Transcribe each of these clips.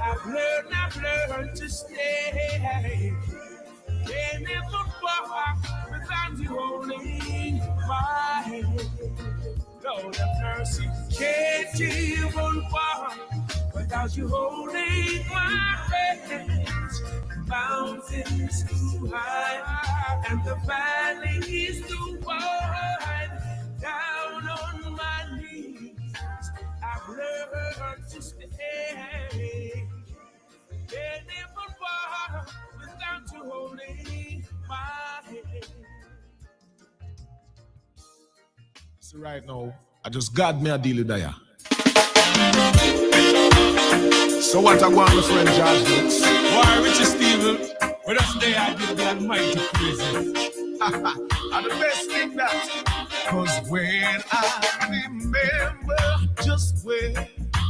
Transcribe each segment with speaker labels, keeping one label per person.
Speaker 1: I've learned to stay. Can't never walk without you holding my hand. Lord have mercy, can't even walk without you holding my hands. Mountains too high and the valley is too wide. Down on my knees, I've learned to stay. Can't even walk without you holding my hand. So right now, I just got me a deal with that. So what I want, my friend George Brooks? Why, Richard Steven, with us there, I give the almighty praises. And the best thing that, cause when I remember just where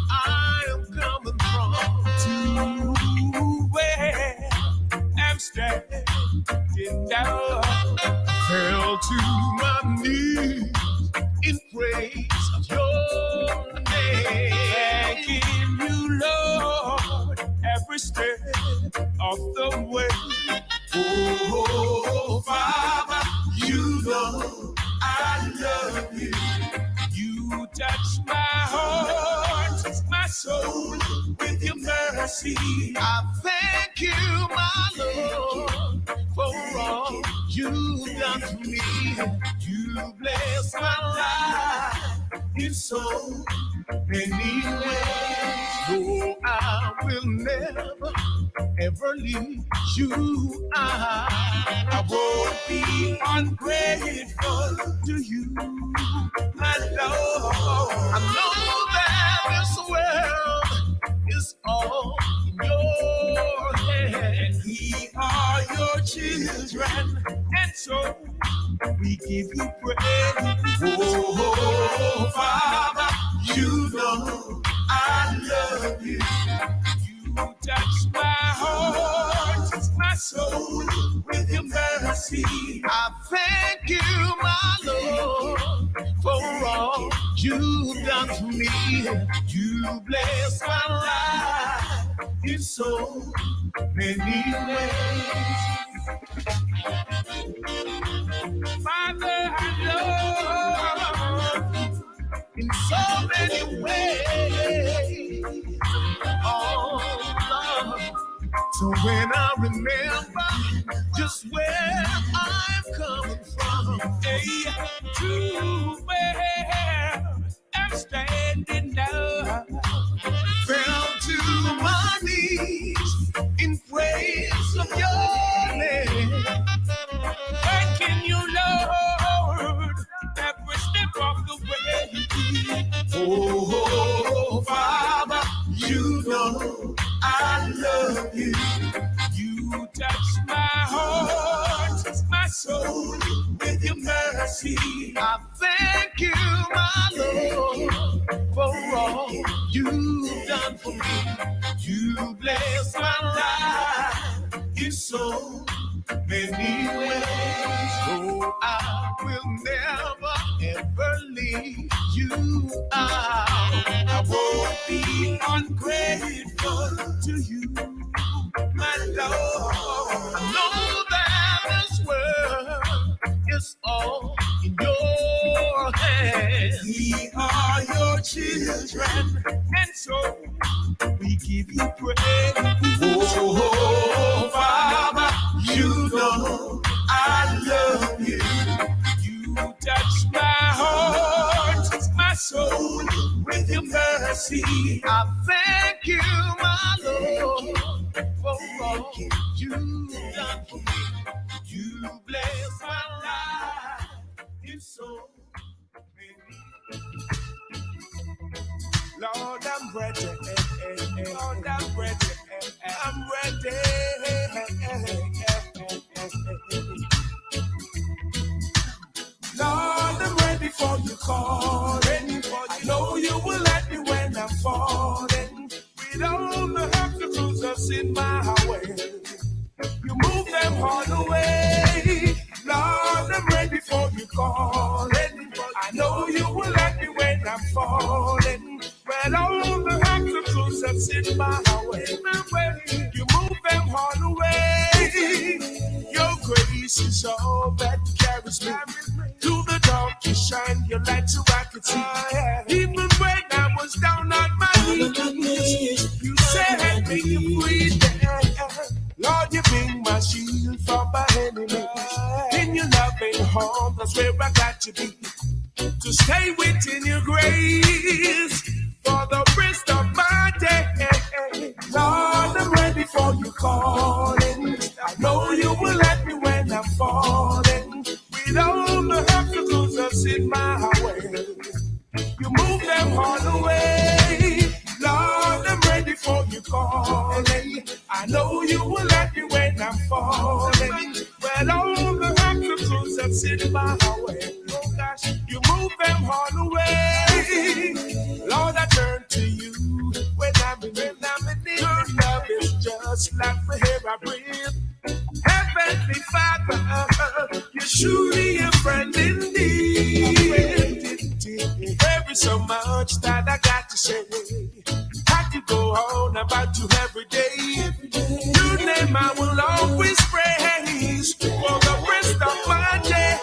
Speaker 1: I am coming from, to where I'm standing down, fell to my knees in praise of your name. Thanking you, Lord, every step of the way. Oh, Father, you know I love you. You touch my heart, my soul, with your mercy. I thank you, my Lord, for all you've done for me. You bless my life in so many ways. No, I will never, ever leave you. I won't be ungrateful to you, my Lord. I know that this world is all in your hands. We are your children, and so we give you praise. Oh, Father, you know I love you. You touch my heart, my soul, with your mercy. I thank you, my Lord, for all you've done for me. You bless my life in so many ways. Father, I love you in so many ways. Oh, Lord. So when I remember just where I'm coming from, hey, to where I'm standing now, fell to my knees in praise of your name. Thanking you, Lord, every step of the way. Oh, Father, you know I love you. You touch my heart, my soul, with your mercy. I thank you, my Lord, for all you've done for me. You bless my life in so many ways. Oh, I will never, ever leave you out. I won't be ungrateful to you, my Lord. I know that this world is all in your hands. We are your children, and so we give you praise. Oh, Father, you know I love you. You touch my heart, my soul, with your mercy. I thank you, my Lord, for all you've done for me. You bless my life in so many. Lord, I'm ready. Lord, I'm ready. I'm ready. Lord, I'm ready for you calling. I know you will let me when I'm falling. With all the obstacles that's in my way, you move them all away. Lord, I'm ready for you calling. I know you will let me when I'm falling. When all the obstacles that's in my way. You move them all away. Your grace is all that carries me. Through the dark, you shine your light so I can see. Even when I was down on my knees, you set me free. Lord, you bring my shield from my enemy. In your loving home, that's where I got to be. To stay within your grace for the rest of my day. Lord, I'm ready for you calling. I know you will let me when I'm falling. With all the obstacles that's in my way, you move them all away. Lord, I'm ready for you calling. I know you will let me when I'm falling. Well, all the obstacles that's in my way, oh gosh, you move them all away. Lord, I turn to you when I'm in need. Your love is just like the air I breathe. Heavenly Father, you're surely a friend indeed. There is so much that I got to say. I could go on about you every day. Your name I will always praise for the rest of my days.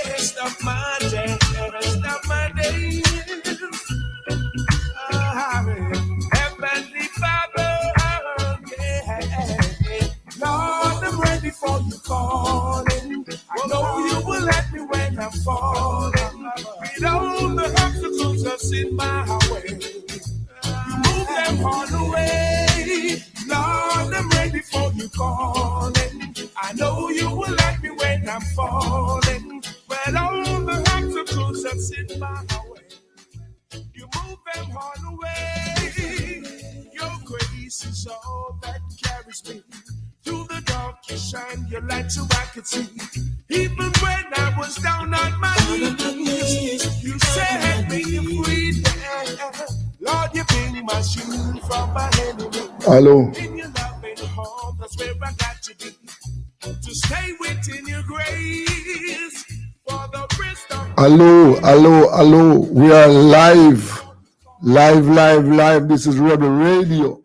Speaker 1: Rest of my days. Rest of my days. Heavenly Father, yeah. Lord, I'm ready for you calling. I know you will let me when I'm falling. With all the obstacles that's in my way, you move them all away. Lord, I'm ready for you calling. I know you will let me when I'm falling. With all the obstacles that's in my way, you move them all away. Your grace is all that carries me. Through the dark, you shine your light so I could see. Even when I was down on my knees, you set me free. Lord, you bring my shield from my enemy.
Speaker 2: Hello.
Speaker 1: In your loving home, that's where I got to be. To stay within your grace for the rest of
Speaker 2: Hello. We are live. Live. This is Rebel Radio.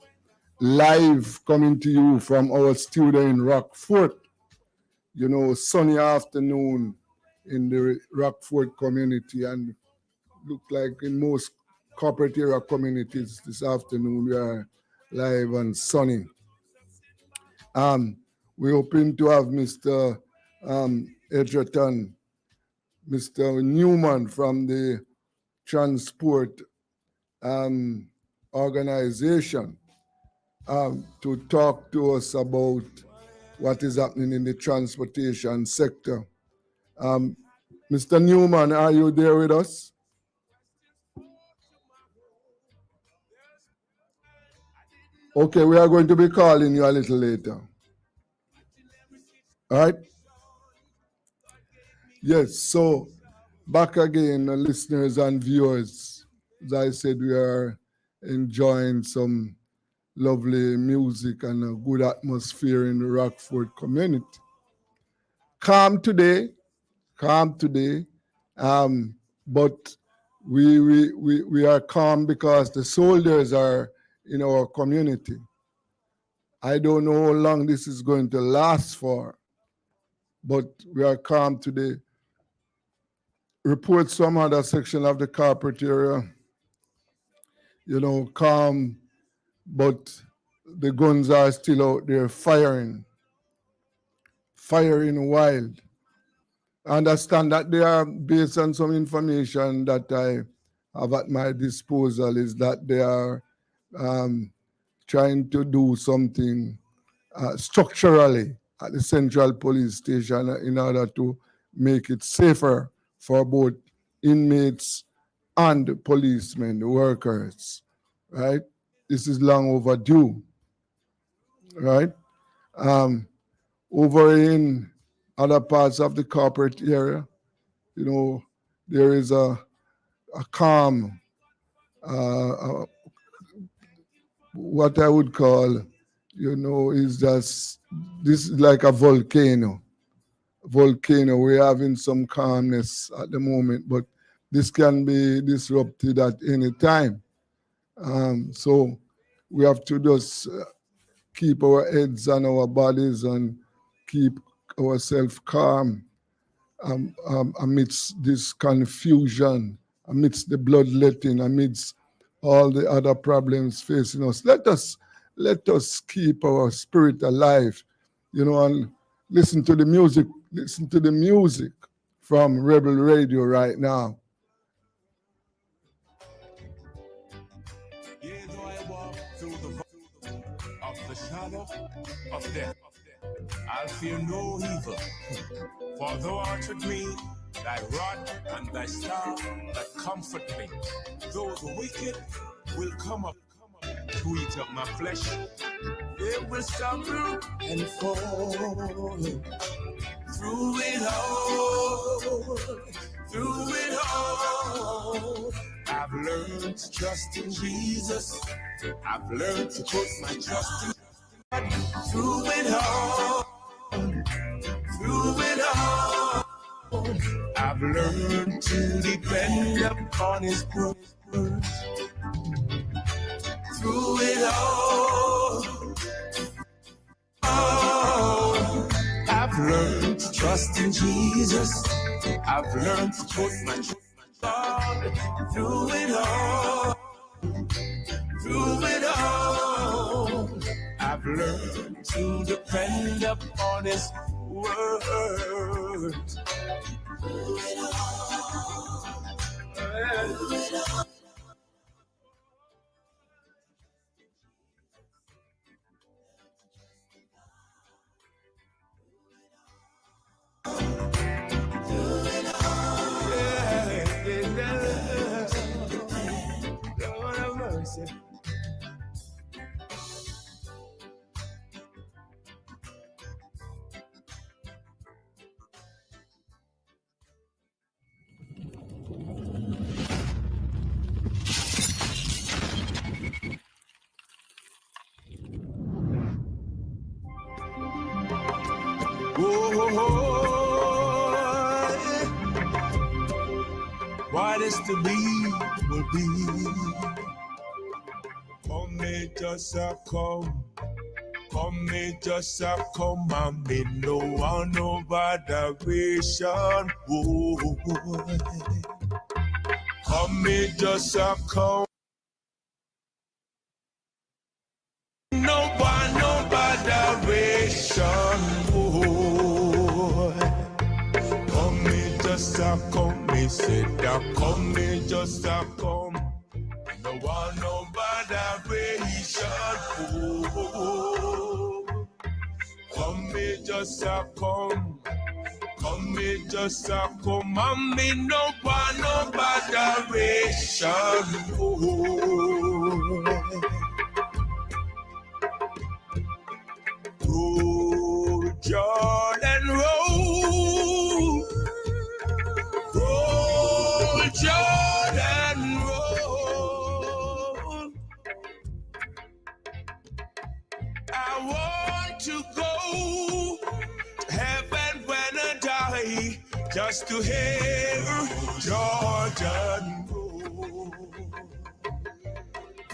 Speaker 2: Live coming to you from our studio in Rockford. You know, sunny afternoon in the Rockford community, and look like in most corporate area communities this afternoon we are live and sunny. We're hoping to have Mr. Edgerton, Mr. Newman from the Transport organization to talk to us about what is happening in the transportation sector. Mr. Newman, are you there with us? Okay, we are going to be calling you a little later. All right? Yes, so back again, listeners and viewers. As I said, we are enjoying some lovely music and a good atmosphere in the Rockford community. Calm today, but we are calm because the soldiers are in our community. I don't know how long this is going to last for, but we are calm today. Reports from other section of the corporate area, calm, but the guns are still out there firing wild. I understand that they are based on some information that I have at my disposal is that they are trying to do something structurally at the Central Police Station in order to make it safer for both inmates and policemen, workers, right? This is long overdue, right? Over in other parts of the corporate area, there is a calm, what I would call, is just, this is like a volcano. We're having some calmness at the moment, but this can be disrupted at any time. So we have to just keep our heads and our bodies and keep ourselves calm amidst this confusion, amidst the bloodletting, amidst all the other problems facing us. Let us keep our spirit alive, and listen to the music. Listen to the music from Rebel Radio right now.
Speaker 1: Yea, though I walk through the valley of the shadow of death, I'll fear no evil. For thou art with me, thy rod and thy staff that comfort me. Though the wicked will come up to eat up my flesh, they will stumble and fall. Through it all, I've learned to trust in Jesus. I've learned to put my trust in God. Through it all, I've learned to depend upon His word. Through it all, I've learned to trust in Jesus. I've learned to put my trust in God. Through it all, I've learned to depend upon His word. Through it all. Lord have mercy. What is to be will be. Come me just a come. Come me just a come and me no one no botheration. Whoa. Come me just a come. No one no botheration. Whoa. Come me just a come. Me said that come me just a come. No one no botheration. Oh, come me just a come. Come me just a come. And me no one no botheration. Oh, roll, Jordan, roll. Roll, Jordan, roll. I want to go to heaven when I die, just to hear Jordan roll.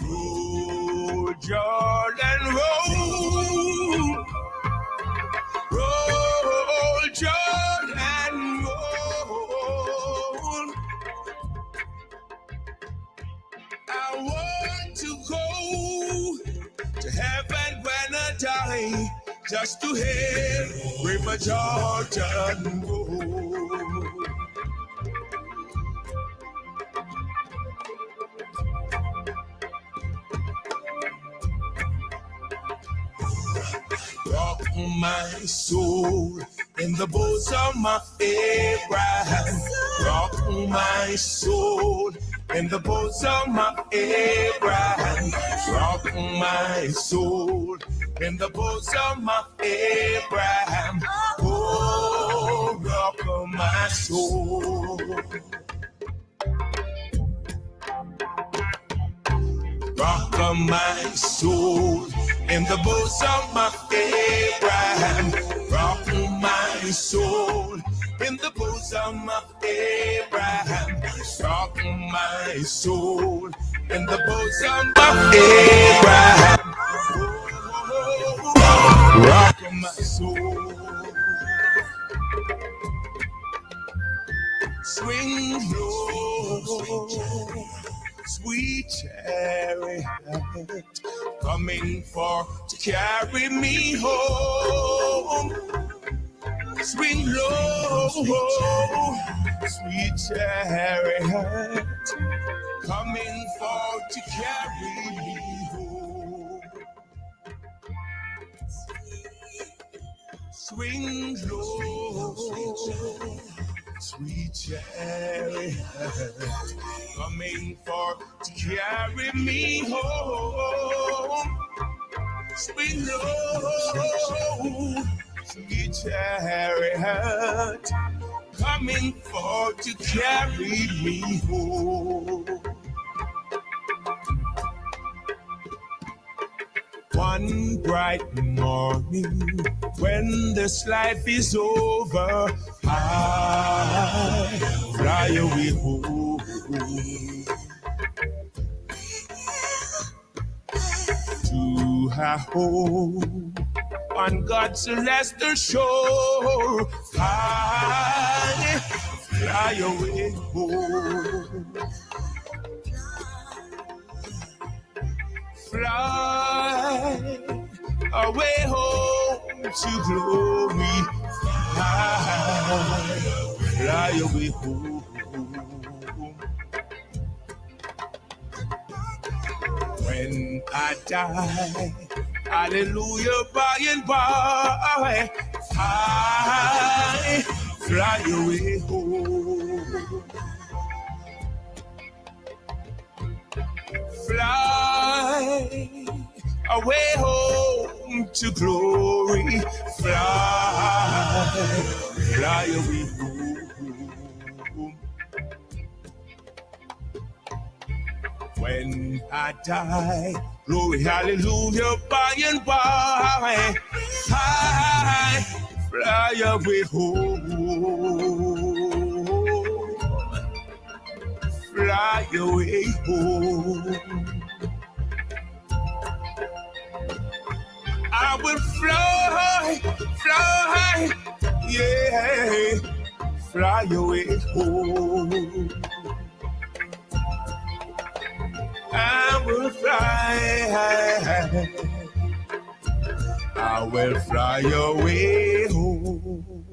Speaker 1: Roll, Jordan, roll. Roll, Jordan, roll. I want to go to heaven when I die, just to hear River Jordan roll. Rock my soul in the bosom of Abraham. Rock my soul in the bosom of Abraham. Rock my soul in the bosom of Abraham. Oh, rock my soul. Rock my soul in the bosom of Abraham. Rock my soul in the bosom of Abraham. rock my soul in the bosom of Abraham. Rock my soul. Swing low, sweet chariot, coming for to carry me home. Swing low, sweet chariot, coming for to carry me home. Swing low, sweet chariot, coming for to carry me home. Swing low, sweet chariot, coming for to carry me home. One bright morning, when this life is over, I fly away home to a home on God's celestial shore. I fly away home. Fly away home to glory. Fly away home. When I die, hallelujah, by and by, I fly away home. Fly away home to glory. Fly away home. When I die, glory, hallelujah, by and by, I fly away home. Fly away home. I will fly, yeah, fly away home. I will fly away home.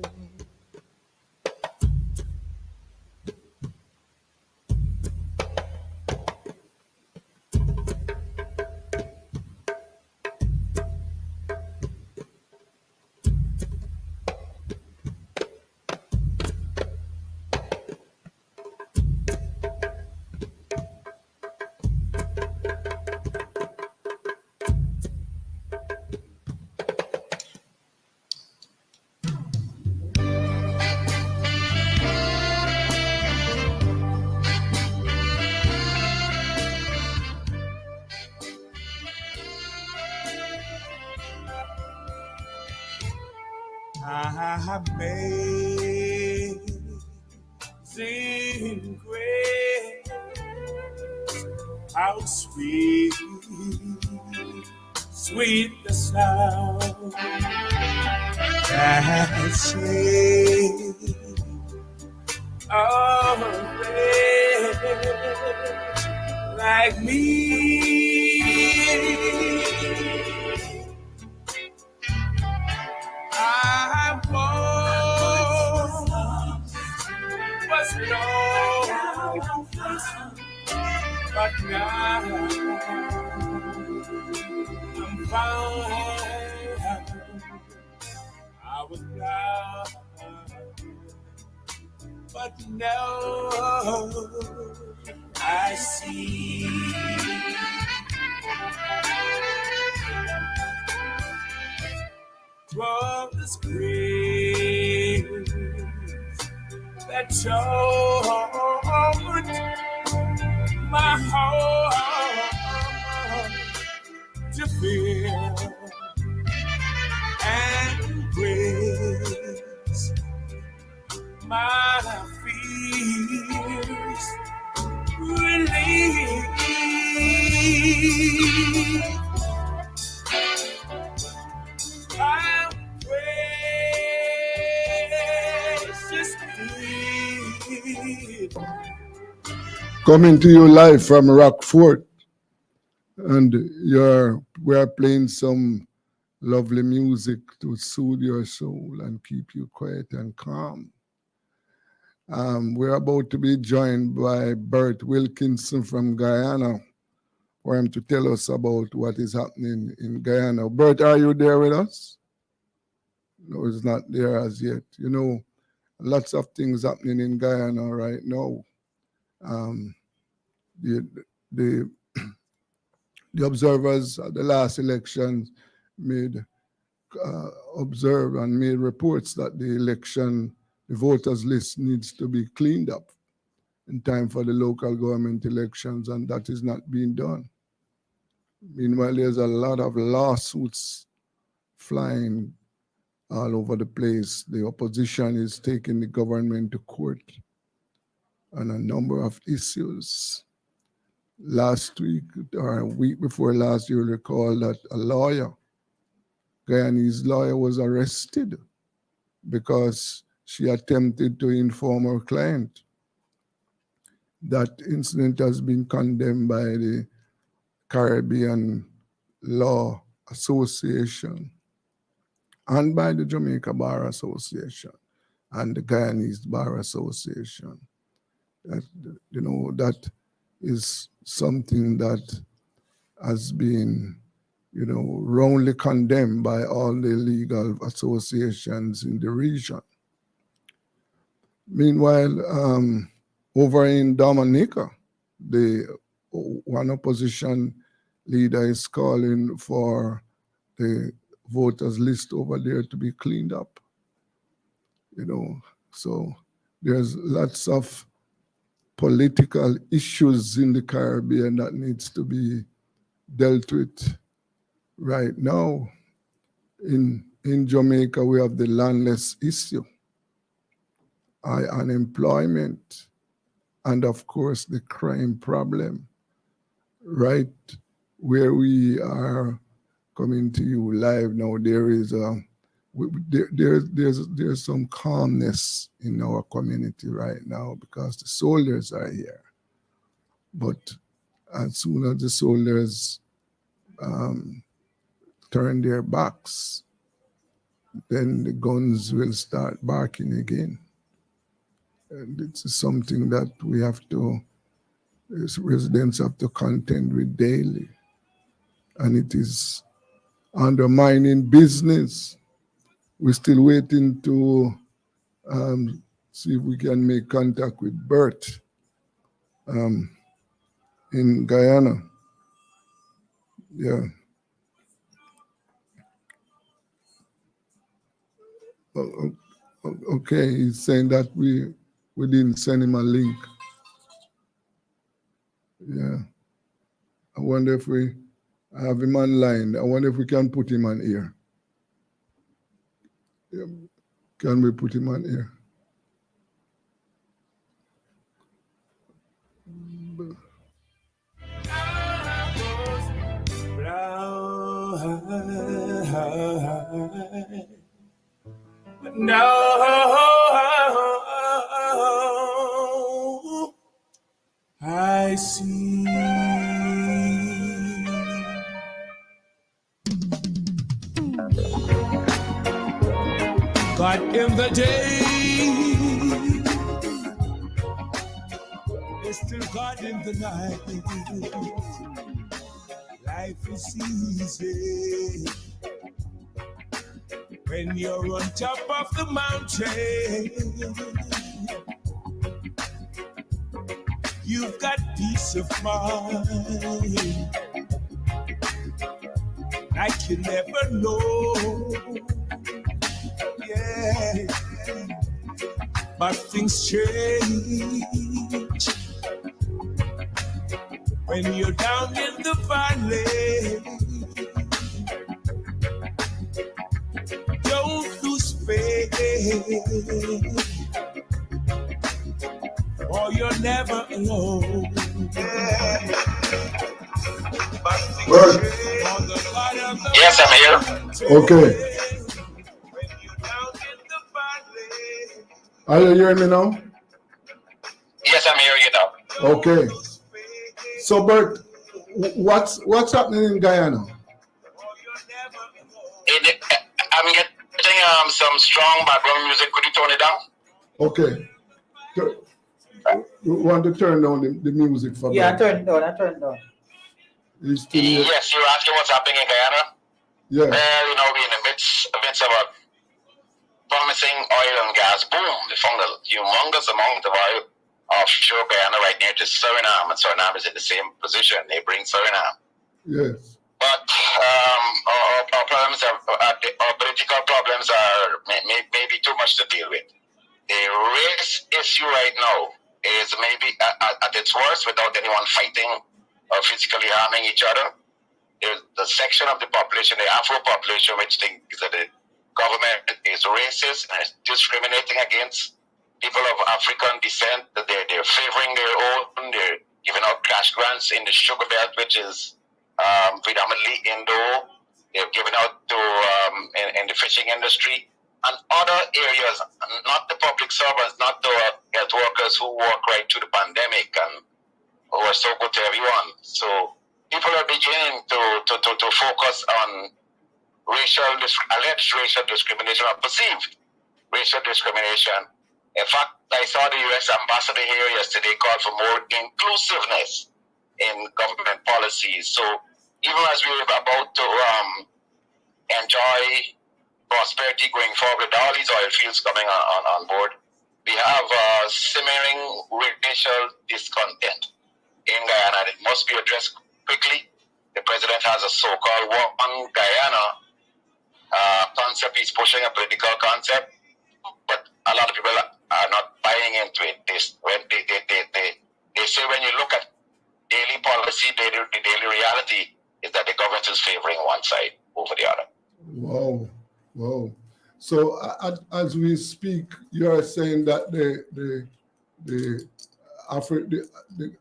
Speaker 1: Amazing grace, how sweet, sweet the sound that saved a wretch like me. I was lost, but now I'm found. I was blind, but now I see. From this grace that taught my heart to fear and grace my fears believe. I'm precious deep.
Speaker 2: Coming to you live from Rockfort, and we are playing some lovely music to soothe your soul and keep you quiet and calm. We're about to be joined by Bert Wilkinson from Guyana for him to tell us about what is happening in Guyana. Bert, are you there with us? No, he's not there as yet. You know, lots of things happening in Guyana right now. The, the, the observers at the last elections made observed and made reports that the voters list needs to be cleaned up in time for the local government elections, and that is not being done. Meanwhile, there's a lot of lawsuits flying all over the place. The opposition is taking the government to court on a number of issues. Last week, or a week before last, you'll recall that a lawyer, Guyanese lawyer, was arrested because she attempted to inform her client. That incident has been condemned by the Caribbean Law Association and by the Jamaica Bar Association and the Guyanese Bar Association. That is something that has been, roundly condemned by all the legal associations in the region. Meanwhile, over in Dominica, one opposition leader is calling for the voters list over there to be cleaned up. So there's lots of political issues in the Caribbean that needs to be dealt with right now. In Jamaica, we have the landless issue, high unemployment, and of course the crime problem. Right where we are coming to you live now, there's some calmness in our community right now because the soldiers are here. But as soon as the soldiers turn their backs, then the guns will start barking again. And it's something that residents have to contend with daily. And it is undermining business. We're still waiting to see if we can make contact with Bert in Guyana. Yeah. Okay, he's saying that we didn't send him a link. Yeah. I wonder if I have him online. I wonder if we can put him on air. Yeah. Can we put him on air?
Speaker 1: No, I see. God in the day, there's still God in the night. Life is easy when you're on top of the mountain. You've got peace of mind like you never know. Yeah, but things change when you're down in the valley. Don't lose faith, or you're never alone. Yeah.
Speaker 2: Bert,
Speaker 3: Yes, I'm here.
Speaker 2: okay. Are you hearing me now?
Speaker 3: Yes, I'm hearing you now.
Speaker 2: Okay. So, Bert, what's happening in Guyana?
Speaker 3: I'm getting some strong background music. Could you tone it down?
Speaker 2: Okay. You want to turn down the music for
Speaker 4: Yeah, I
Speaker 2: Bert?
Speaker 4: turned it down. I turned it down.
Speaker 2: He's still here.
Speaker 3: Yes, you're asking what's happening in Guyana?
Speaker 2: Yeah.
Speaker 3: Well, we're in the midst of a promising oil and gas boom. They found a humongous amount of oil offshore Guyana right near to Suriname, and Suriname is in the same position, neighboring Suriname.
Speaker 2: Yes.
Speaker 3: But our problems our political problems are maybe too much to deal with. The race issue right now is maybe at its worst without anyone fighting or physically harming each other. There's the section of the population, the Afro population, which thinks that the government is racist and is discriminating against people of African descent, that they're favoring their own, they're giving out cash grants in the sugar belt, which is predominantly Indo. They're giving out to in the fishing industry and other areas, not the public servants, not the health workers who work right through the pandemic and who are so good to everyone. So people are beginning to focus on alleged racial discrimination or perceived racial discrimination. In fact, I saw the U.S. ambassador here yesterday call for more inclusiveness in government policies. So even as we're about to enjoy prosperity going forward with all these oil fields coming on board, we have simmering racial discontent in Guyana. It must be addressed quickly. The president has a so-called One Guyana concept. He's pushing a political concept, but a lot of people are not buying into it. They say when you look at daily policy, the daily reality is that the government is favoring one side over the other.
Speaker 2: Wow. Wow. So as we speak, you are saying that the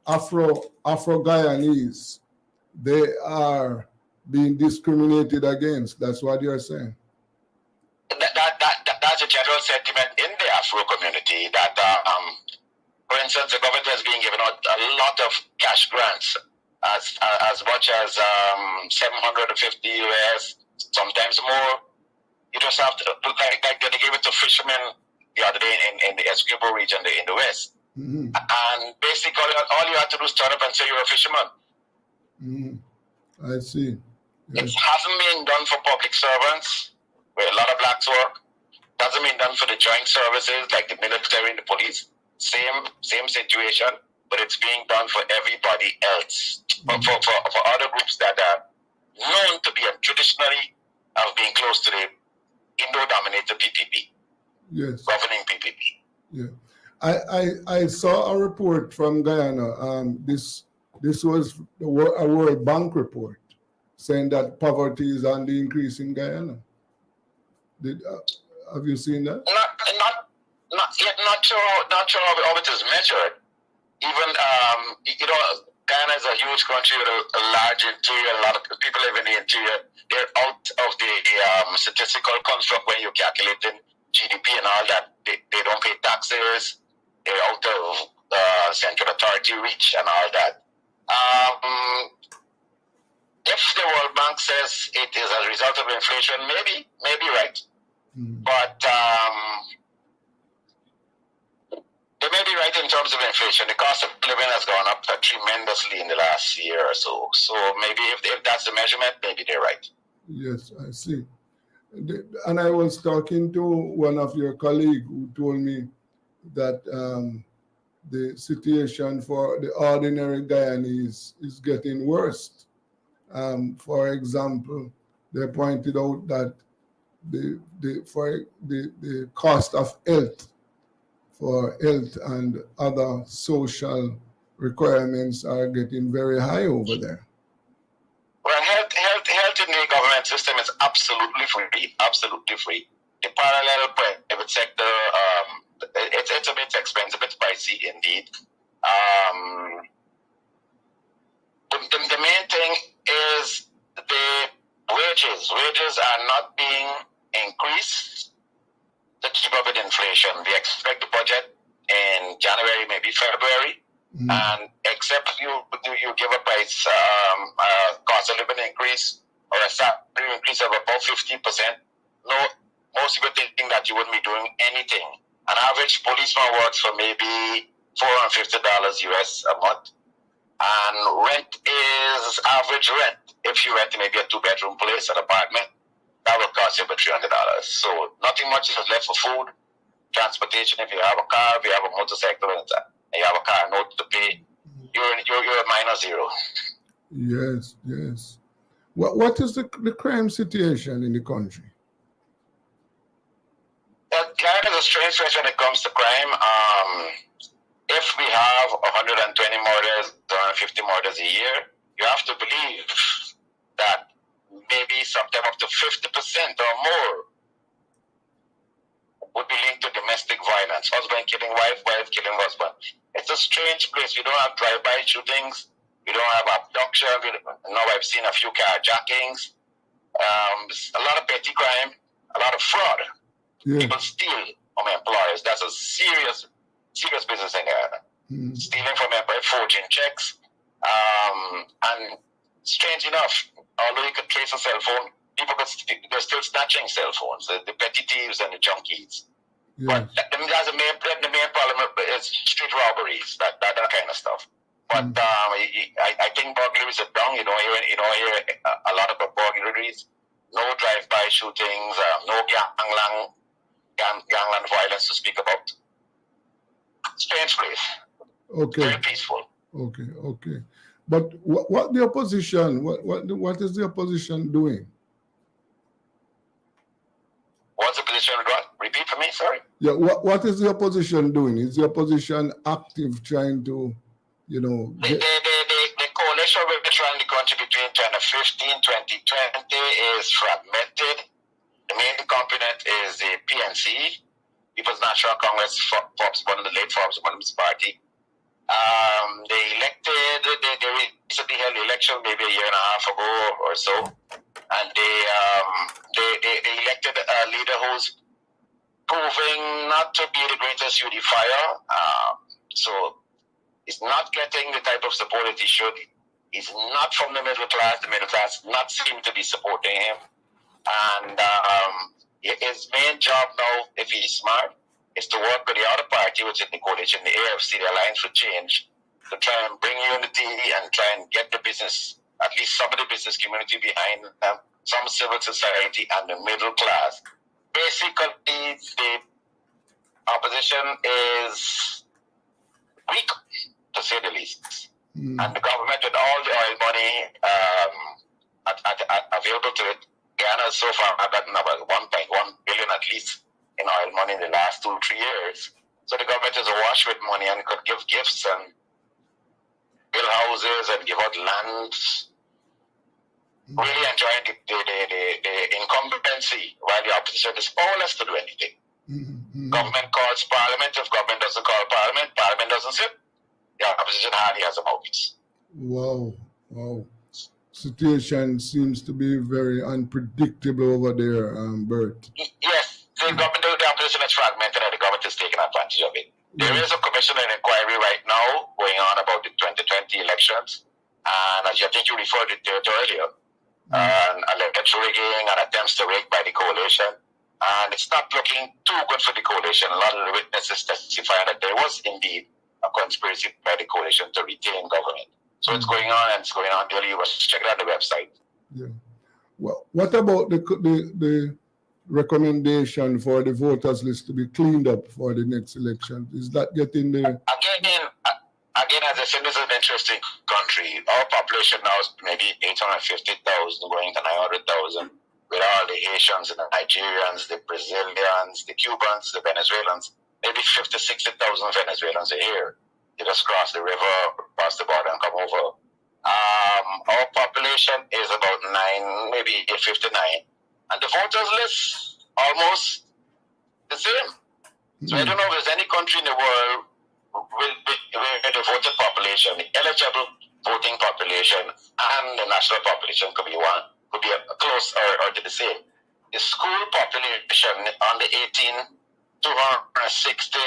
Speaker 2: Afro Guyanese, they are being discriminated against. That's what you're saying.
Speaker 3: That's a general sentiment in the Afro community that, for instance, the government has been giving out a lot of cash grants, as much as 750 US, sometimes more. You just have to, like they gave it to fishermen the other day in the Esquibo region in the West.
Speaker 2: Mm-hmm.
Speaker 3: And basically, all you have to do is turn up and say you're a fisherman.
Speaker 2: Mm-hmm. I see. Yes.
Speaker 3: It hasn't been done for public servants, where a lot of blacks work. It hasn't been done for the joint services, like the military and the police. Same situation, but it's being done for everybody else. But for other groups that are known to be traditionally have been close to the Indo-dominated PPP.
Speaker 2: Yes.
Speaker 3: Governing PPP.
Speaker 2: Yeah. I saw a report from Guyana. This was a World Bank report saying that poverty is on the increase in Guyana. Have you seen that?
Speaker 3: Not sure how it is measured. Even Guyana is a huge country with a large interior. A lot of people live in the interior. They're out of the statistical construct when you're calculating GDP and all that. They don't pay taxes. They're out of central authority reach and all that. If the World Bank says it is as a result of inflation, maybe right. Mm. But they may be right in terms of inflation. The cost of living has gone up tremendously in the last year or so. So maybe if that's the measurement, maybe they're right.
Speaker 2: Yes, I see. And I was talking to one of your colleagues who told me that the situation for the ordinary Guyanese is getting worse. For example, they pointed out that the cost of health and other social requirements are getting very high over there.
Speaker 3: Well, health in the government system is absolutely free. The parallel private sector, it's a bit expensive, a bit pricey indeed. The main thing is wages are not being increased to keep up with inflation. We expect the budget in January, maybe February, and except you give a price cost of living increase or a salary increase of about 15%, most people think that you wouldn't be doing anything. An average policeman works for maybe $450 US a month, and rent is average rent. If you rent maybe a 2-bedroom place, an apartment, that will cost you about $300. So nothing much is left for food, transportation. If you have a car, if you have a motorcycle, and you have a car note to pay, you're a minus zero.
Speaker 2: Yes, yes. What is the crime situation in the country?
Speaker 3: Crime is a strange situation when it comes to crime. If we have 120 murders, 150 murders a year, you have to believe that maybe sometime up to 50% or more would be linked to domestic violence. Husband killing wife, wife killing husband. It's a strange place. We don't have drive-by shootings. We don't have abduction. Now I've seen a few carjackings. A lot of petty crime, a lot of fraud. Yeah. People steal from employers. That's a serious business in there. Stealing from employers, forging checks. And strange enough, although you could trace a cell phone, they're still snatching cell phones, the petty thieves and the junkies. Yeah. But the main problem is street robberies, that kind of stuff. But I think burglaries are down. You don't hear a lot of burglaries. No drive-by shootings, no gangland violence to speak about. Strange place. Okay. Very peaceful.
Speaker 2: Okay. But what the opposition? What is the opposition doing?
Speaker 3: What's the opposition doing? Repeat for me, sorry.
Speaker 2: Yeah. What is the opposition doing? Is the opposition active, trying to,
Speaker 3: The coalition we've been trying to country between 2015 and 2020 is fragmented. The main component is the PNC, People's National Congress, the late Forbes Bottom's party. They recently held the election maybe a year and a half ago or so, and they elected a leader who's proving not to be the greatest unifier. So he's not getting the type of support that he should. He's not from the middle class. The middle class not seem to be supporting him. And his main job now, if he's smart, is to work with the other party, which is the coalition, the AFC, the Alliance for Change, to try and bring unity and try and get the business, at least some of the business community behind them, some civil society and the middle class. Basically, the opposition is weak, to say the least. And the government, with all the oil money available to it, Ghana so far have gotten about 1.1 billion at least in oil money in the last 2-3 years. So the government is awash with money and could give gifts and build houses and give out lands. Really enjoying the incumbency while the opposition is powerless to do anything. Government calls parliament. If government doesn't call parliament, parliament doesn't sit. The opposition hardly has a mouthpiece.
Speaker 2: Wow. Situation seems to be very unpredictable over there, Bert.
Speaker 3: Yes, the opposition is fragmented and the government is taking advantage of it. There is a commission and inquiry right now going on about the 2020 elections, and as I think you referred to it earlier, election rigging and attempts to rig by the coalition, and it's not looking too good for the coalition. A lot of the witnesses testifying that there was indeed a conspiracy by the coalition to retain government. So it's going on, and it's going on daily. You must check it out on the website. Yeah.
Speaker 2: Well, what about the recommendation for the voters list to be cleaned up for the next election? Is that getting there?
Speaker 3: Again, as I said, this is an interesting country. Our population now is maybe 850,000 going to 900,000, with all the Haitians and the Nigerians, the Brazilians, the Cubans, the Venezuelans, maybe 50,000, 60,000 Venezuelans a year. They just cross the river, cross the border, and come over. Our population is about 59, and the voters list almost the same. So I don't know if there's any country in the world where the voting population, the eligible voting population, and the national population could be one. could be close or to the same. The school population under 18, 260,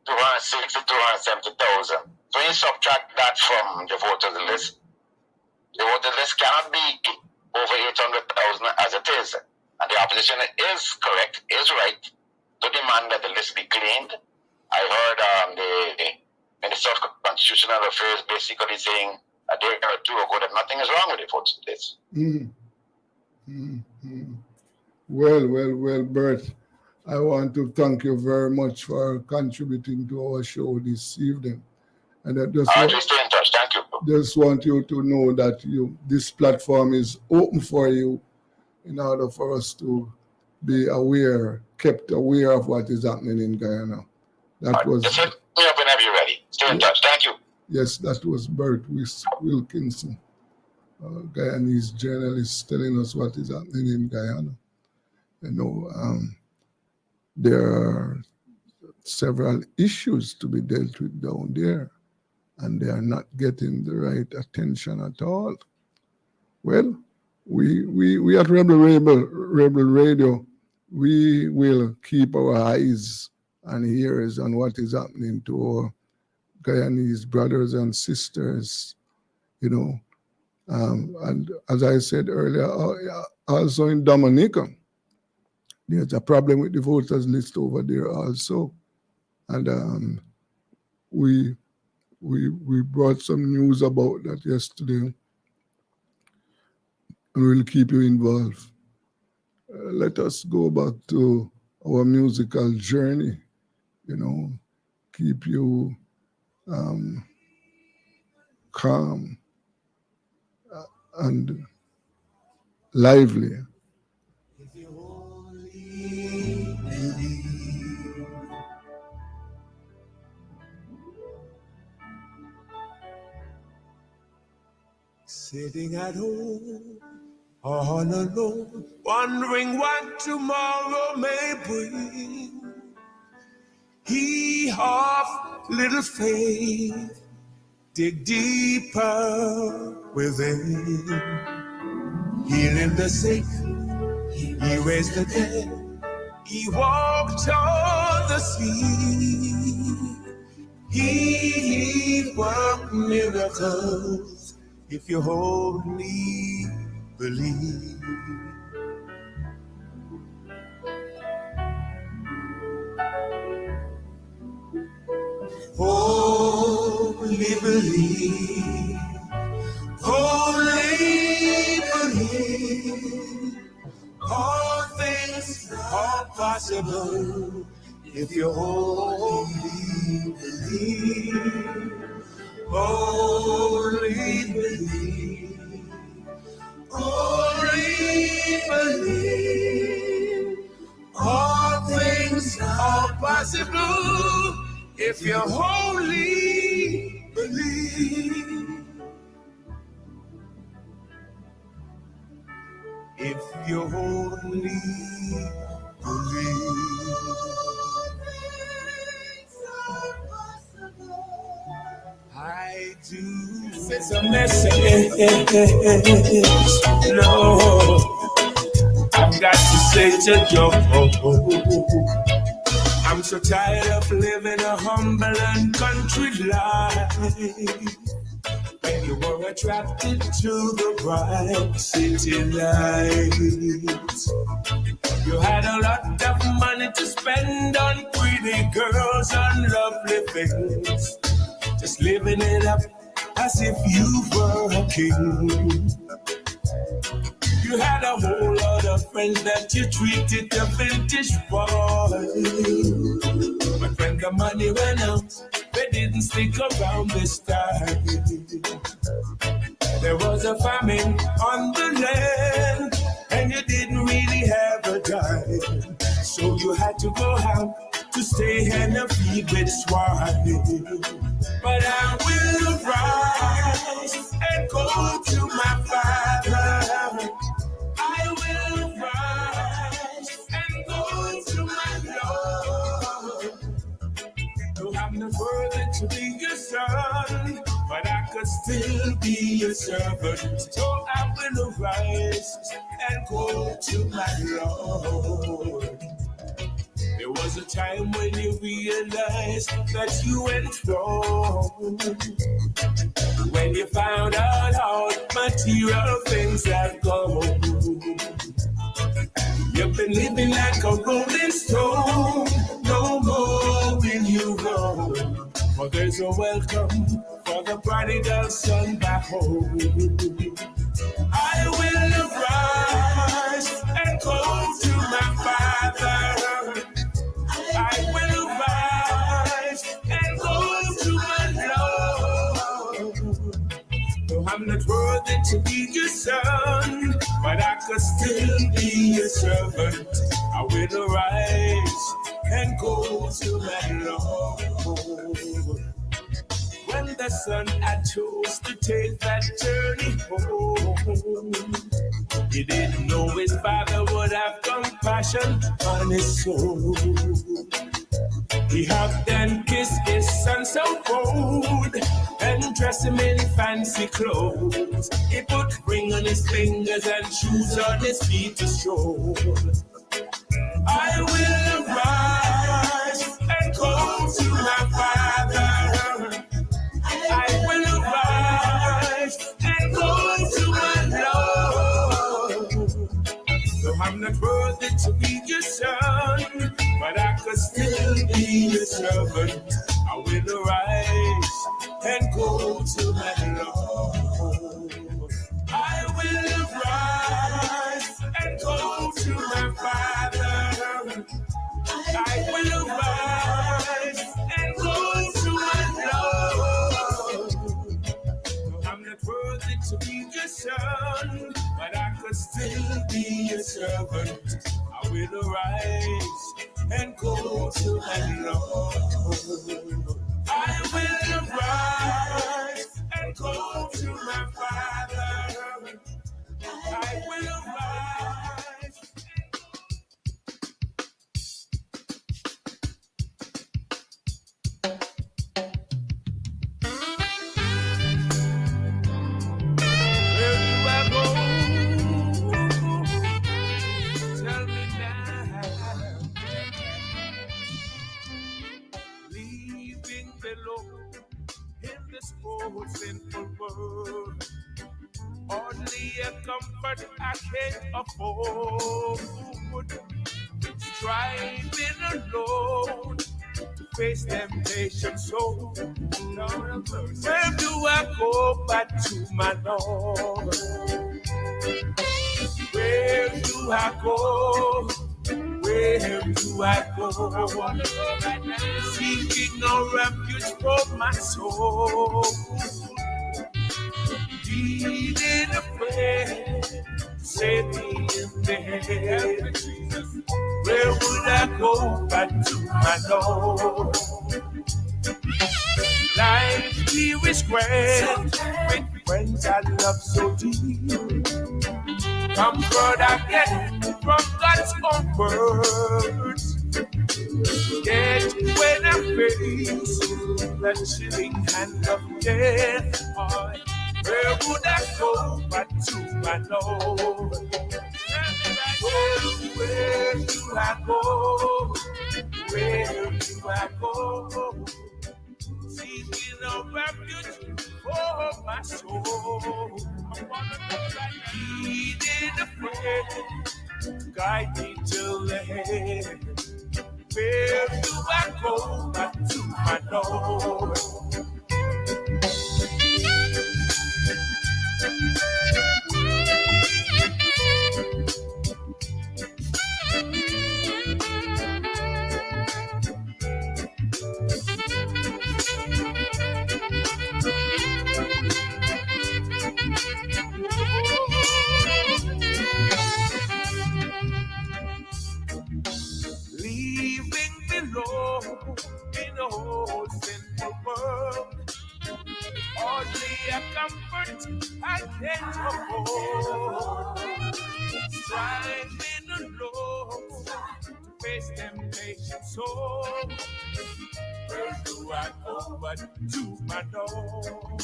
Speaker 3: 270,000. So you subtract that from the voters list. The voters list cannot be over 800,000 as it is. And the opposition is correct, is right, to demand that the list be cleaned. I heard the Minister of Constitutional Affairs basically saying a day or two ago that nothing is wrong with the votes list.
Speaker 2: Well, Bert, I want to thank you very much for contributing to our show this evening. And I just
Speaker 3: stay in touch. Thank you.
Speaker 2: Just want you to know that this platform is open for you in order for us to be kept aware of what is happening in Guyana.
Speaker 3: Just hit me up whenever you're ready. Stay in touch. Thank you.
Speaker 2: Yes, that was Bert Wilkinson, Guyanese journalist, telling us what is happening in Guyana. There are several issues to be dealt with down there, and they are not getting the right attention at all. Well, we at Rebel Radio, we will keep our eyes and ears on what is happening to our Guyanese brothers and sisters, and as I said earlier, also in Dominica, there's a problem with the voters list over there also. And we brought some news about that yesterday, and we'll keep you involved. Let us go back to our musical journey, keep you calm and lively.
Speaker 1: If you only believe, sitting at home all alone, wondering what tomorrow may bring. He of little faith, dig deeper within. Healing the sick, he raised the dead, he walked on the sea. He worked miracles if you only believe. Only believe, only believe. All things are possible if you only believe. Only believe, only believe. All things are possible if you only believe. If you only believe. I do. It's a message. No, I've got to say to you, I'm so tired of living a humble and country life. When you were attracted to the bright city lights, you had a lot of money to spend on pretty girls and lovely things, just living it up as if you were a king. You had a whole lot of friends that you treated the vintage boy, but when the money went out, they didn't stick around this time. There was a famine on the land, and you didn't really have a dime, so you had to go out to stay and feed with swine. But I will rise and go to my Father. I will rise and go to my Lord. Though I'm not worthy to be your son, but I could could still be a servant. So I will arise and go to my Lord. There was a time when you realized that you went wrong, when you found out how material things have gone. You've been living like a rolling stone, no more will you roam. For there's a welcome for the prodigal son back home. I will arise and go to my Father. I will arise and go to my Lord. Though I'm not worthy to be your son, but I could still be your servant. I will arise and go to my Lord. When the son had chose to take that journey home, he didn't know his father would have compassion on his soul. He hugged and kissed his son so cold and dressed him in fancy clothes. He put ring on his fingers and shoes on his feet to stroll. I will arise and go to my Father. I will arise and go to my Lord. Though I'm not worthy to be your son, but I could still be your servant. I will arise and go to my Lord. I will arise and go to my Father. I will arise and go to my Lord. I'm not worthy to be your son, but I could still be your servant. I will arise and go to my Lord. I will arise and go to my Father. I will arise. Where do I go? Tell me now. Leaving below in this old sinful world, only a comfort I can't afford. Striving alone to face temptation so. Where do I go but to my Lord? Where do I go? Where do I go? Seeking a refuge for my soul. Needing a friend, save me in there. Where would I go but to my Lord? Life here is grand, with friends I love so deep. Comfort I get from God's own words. Yet when I face the chilling hand of death, where would I go but to my Lord? Where do I go? Where do I go? Seeking a refuge for my soul. Needing a friend to guide me till the end. Where do I go but to my Lord? Leaving below in a whole sinful world, only a comfort I can't afford. Striving alone to face temptation so. Where do I go but to my Lord?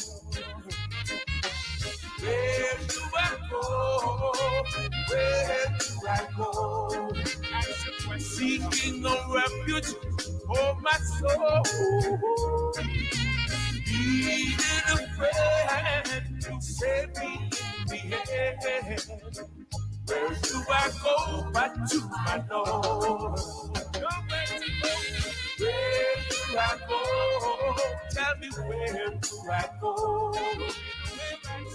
Speaker 1: Where do I go? Seeking a refuge for my soul. Needed a friend to save me in the end. Where do I go but to my Lord? Nowhere to go. Where do I go? Tell me where do I go?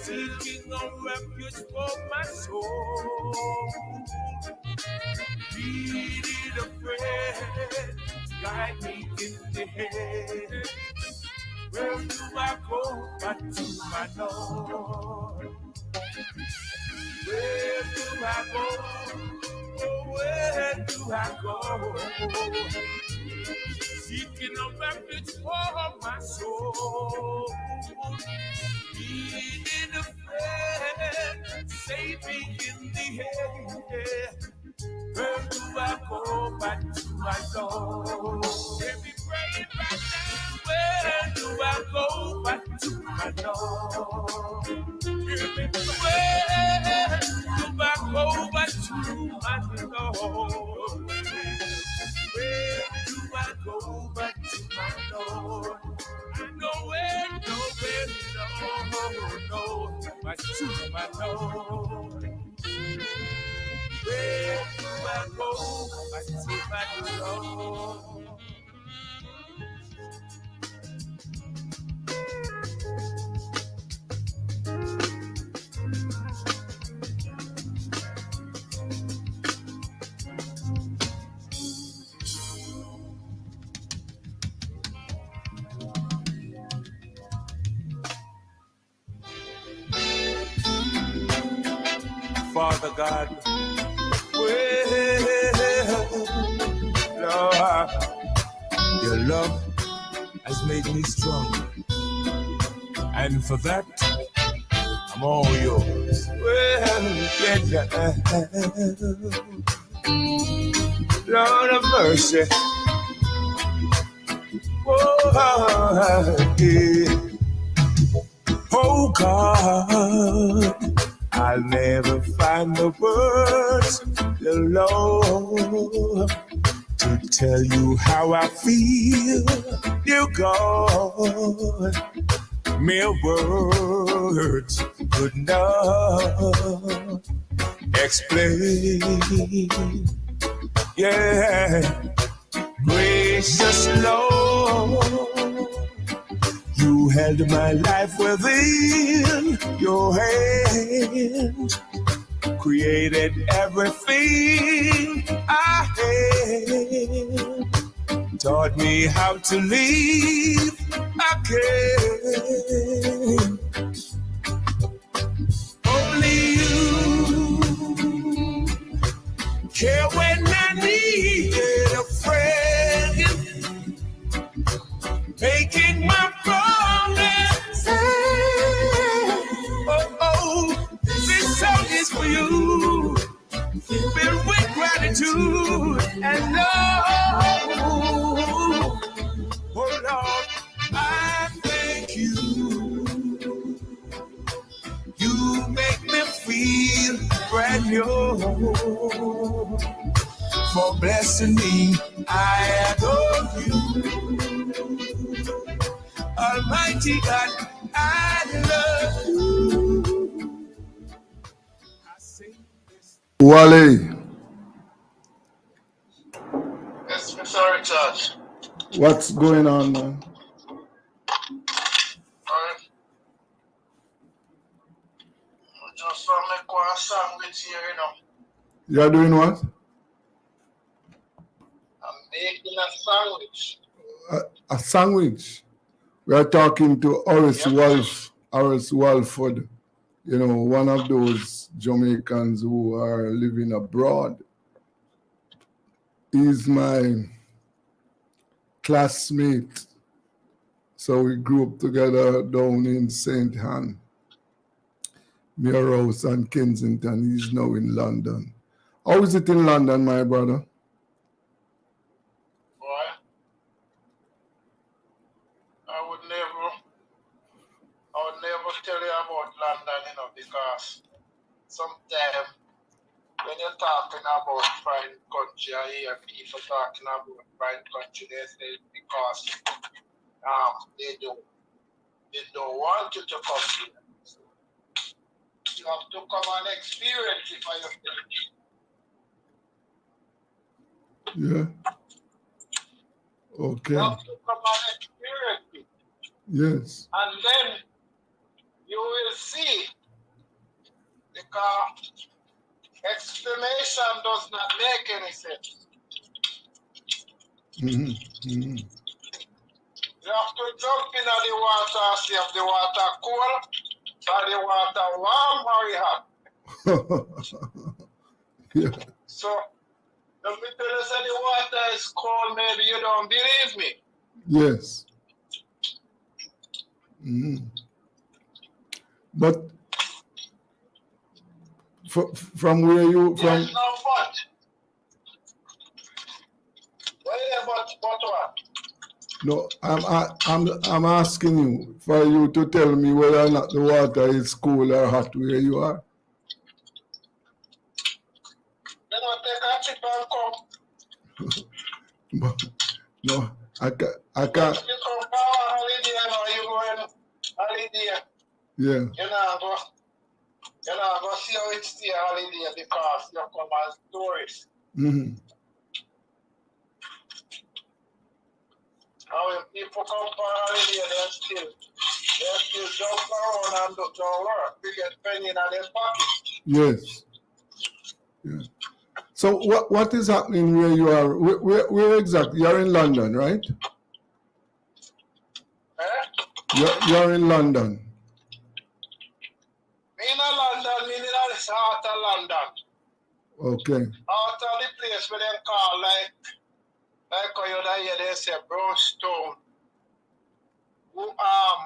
Speaker 1: Seeking a refuge for my soul. Needed a friend to guide me in the head. Where do I go but to my Lord? Where do I go? Oh, where do I go? Seeking a refuge for my soul. Needing a friend, save me in the air. Where do I go back to my Lord? Let me pray right now. Where do I go back to my Lord? Where do I go back to my Lord? Where do I go back to my Lord? I know where, no, back to my Lord. Where do I go back to my Lord? Father God, well, Lord, your love has made me strong, and for that, I'm all yours. Well, Lord of mercy, oh God, I'll never find the words, Lord, to tell you how I feel, dear God. Mere words could not explain. Yeah, gracious Lord, you held my life within your hand, created everything I had, taught me how to live again. Only you care when I needed a friend, making my promise. Oh, this song is for you, filled with gratitude and love. Oh Lord, I thank you. You make me feel brand new. For blessing me, I adore you. Almighty God, I love you. I sing this.
Speaker 2: Wale,
Speaker 3: Yes, Mr. Richards.
Speaker 2: what's going on, man?
Speaker 3: Just want to make one sandwich here, you know.
Speaker 2: You're doing what?
Speaker 3: I'm making a sandwich.
Speaker 2: A sandwich. We are talking to Horace Walford, you know, one of those Jamaicans who are living abroad. He's my classmate. So we grew up together down in St. Ann, Muir House and Kensington. He's now in London. How is it in London, my brother?
Speaker 3: Boy, I would never tell you about London, you know, because sometimes
Speaker 1: when you're talking about foreign country, I hear people talking about foreign country, they say because they don't want you to come here. So you have to come and experience it for yourself.
Speaker 2: Yeah. Okay.
Speaker 1: You have to come and experience it.
Speaker 2: Yes.
Speaker 1: And then you will see, because explanation does not make any sense.
Speaker 2: Mm-hmm. Mm-hmm.
Speaker 1: You have to jump in the water, see if the water cold, or the water warm or hot.
Speaker 2: Yeah.
Speaker 1: So, if you tell us that the water is cold, maybe you don't believe me.
Speaker 2: Yes. Mm-hmm. But from where you from?
Speaker 1: Yes, no, but. Well, but what?
Speaker 2: No, I'm asking you for you to tell me whether or not the water is cool or hot where you are.
Speaker 1: Then I take a trip and come.
Speaker 2: No, I can't.
Speaker 1: You come for a holiday or you going holiday.
Speaker 2: Yeah.
Speaker 1: You know, go see how it's the holiday because you come as tourists.
Speaker 2: Mm-hmm.
Speaker 1: And when people come for holiday, they still jump around and do work. They get penny in their pocket.
Speaker 2: Yes. Yeah. So what is happening where you are? Where exactly? You're in London, right? You're in London.
Speaker 1: Me in London, me in the heart of London.
Speaker 2: Okay.
Speaker 1: Out of the place where they call like how you hear they say Brownstone. Who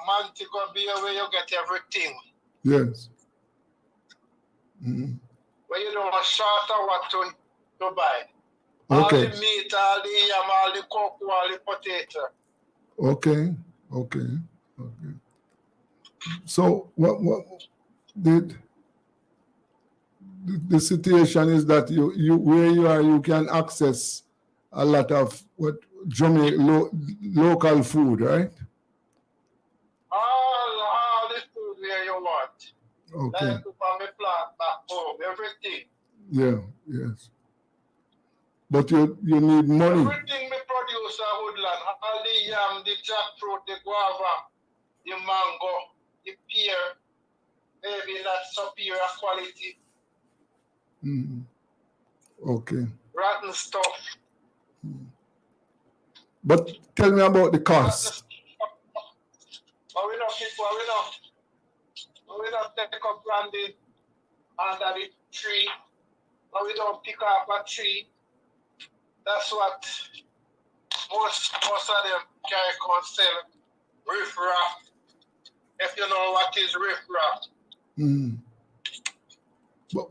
Speaker 1: Montego Bay where you get everything.
Speaker 2: Yes. Mm-hmm.
Speaker 1: Where you don't short of what to buy.
Speaker 2: Okay.
Speaker 1: All the meat, all the yam, all the cocoa, all the potato.
Speaker 2: Okay. So what the situation is that you where you are, you can access a lot of local food, right?
Speaker 1: All the food where you want.
Speaker 2: Okay.
Speaker 1: Like to farm a plant back home, everything.
Speaker 2: Yeah, yes. But you need money.
Speaker 1: Everything we produce at Woodland, all the yam, the jackfruit, the guava, the mango, the pear, maybe not superior quality.
Speaker 2: Mm. Okay.
Speaker 1: Rotten stuff.
Speaker 2: But tell me about the cost.
Speaker 1: But we don't take up brandy under the tree. But we don't pick up a tree. That's what most of them carry on sell. Riff-raff. If you know what is riff-raff.
Speaker 2: Mm.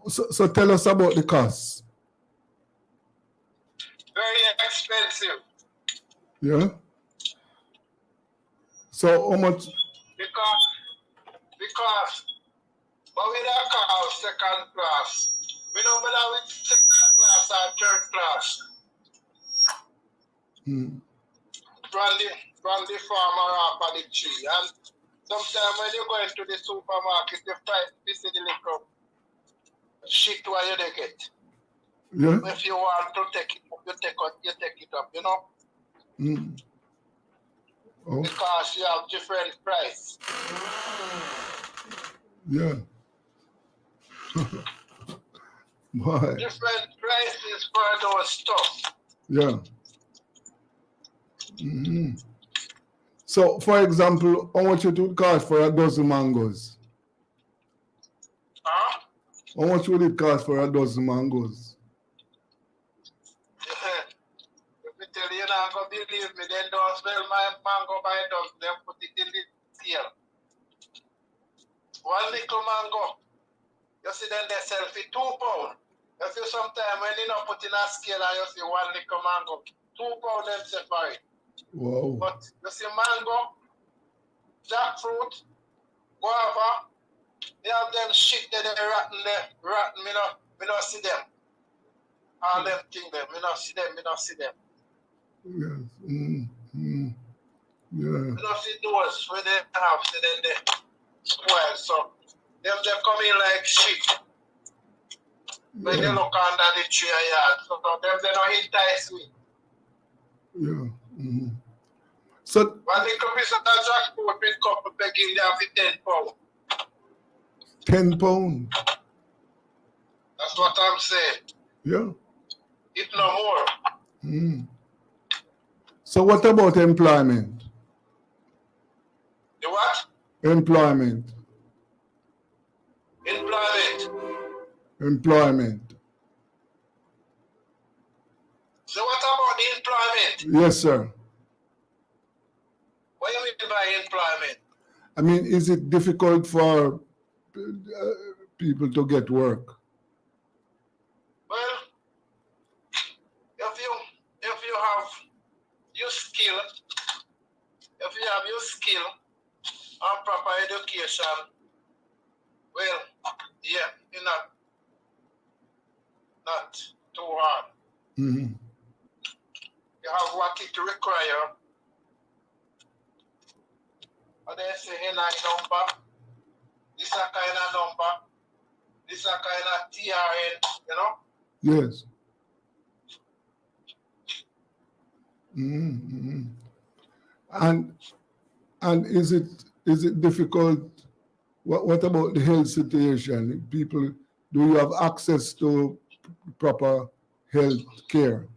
Speaker 2: So tell us about the cost.
Speaker 1: Very expensive.
Speaker 2: Yeah. So how much?
Speaker 1: Because but we don't call second class. We don't bother with second class or third class.
Speaker 2: Mm.
Speaker 1: From the farmer up on the tree. And sometimes when you go into the supermarket, the price is the little shit what you get.
Speaker 2: Yeah.
Speaker 1: If you want to take it up, you take it up, you know?
Speaker 2: Mm. Oh.
Speaker 1: Because you have different price.
Speaker 2: Yeah. Why?
Speaker 1: Different prices for those stuff.
Speaker 2: Yeah. Mm-hmm. So, for example, how much it would cost for a dozen mangoes?
Speaker 1: Huh?
Speaker 2: How much would it cost for a dozen mangoes?
Speaker 1: If you tell you not going to believe me, then don't sell my mango by dozen, then put it in the scale. One little mango, you see then they sell for £2. You see sometimes when you not put in a scale and you see one little mango, £2 them separate.
Speaker 2: Wow.
Speaker 1: But you see mango, jackfruit, guava, they have them shit that they rotten, me not see them.
Speaker 4: All them things them, me not see them.
Speaker 2: Yes. Yeah.
Speaker 4: Me not see those where they have, so then they spoil. So them they come in like shit. When they look under the tree yard, so them they don't entice me.
Speaker 2: Yeah. So
Speaker 4: One little piece of that jackpot pick up a begging there for £10.
Speaker 2: £10.
Speaker 4: That's what I'm saying.
Speaker 2: Yeah.
Speaker 4: If no more.
Speaker 2: So what about employment?
Speaker 4: The what?
Speaker 2: Employment.
Speaker 4: Employment. So what about the employment?
Speaker 2: Yes, sir.
Speaker 4: What do you mean by employment?
Speaker 2: I mean, is it difficult for people to get work?
Speaker 4: Well, if you have your skill, and proper education, well, yeah, you're not too hard. You have what it require. And they say, hey, number, this a kind of number, this a kind of TRN, you know?
Speaker 2: Yes. And is it difficult? What about the health situation? People, do you have access to proper health care?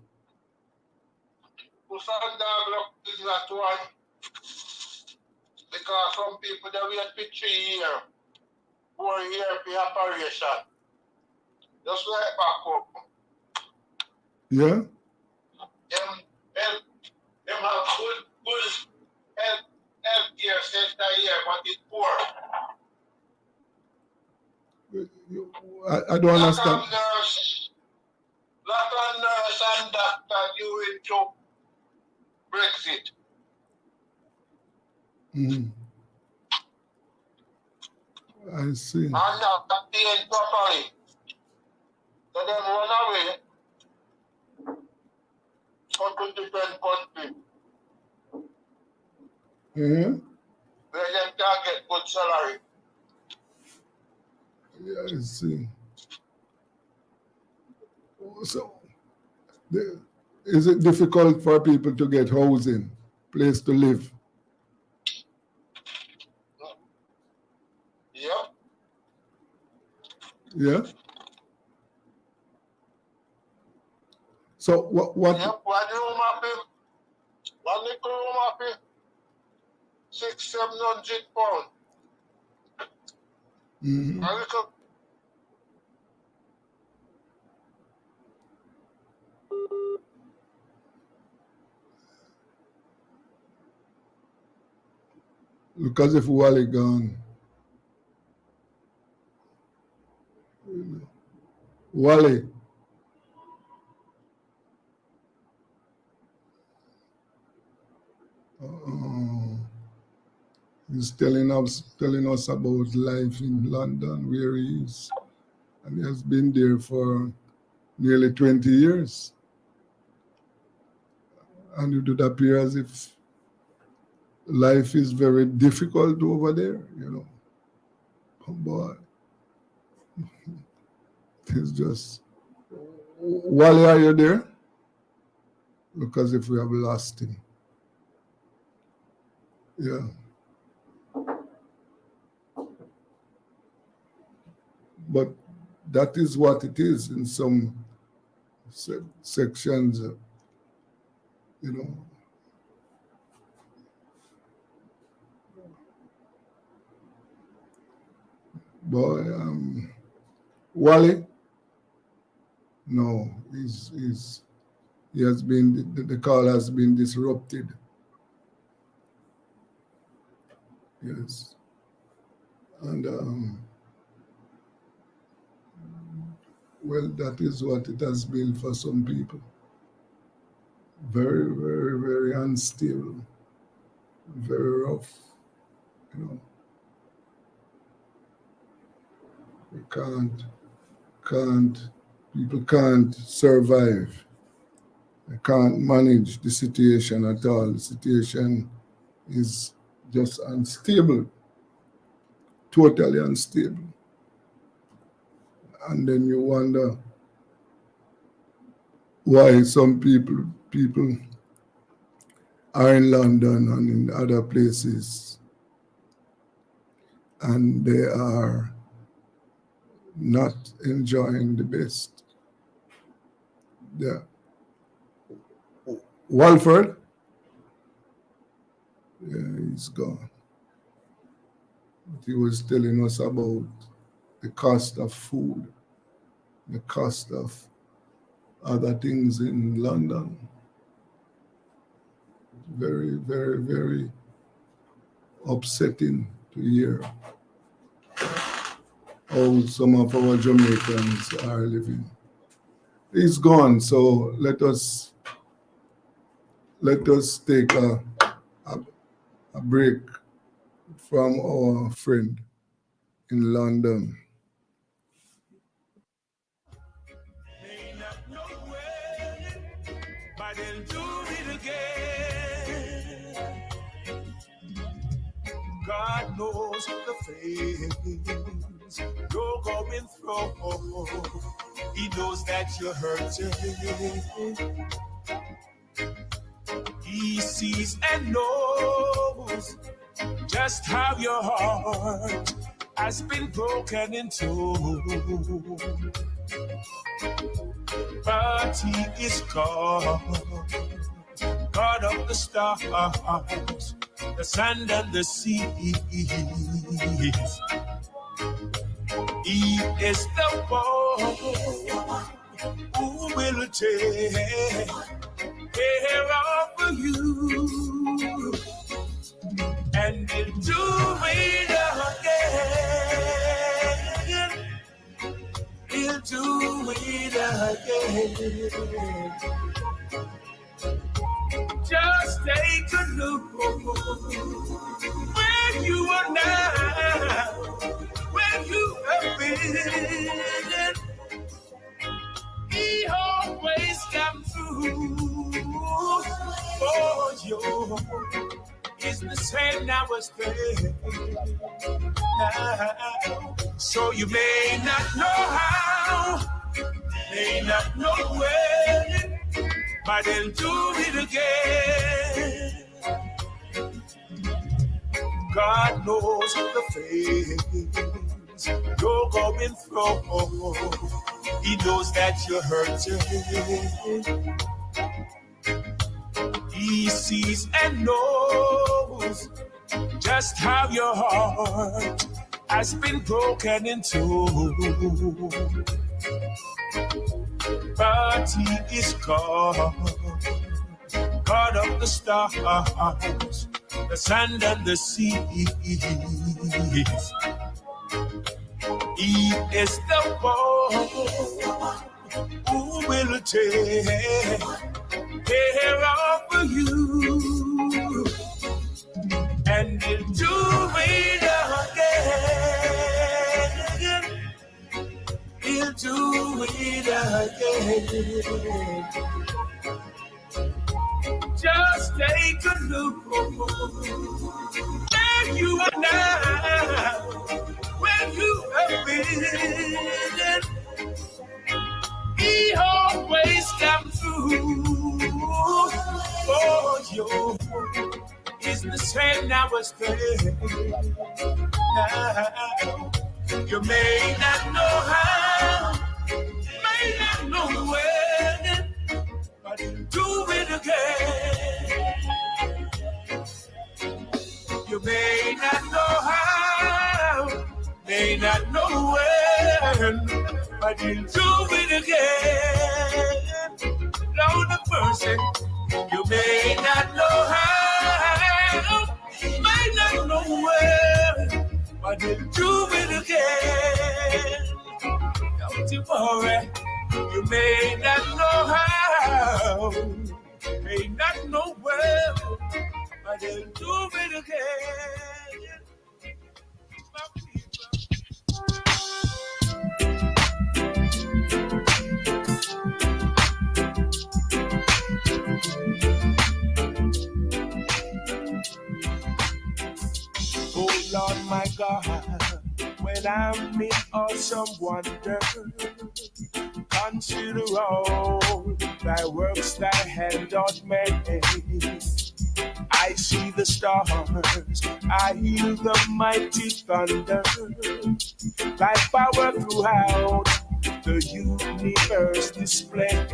Speaker 4: Because some people they wait for 3 years, 4 years for operation. Just like back up.
Speaker 2: Yeah?
Speaker 4: Them have good health care center here, but it's poor.
Speaker 2: I don't understand.
Speaker 4: Lot of nurse and doctor due to Brexit.
Speaker 2: I see.
Speaker 4: And not paid properly. So them run away go to different countries. Where them can get good salary.
Speaker 2: Yeah, I see. So, is it difficult for people to get housing, place to live?
Speaker 4: Yeah.
Speaker 2: Yeah. So what?
Speaker 4: Yep, one room up here, one little room up here, £600-700. A little.
Speaker 2: Look as if Wally gone. Wally. He's telling us about life in London, where he is, and he has been there for nearly 20 years. And it would appear as if life is very difficult over there, you know. Oh boy. It's just... Wally, are you there? Look as if we have lost him. Yeah. But that is what it is in some sections, you know. Boy, Wally? No, he has been, the call has been disrupted. Yes. And well, that is what it has been for some people. Very, very, very unstable, very rough, you know. We can't People can't survive. They can't manage the situation at all. The situation is just unstable, totally unstable. And then you wonder why some people are in London and in other places, and they are not enjoying the best. Yeah. Walford, yeah, he's gone. But he was telling us about the cost of food, the cost of other things in London. Very, very, very upsetting to hear how some of our Jamaicans are living. He's gone, so let us take a break from our friend in London.
Speaker 1: May not know when, but they'll do it again. God knows the phase you're going through. He knows that you're hurting. He sees and knows just how your heart has been broken into. But he is God, God of the stars, the sand and the seas. He is the one who will take care of you, and he'll do it again. He'll do it again. Just take a look where you are now, where you have been. He always comes through for you. It's the same now as then. Now, so you may not know how, may not know when, but they'll do it again. God knows the phase you're going through. He knows that you're hurting. He sees and knows just how your heart has been broken into. But he is God, God of the stars, the sand and the seas. He is the one who will take care of you, and he'll do it again. He'll do it again. Just take a look where you are now, where you have been. He always comes through for you. It's the same now as then. Now, you may not know how, may not know when, but he'll do it again. You may not know how, may not know when, but he'll do it again. Lord of mercy, you may not know how, may not know when, but he'll do it again. Don't you worry, you may not know how, may not know when, but he'll do it again. My people. when I'm in awesome wonder, consider all thy works thy hand doth make. I see the stars, I hear the mighty thunder, thy power throughout the universe display.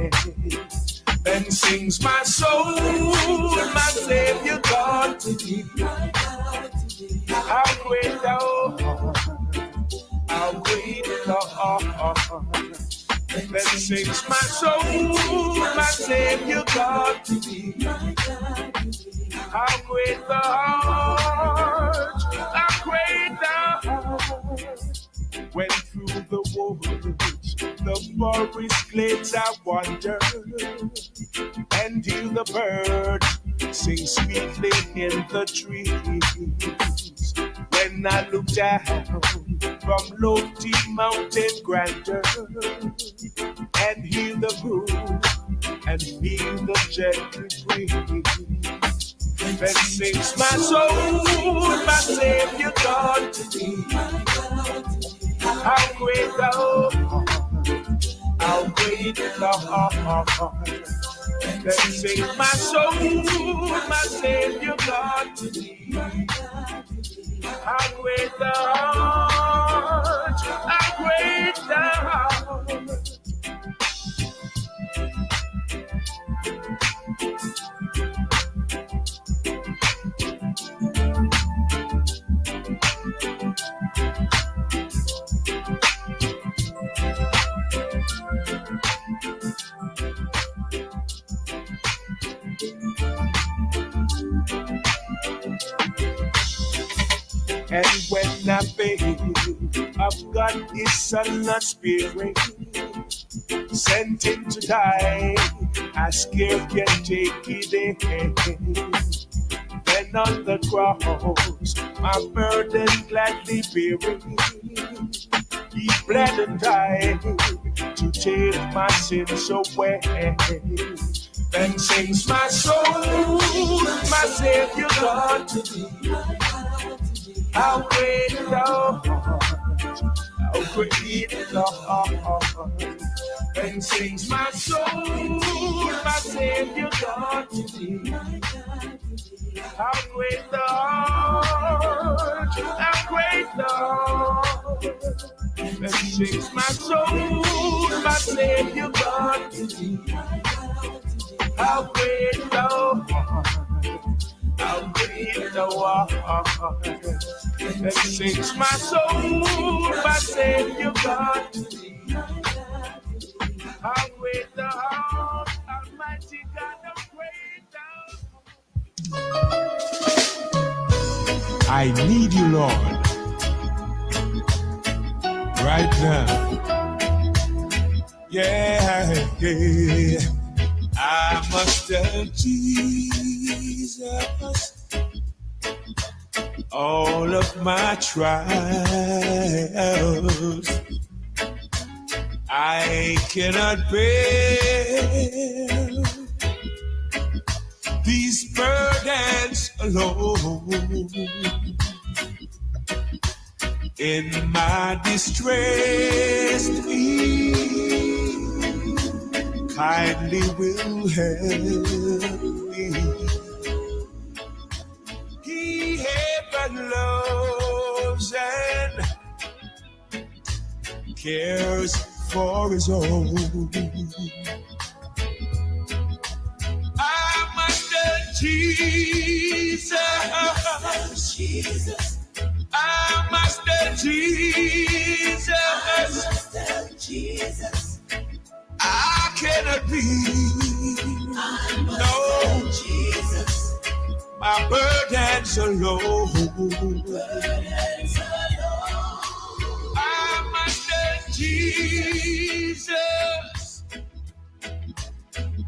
Speaker 1: Then sings my soul, my Savior God to thee. How great thou art, how great thou art. Then sings my soul, my Savior God to thee. How great thou art, how great thou art. When through the woods, the forest glades I wander, and hear the birds sing sweetly in the trees. When I look down from lofty mountain grandeur, and hear the brook and feel the gentle breeze, then sings my soul, my Savior God to thee. How great thou art, how great thou art. Then sings my soul, my Savior God to thee. How great thou art, how great thou art. And when I think of God, His Son, not Spirit, sent Him to die, I scarce can take it in. Then on the cross, my burden gladly bearing, He bled and died to take my sins away. Then sings my soul, my Savior God to thee. How great thou art, how great thou art. Then sings my soul, my Savior God to thee. How great thou art, how great thou art. Then sings my soul, my Savior God to thee. How great thou art, how great thou art. Then sings my soul, my Savior God to thee. How great thou art, Almighty God, how great thou art. I need you, Lord, right now. Yeah, yeah. I must tell Jesus all of my trials. I cannot bear these burdens alone. In my distress, He kindly will help me. He ever loves and cares for His own. I master Jesus. I master Jesus. I cannot be. No. Jesus. My burdens alone. I master Jesus.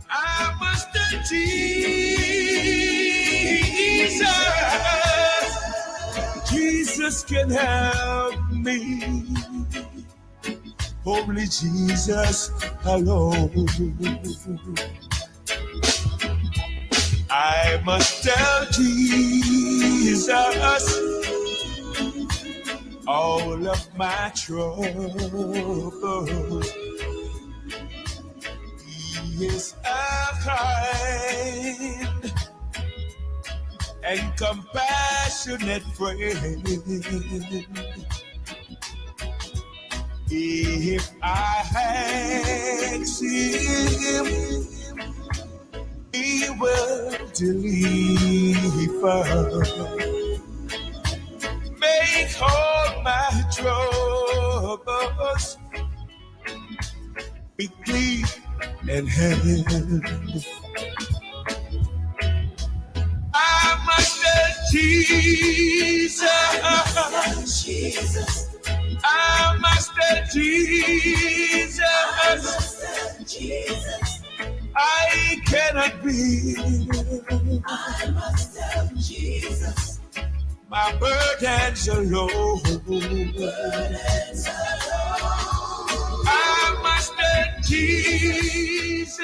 Speaker 1: I master Jesus. Jesus can help me. Only Jesus alone. I must tell Jesus all of my troubles. He is a kind and compassionate friend. If I ask him, he will deliver. Make all my troubles quickly and hand. I must tell Jesus. I must tell Jesus. I cannot be. I must tell Jesus. My burdens are low. I must tell Jesus.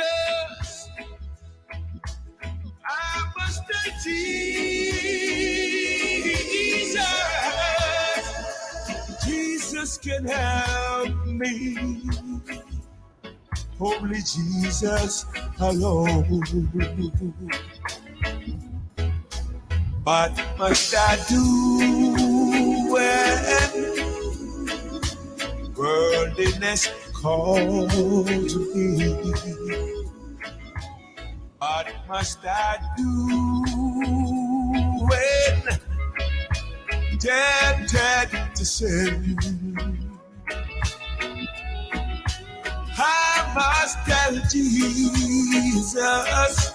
Speaker 1: I must tell Jesus. Jesus can help me. Only Jesus alone. What must I do when worldliness calls me? What must I do when tempted to sin? I must tell Jesus,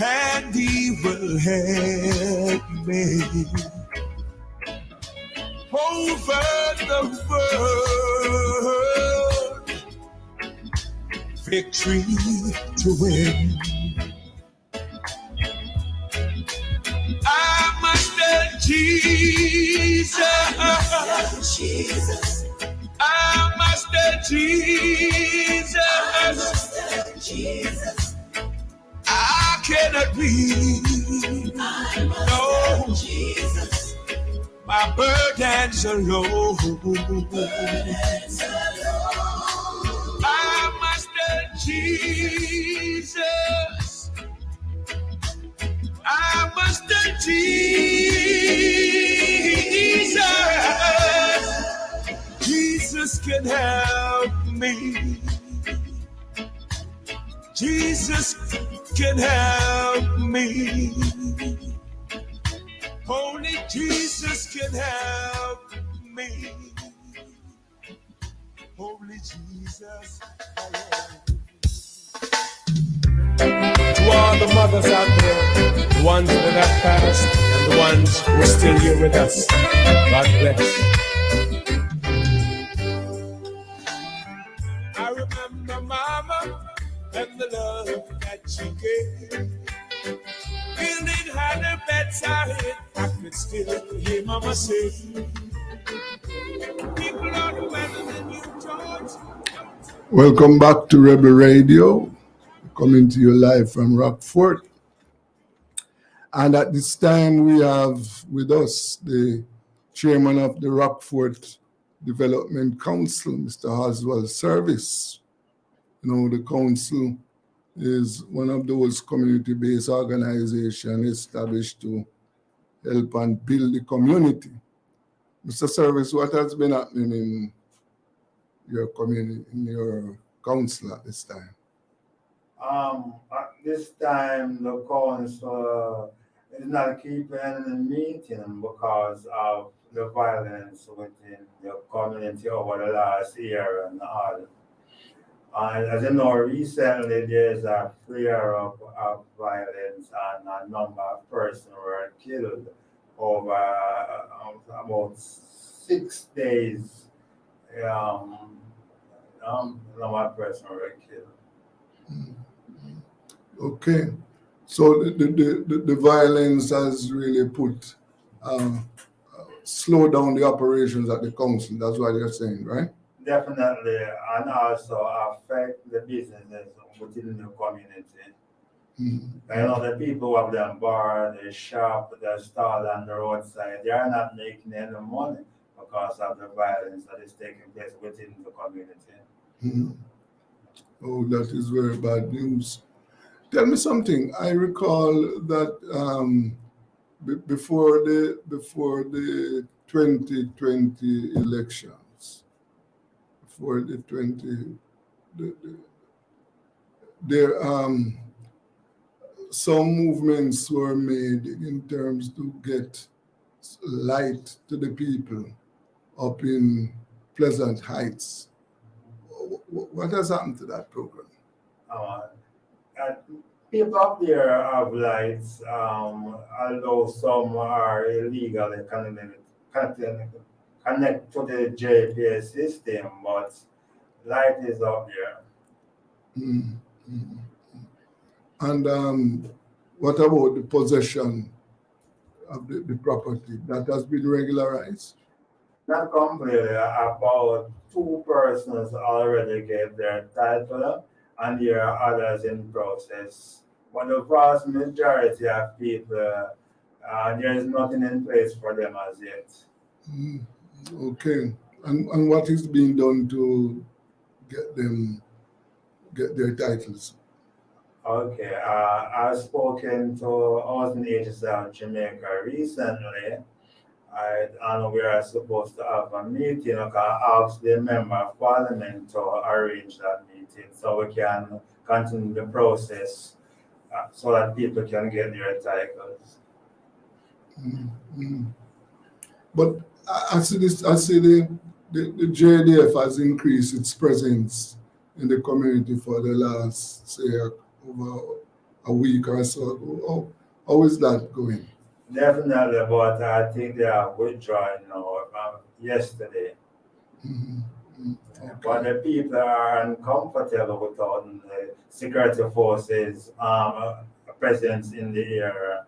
Speaker 1: and he will help me over the world, victory to win. I must tell Jesus, I must tell Jesus, I cannot breathe. No, my burdens are low. I must tell Jesus. I must tell Jesus. Jesus can help me. Jesus can help me. Only Jesus can help me. Only Jesus alone. To all the mothers out there, the ones that have passed and the ones who are still here with us, God bless. I remember Mama and the love that she gave. Building her bedside, I could still hear Mama say, people are better than you, George.
Speaker 2: Welcome back to Rebel Radio, coming to you live from Rockford. And at this time, we have with us the chairman of the Rockford Development Council, Mr. Oswald Service. You know, the council is one of those community-based organizations established to help and build the community. Mr. Service, what has been happening in your community, in your council at this time?
Speaker 5: At this time, the council is not keeping any meeting because of the violence within the community over the last year and all. And as you know, recently there's a flare up of violence and a number of persons were killed over about 6 days. A number of persons were killed.
Speaker 2: Okay, so the violence has really put slow down the operations at the council. That's what you're saying, right?
Speaker 5: Definitely, and also affect the businesses within the community. I know the people who have them bar, the shop, the stall on the roadside, they are not making any money because of the violence that is taking place within the community.
Speaker 2: Oh, that is very bad news. Tell me something. I recall that before the 2020 elections, before the 20, there some movements were made in terms to get light to the people up in Pleasant Heights. What has happened to that program?
Speaker 5: Uh, and people up there have lights, although some are illegally connect to the JPS system, but light is up there.
Speaker 2: Mm, mm. And what about the possession of the property that has been regularized?
Speaker 5: Not completely, about two persons already gave their title, and there are others in process. But the vast majority of people, there is nothing in place for them as yet.
Speaker 2: Mm, okay. And what is being done to get their titles?
Speaker 5: Okay, I've spoken to housing agencies of Jamaica recently. And we are supposed to have a meeting. I can ask the member of parliament to arrange that meeting so we can continue the process so that people can get their titles.
Speaker 2: Mm, mm. But I see this. I see the JDF has increased its presence in the community for the last, say, over a week or so. How is that going?
Speaker 5: Definitely, but I think they are withdrawing now yesterday.
Speaker 2: Mhm,
Speaker 5: But
Speaker 2: okay.
Speaker 5: the people are uncomfortable without the security forces presence in the area.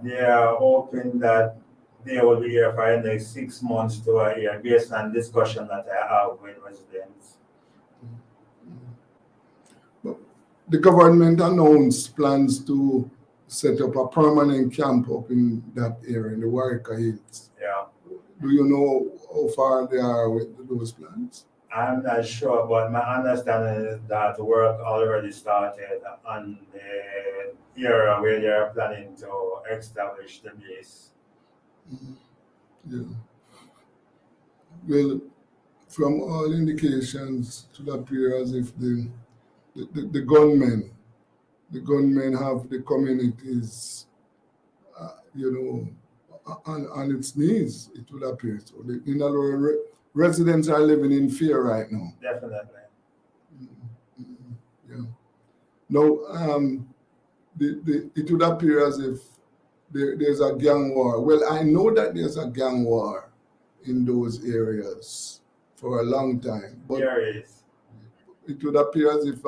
Speaker 5: They are hoping that they will be here for the next 6 months to a year based on discussion that I have with residents.
Speaker 2: But the government announced plans to set up a permanent camp up in that area, in the Warwick Hills.
Speaker 5: Yeah.
Speaker 2: Do you know how far they are with those plans?
Speaker 5: I'm not sure, but my understanding is that work already started on the area where they are planning to establish the base.
Speaker 2: Mhm, yeah. Well, from all indications, it would appear as if the gunmen have the communities, on its knees, it would appear. So, in other words, residents are living in fear right now.
Speaker 5: Definitely.
Speaker 2: Mhm, yeah. Now, it would appear as if there's a gang war. Well, I know that there's a gang war in those areas for a long time, but
Speaker 5: There is.
Speaker 2: it would appear as if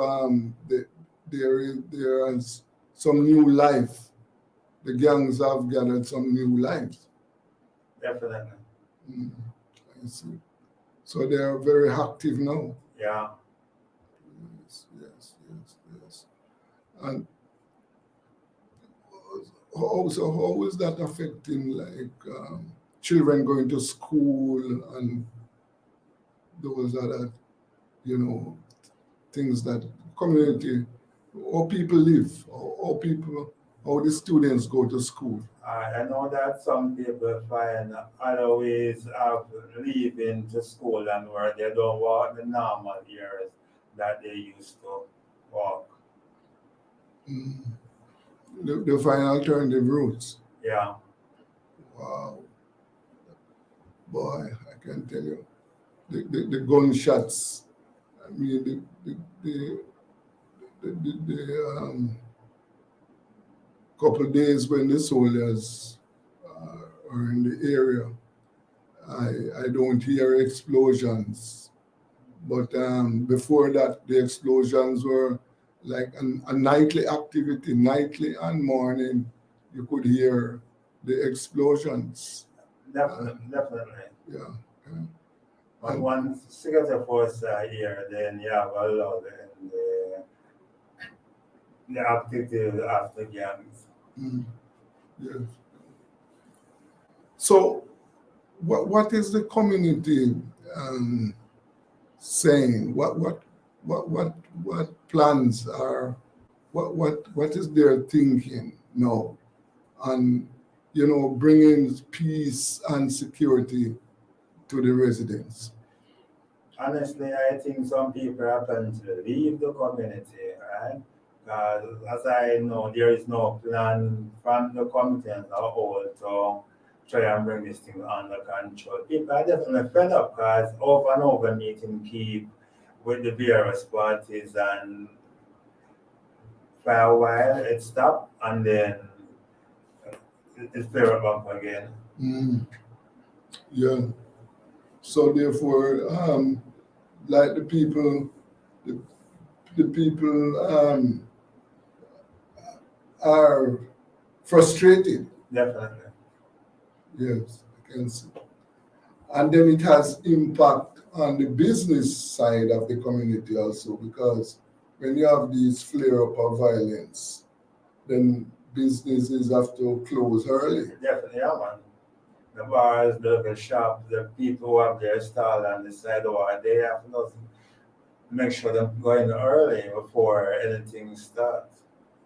Speaker 2: there is some new life. The gangs have gathered some new life.
Speaker 5: Definitely.
Speaker 2: Mm, I see. So they are very active now.
Speaker 5: Yeah.
Speaker 2: Yes. And how is that affecting children going to school and those other, things that community or people live, or the students go to school?
Speaker 5: I know that some people find other ways of leaving to school and where they don't walk the normal years that they used to walk.
Speaker 2: Mm. They find alternative routes.
Speaker 5: Yeah.
Speaker 2: Wow, boy, I can tell you, the gunshots. I mean, the couple of days when the soldiers are in the area, I don't hear explosions. But before that, the explosions were like a nightly activity, nightly and morning. You could hear the explosions.
Speaker 5: Definitely.
Speaker 2: Yeah.
Speaker 5: But
Speaker 2: And
Speaker 5: once security force are here, then you have a lot in the activities of the gangs.
Speaker 2: Mm. Yes. So, what is the community saying? What plans are? What is their thinking now? And bringing peace and security to the residents.
Speaker 5: Honestly, I think some people happen to leave the community, right? As I know, there is no plan from the community as a whole to try and bring this thing under control. People are definitely fed up because over and over meeting keep with the various parties, and for a while it stopped and then it's flare up again.
Speaker 2: Mm, yeah. So therefore, like the, the people are frustrated.
Speaker 5: Definitely.
Speaker 2: Yes, I can see. And then it has impact on the business side of the community also, because when you have these flare up of violence, then businesses have to close early.
Speaker 5: Definitely, yeah, man. The bars, the local shops, the people who have their stall on the sidewalk, they have to make sure them going early before anything starts.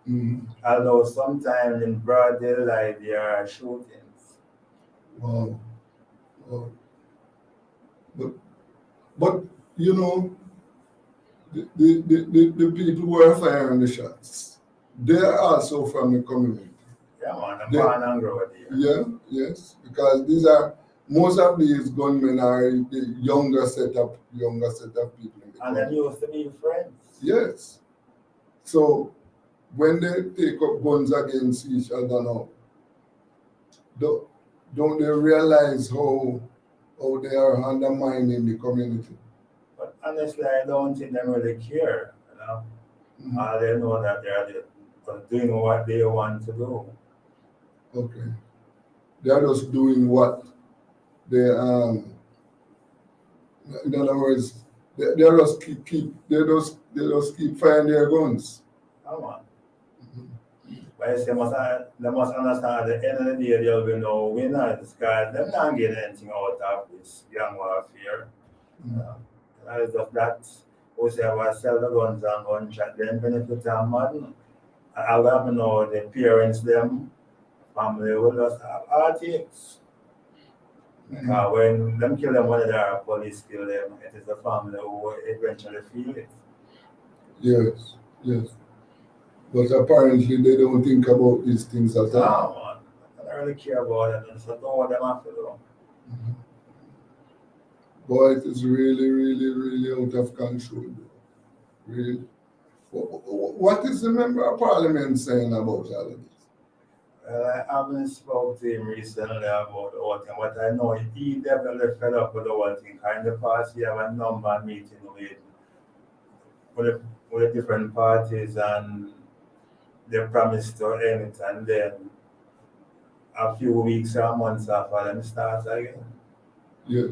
Speaker 2: Mm,
Speaker 5: Although sometimes in broad daylight there are shootings.
Speaker 2: wow. Wow. But, but you know, the people who are firing the shots, they are also from the community.
Speaker 5: Yeah, man, I'm
Speaker 2: They,
Speaker 5: born and grow here.
Speaker 2: yeah, yes, because most of these gunmen are the younger set of people in the
Speaker 5: And them
Speaker 2: community.
Speaker 5: used to be friends.
Speaker 2: Yes. So when they take up guns against each other now, don't, don't they realize how they are undermining the community?
Speaker 5: But honestly, I don't think them really care.
Speaker 2: Mhm.
Speaker 5: They know that they are doing what they want to do.
Speaker 2: Okay. They are just doing what they in other words, they just keep firing their guns.
Speaker 5: Come on.
Speaker 2: Mhm.
Speaker 5: But I say they must understand at the end of the day there will be no winners because they're not getting anything out of this gang warfare.
Speaker 2: Mhm.
Speaker 5: It's just that we say about sell the guns and gunshot, then benefit are mad. I will know the parents, them, family will just have heartaches.
Speaker 2: Mhm.
Speaker 5: When them kill them, when the police kill them, it is the family who will eventually feel it.
Speaker 2: Yes, yes. But apparently they don't think about these things at all.
Speaker 5: No, man. I don't really care about it. So don't what them have to do.
Speaker 2: Mhm. Boy, it is really, really, really out of control. Really. What is the member of parliament saying about all of this?
Speaker 5: I haven't spoke to him recently about the whole thing, but I know he definitely fed up with the whole thing. In the past, he have a number of meetings with the different parties, and they promised to end it, and then a few weeks or months after them starts again.
Speaker 2: Yes.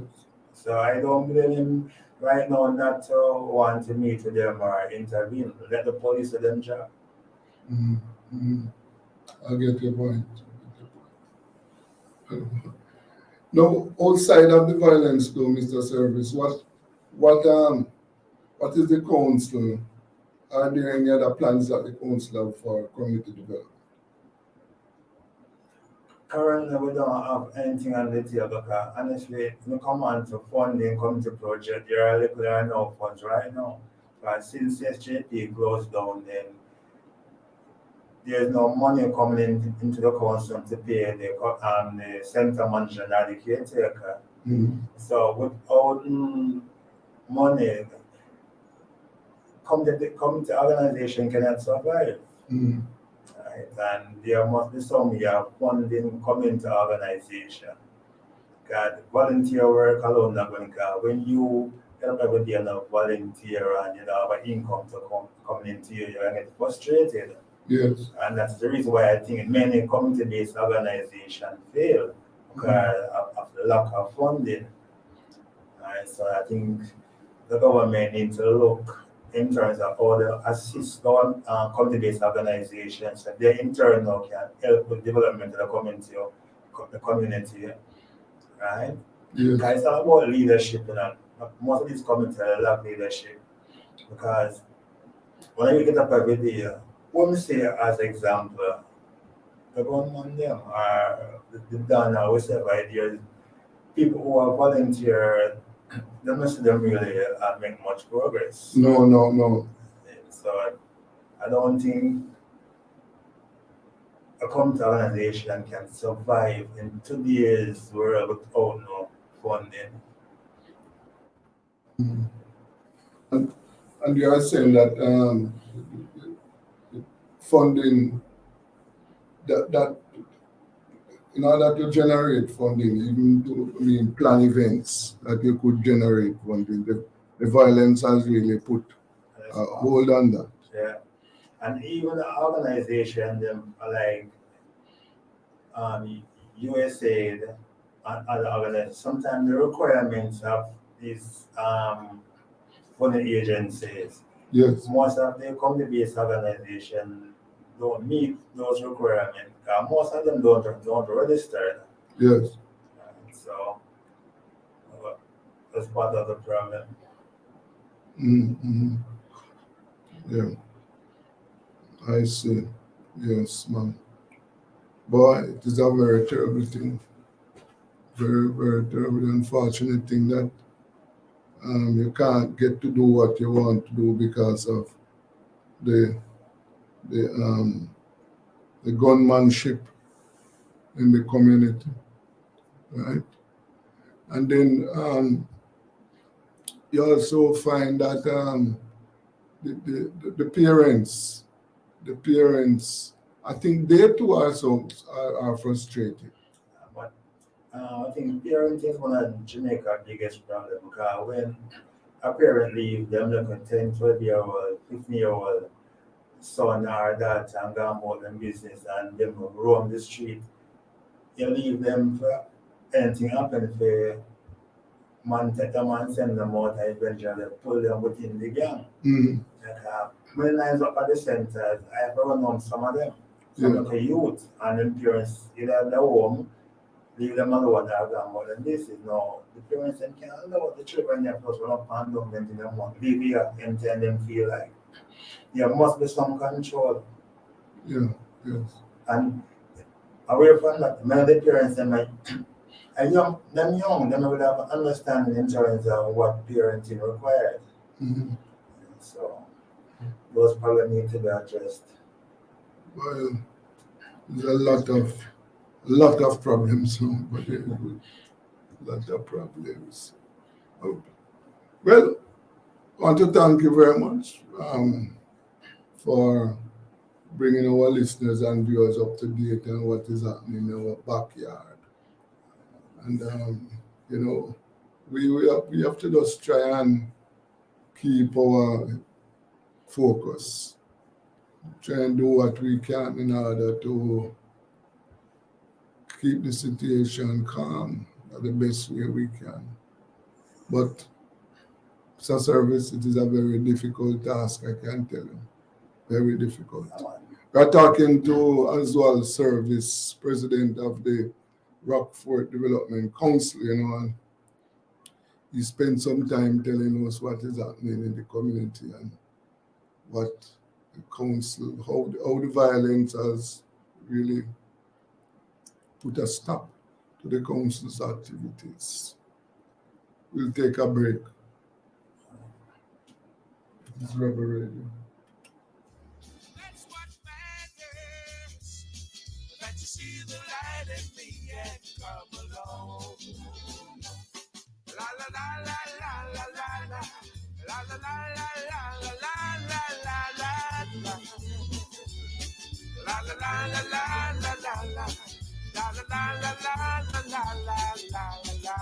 Speaker 5: So I don't blame him right now not to want to meet with them or intervene. Let the police do them job.
Speaker 2: Mhm. Mhm. I get your point. Now, outside of the violence, though, Mr. Service, what um what is the council? Are there any other plans that the council have for community development?
Speaker 5: Currently, we don't have anything on the table because honestly, when it come on to funding, come to project, there are little or no funds right now. But since SJP closed down, then there's no money coming into the council to pay the center manager and the caretaker.
Speaker 2: Mhm.
Speaker 5: So without money, come to organization cannot survive.
Speaker 2: Mhm.
Speaker 5: Right? And there must be some funding coming to organization. God, volunteer work alone not going to go. When you help every day and volunteer and you know have an income to coming into you, you're gonna get frustrated.
Speaker 2: Yes.
Speaker 5: And that's the reason why I think many community-based organizations fail because of the lack of funding. Right? So I think the government needs to look in terms of how they assist community-based organizations, and they in turn now can help with development of the community, right?
Speaker 2: Yes.
Speaker 5: Guys, it's all about leadership, you know. Most of these communities lack leadership because when you get up every day, what we say as example, the gunman them are the Dana, whichever ideas, people who are volunteer, they must them really make much progress.
Speaker 2: No.
Speaker 5: So I don't think a community organization can survive in today's world without no funding.
Speaker 2: And you are saying that funding that in order to generate funding, even to plan events that you could generate funding, the violence has really put a hold on that.
Speaker 5: Yeah. And even the organization them like USAID and other organizations, sometimes the requirements of these funding agencies,
Speaker 2: Yes.
Speaker 5: most of the community-based organizations don't meet those requirements. Most of them don't register.
Speaker 2: Yes.
Speaker 5: So that's part of the problem.
Speaker 2: Mm-hmm. Yeah. I see. Yes, man. Boy, it is a very terrible thing. Very, very terrible, unfortunate thing that you can't get to do what you want to do because of the gunmanship in the community, right? And then you also find that the parents, I think they too also are frustrated.
Speaker 5: But I think parenting is one of Jamaica's biggest problem because when a parent leave them like a 10, 12-year-old, 15-year-old son or daughter and go about them business and them roam the street, you leave them for anything happen for man take them and send them out and eventually pull them within the gang.
Speaker 2: Mm-hmm.
Speaker 5: Like, when I was up at the centers, I have run on some of them. Some of the youth and them parents either at the home, leave them alone or go about them business. No, the parents them can't allow the children them first run up and down them to them one. Leave here and tell them feel like there must be some control.
Speaker 2: Yeah, yes.
Speaker 5: And away from that, many of the parents them like young, them would have an understanding in terms of what parenting requires.
Speaker 2: Mm-hmm.
Speaker 5: So those problems need to be addressed.
Speaker 2: Well, there's a lot of problems, but a lot of problems. Oh. Well, I want to thank you very much for bringing our listeners and viewers up to date on what is happening in our backyard. And we have to just try and keep our focus, try and do what we can in order to keep the situation calm the best way we can. But as a service, it is a very difficult task, I can tell you. Very difficult. We're talking to as well Service President of the Rockfort Development Council, and he spent some time telling us what is happening in the community and what the council, how the violence has really put a stop to the council's activities. We'll take a break. This is Rebel Radio.
Speaker 1: That's what matters. That you see the light in me and come along. La la la la la la la la. La la la la la la la la la la. La la la la la la la la. La la la la la la la la la.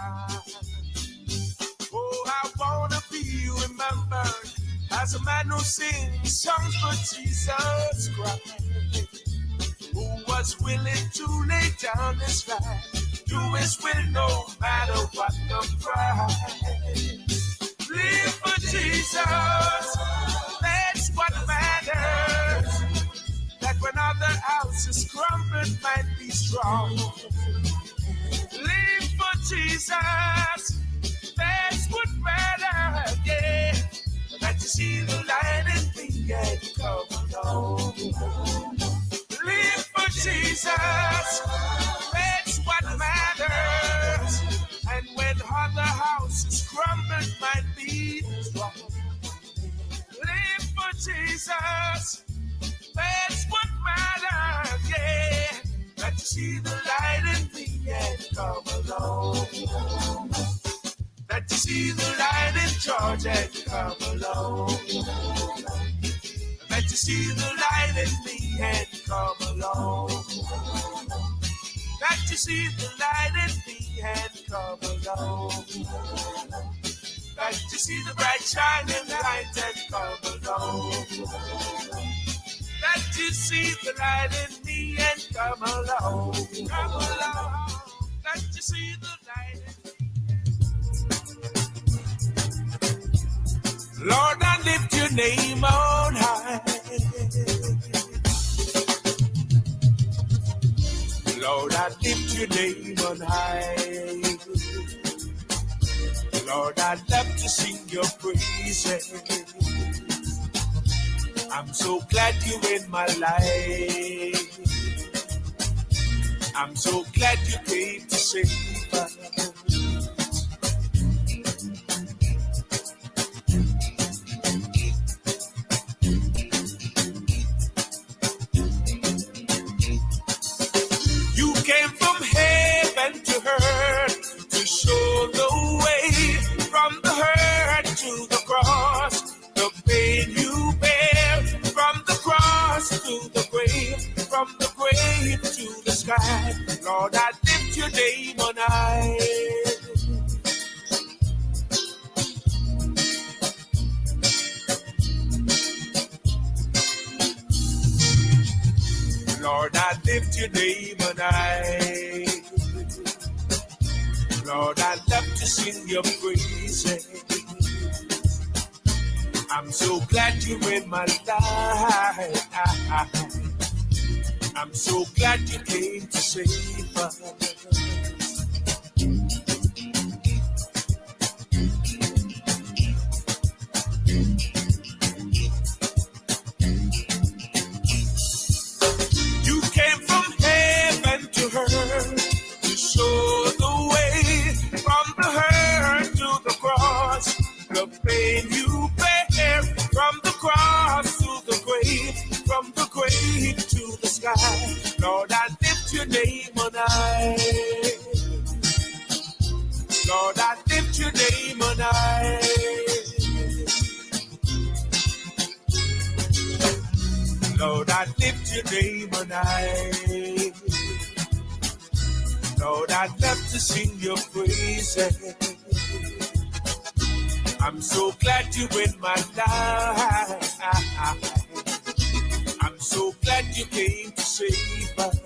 Speaker 1: Oh, I wanna be remembered as a man who sings songs for Jesus Christ, who was willing to lay down his life, do his will no matter what the price. Live for Jesus, crumbled might be strong. Live for Jesus, that's what matters, yeah. That you see the light in me and come along. Live for Jesus, that's what matters. And when other houses crumble, might be strong. Live for Jesus, that's what matters, yeah. That you see the light in me and come along. That you see the light in Georgia and come along. That you see the light in me and come along. That you see the light in me and come along. That you see the bright shining light and come along. That you see the light in me and come along. Come along. That you see the light in me. Lord, I lift your name on high. Lord, I lift your name on high. Lord, I love to sing your praises. I'm so glad you're in my life. I'm so glad you came to save us. You came from heaven to earth to show the way, from the hurt to the cross, the pain you bear, from the cross to the grave, from the grave to the sky. Lord, I lift your name on high. Lord, I lift your name on high. Lord, I love to sing your praises. I'm so glad you're in my life. I'm so glad you came to save us. You came from heaven to earth to show the way, from the hurt to the cross, the pain you bear, from the cross to the grave, from the grave to the sky. Lord, I lift your name on high. Lord, I lift your name on high. Lord, I lift your name on high. Lord, I'd love to sing your praises. I'm so glad you're in my life. I'm so glad you came to save us.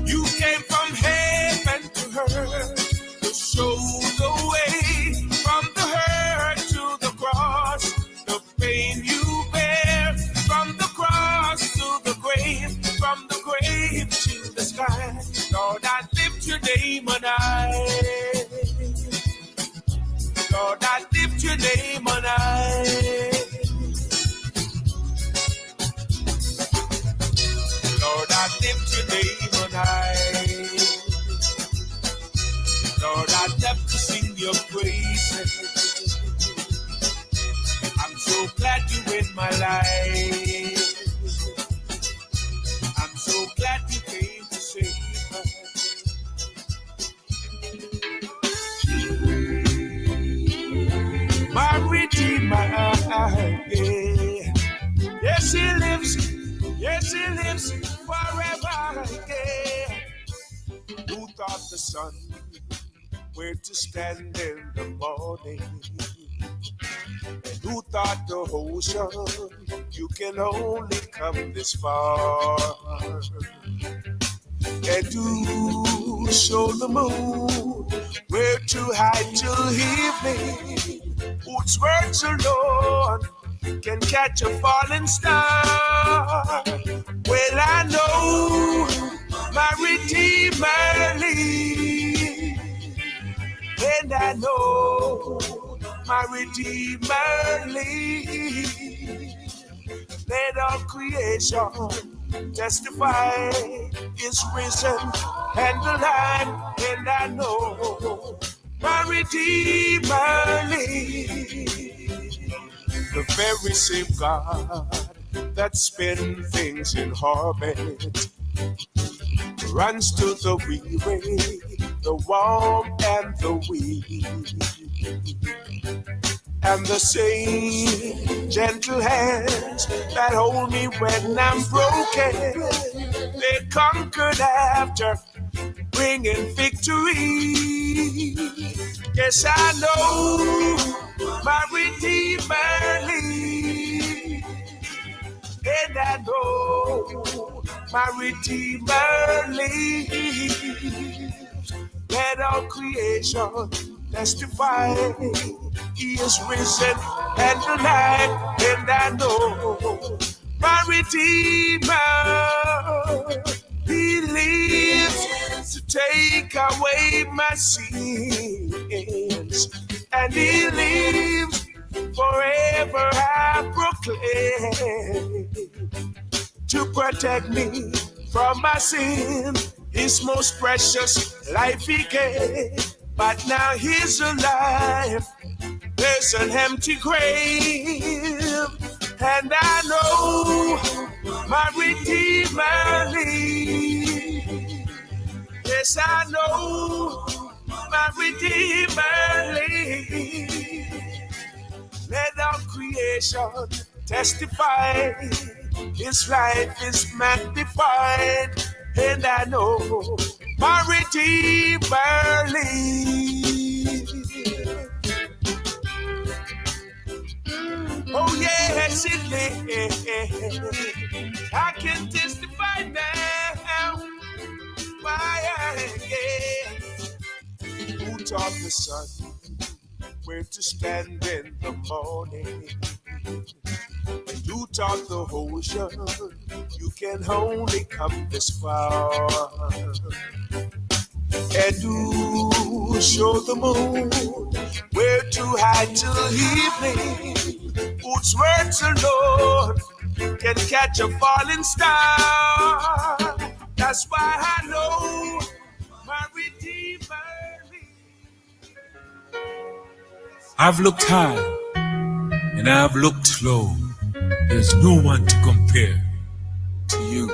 Speaker 1: You came from heaven to earth to show the way, from the hurt to the cross, the pain you bear, from the cross to the grave, from the grave to the sky. Lord, I lift your name on high. Lord, I lift your name on high. Lord, I lift your name on high. Lord, I love to sing your praises. I'm so glad you're in my life. I'm so glad you came to save us. My Redeemer, yeah. Yes, he lives. Yes, he lives forever, yeah. Who thought the sun were to stand in the morning? And who thought the ocean, you can only come this far? And who show the moon where to hide till evening? Whose words alone can catch a falling star. Well, I know my Redeemer lives, and I know my Redeemer lives. Let all creation testify is risen and alive, and I know my Redeemer lives. The very same God that spins things in orbit runs to the weary, the warm and the weak, and the same gentle hands that hold me when I'm broken, they conquered after bringing victory. Yes, I know my Redeemer lives, and I know my Redeemer lives. Let all creation testify He is risen and alive, and I know my Redeemer, He lives to take away my sins, and He lives forever. I proclaim to protect me from my sin. His most precious life He gave, but now He's alive. There's an empty grave, and I know my Redeemer lives. Yes, I know my Redeemer lives. Let all creation testify His life is magnified, and I know my Redeemer lives. Oh yes, it lives. I can testify now. Why, yeah. Who taught the sun where to stand in the morning? And who taught the ocean you can only come this far? And who showed the moon where to hide till evening? Whose words alone can catch a falling star? That's why I know my Redeemer lives.
Speaker 6: I've looked high and I've looked low. There's no one to compare to you.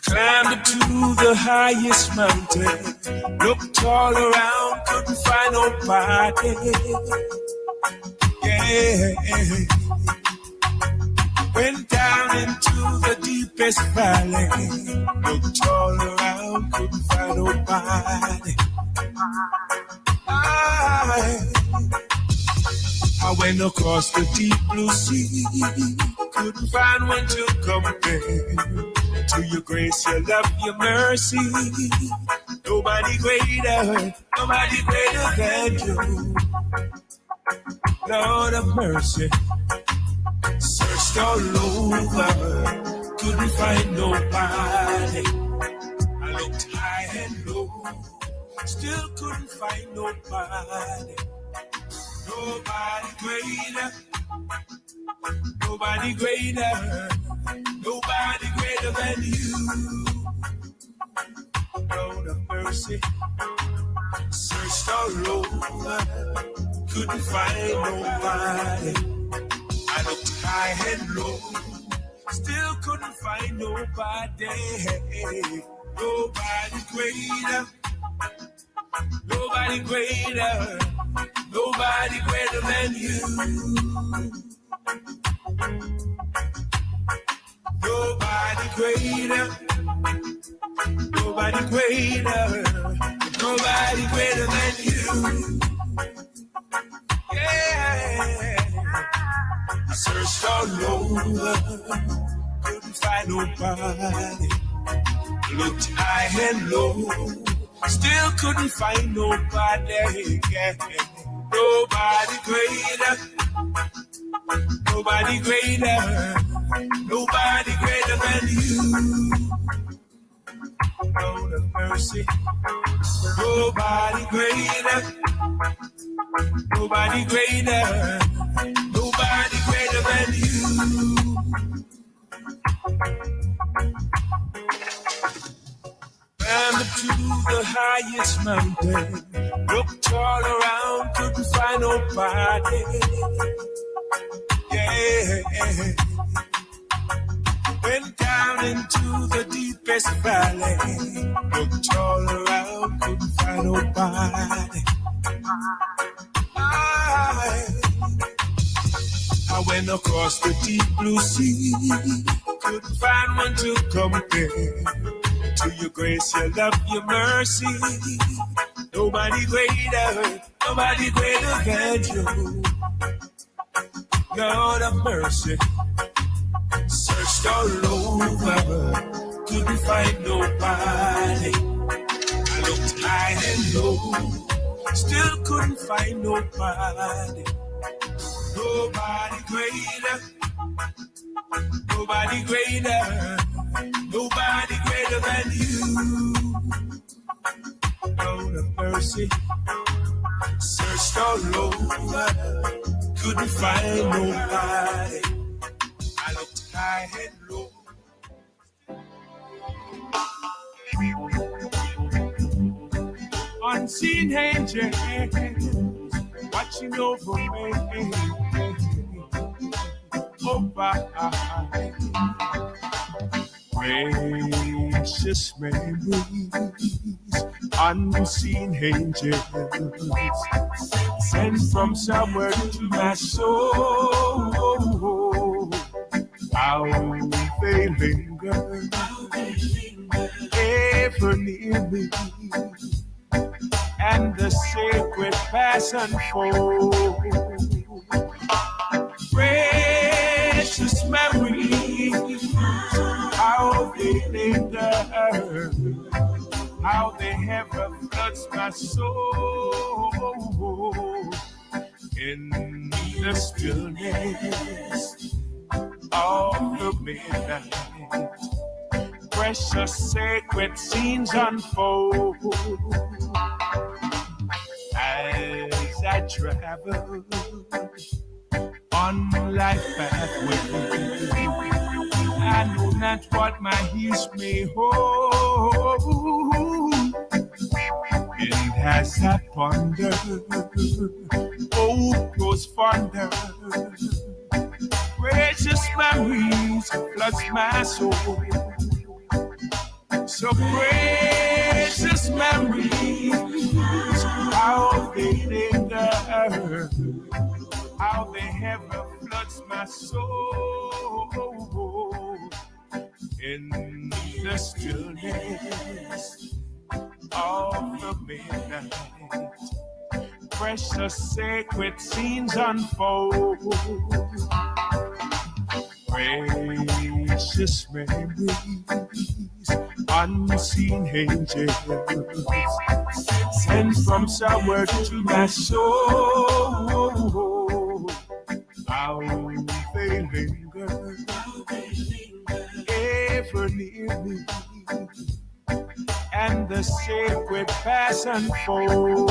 Speaker 6: Climbed up to the highest mountain, looked all around, couldn't find nobody. Yeah. Went down into the deepest valley, looked all around, couldn't find nobody. I went across the deep blue sea, couldn't find one to compare to your grace, your love, your mercy. Nobody greater than you. Lord of mercy, searched all over, couldn't find nobody. I looked high and low, still couldn't find nobody. Nobody greater, nobody greater, nobody greater than you. Lord of mercy, searched all over, couldn't find nobody. I looked high and low, still couldn't find nobody. Nobody greater, nobody greater, nobody greater than you. Nobody greater, nobody greater, nobody greater than you. Yeah. I searched all over, couldn't find nobody. Looked high and low, still couldn't find nobody. Yeah. Nobody greater, nobody greater, nobody greater than you. Lord of mercy, nobody greater, nobody greater, nobody greater than you. Climbed up to the highest mountain, looked all around, couldn't find nobody. Yeah. Went down into the deepest valley, looked all around, couldn't find nobody. I went across the deep blue sea, couldn't find one to compare to your grace, your love, your mercy. Nobody greater, nobody greater than you. Lord of mercy, searched all over, couldn't find nobody. I looked high and low, still couldn't find nobody. Nobody greater, nobody greater, nobody greater than you. Lord of mercy, searched all over, couldn't find nobody. I looked high and low. Unseen angels watching over me. Oh, my precious memories, unseen angels sent from somewhere to my soul. How they linger, ever near me, and the sacred pass unfold. Precious memories, how they linger, how they ever floods my soul. In the stillness of the midnight, precious sacred scenes unfold. As I travel on life pathway, I know not what my heels may hold. And as I ponder, oh, grows fonder, precious memories floods my soul. So precious memories, how they linger, how they ever floods my soul. In the stillness of the midnight, precious sacred scenes unfold. Precious memories, unseen angels sent from somewhere to my soul. How they linger, ever near me, and the sacred pass unfold.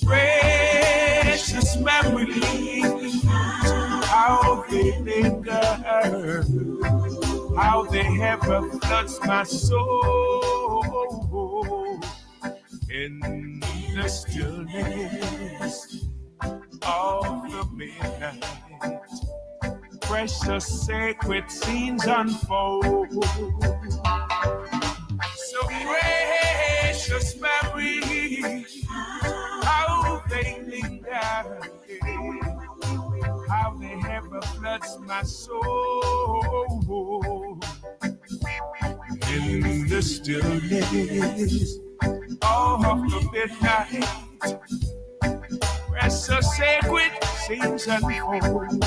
Speaker 6: Precious memories, how they linger, how they ever floods my soul. In the stillness of the midnight, precious sacred scenes unfold. So precious memories, how they linger, how they ever floods my soul. In the stillness of the midnight, precious sacred scenes unfold.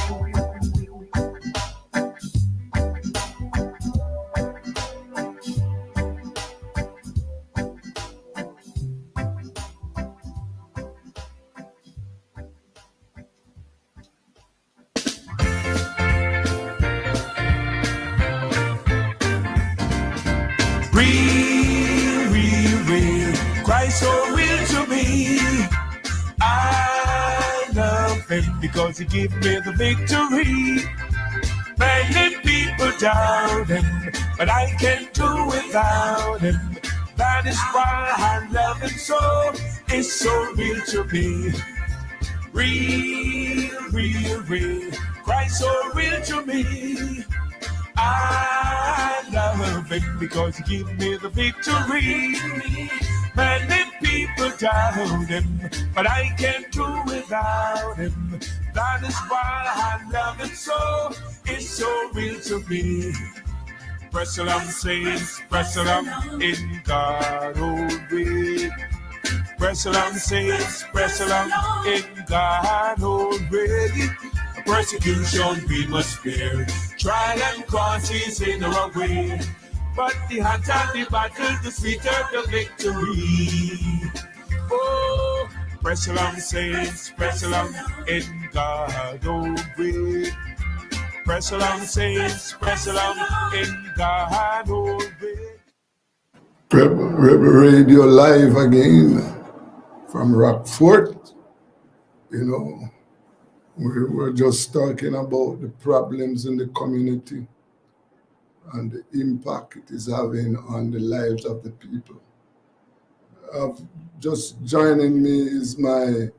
Speaker 6: Christ so real to me. I love him because he gave me the victory. Many people doubt him, but I can't do without him. That is why I love him so. It's so real to me. Real, real, real. Christ so real to me. I love him because he gave me the victory. Many people doubt him, but I can't do without him. That is why I love him so. It's so real to me. Press along, saints, press along in God only. Press along, saints, press along in God only. Persecution we must bear, trial and crosses in our way. But the hotter the battle, the sweeter the victory. Oh, press along, saints, press along in God only. Press along, saints, press along in God only.
Speaker 2: Radio live again from Rockfort. You know, we're just talking about the problems in the community and the impact it is having on the lives of the people. Just joining me is my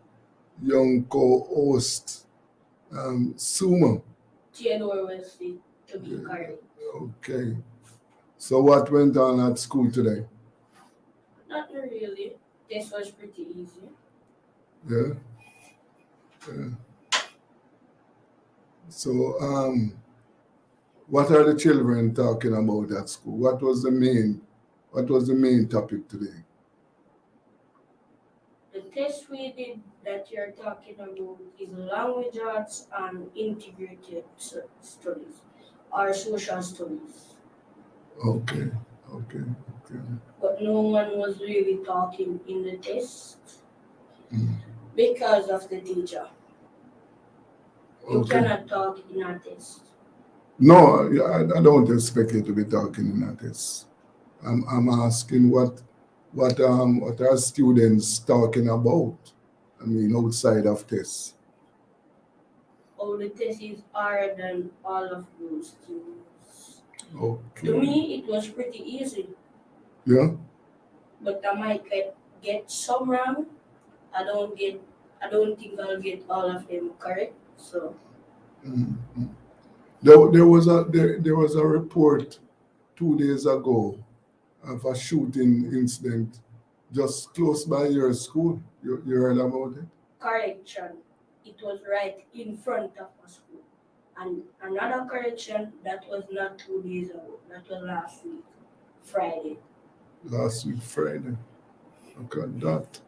Speaker 2: young co-host, Sumo.
Speaker 7: Theodore Wesley, to be correct.
Speaker 2: Okay. So what went on at school today?
Speaker 7: Not really. This was pretty easy.
Speaker 2: Yeah. So, what are the children talking about at school? What was the main topic today?
Speaker 7: The test we did that you're talking about is language arts and integrated studies or social studies.
Speaker 2: Okay.
Speaker 7: But no one was really talking in the test
Speaker 2: Mm.
Speaker 7: because of the teacher. You
Speaker 2: Okay.
Speaker 7: cannot talk in a test.
Speaker 2: No, I don't expect you to be talking in a test. I'm asking what are students talking about? I mean, outside of tests.
Speaker 7: Oh, the test is harder than all of those things.
Speaker 2: Okay.
Speaker 7: To me, it was pretty easy,
Speaker 2: Yeah.
Speaker 7: but I might get some wrong. I don't think I'll get all of them correct. So
Speaker 2: Mhm. There was a report 2 days ago of a shooting incident just close by your school. You heard about it?
Speaker 7: correction, it was right in front of our school. And another correction that was not 2 days ago. That was last week, Friday.
Speaker 2: Last week Friday. Look at that.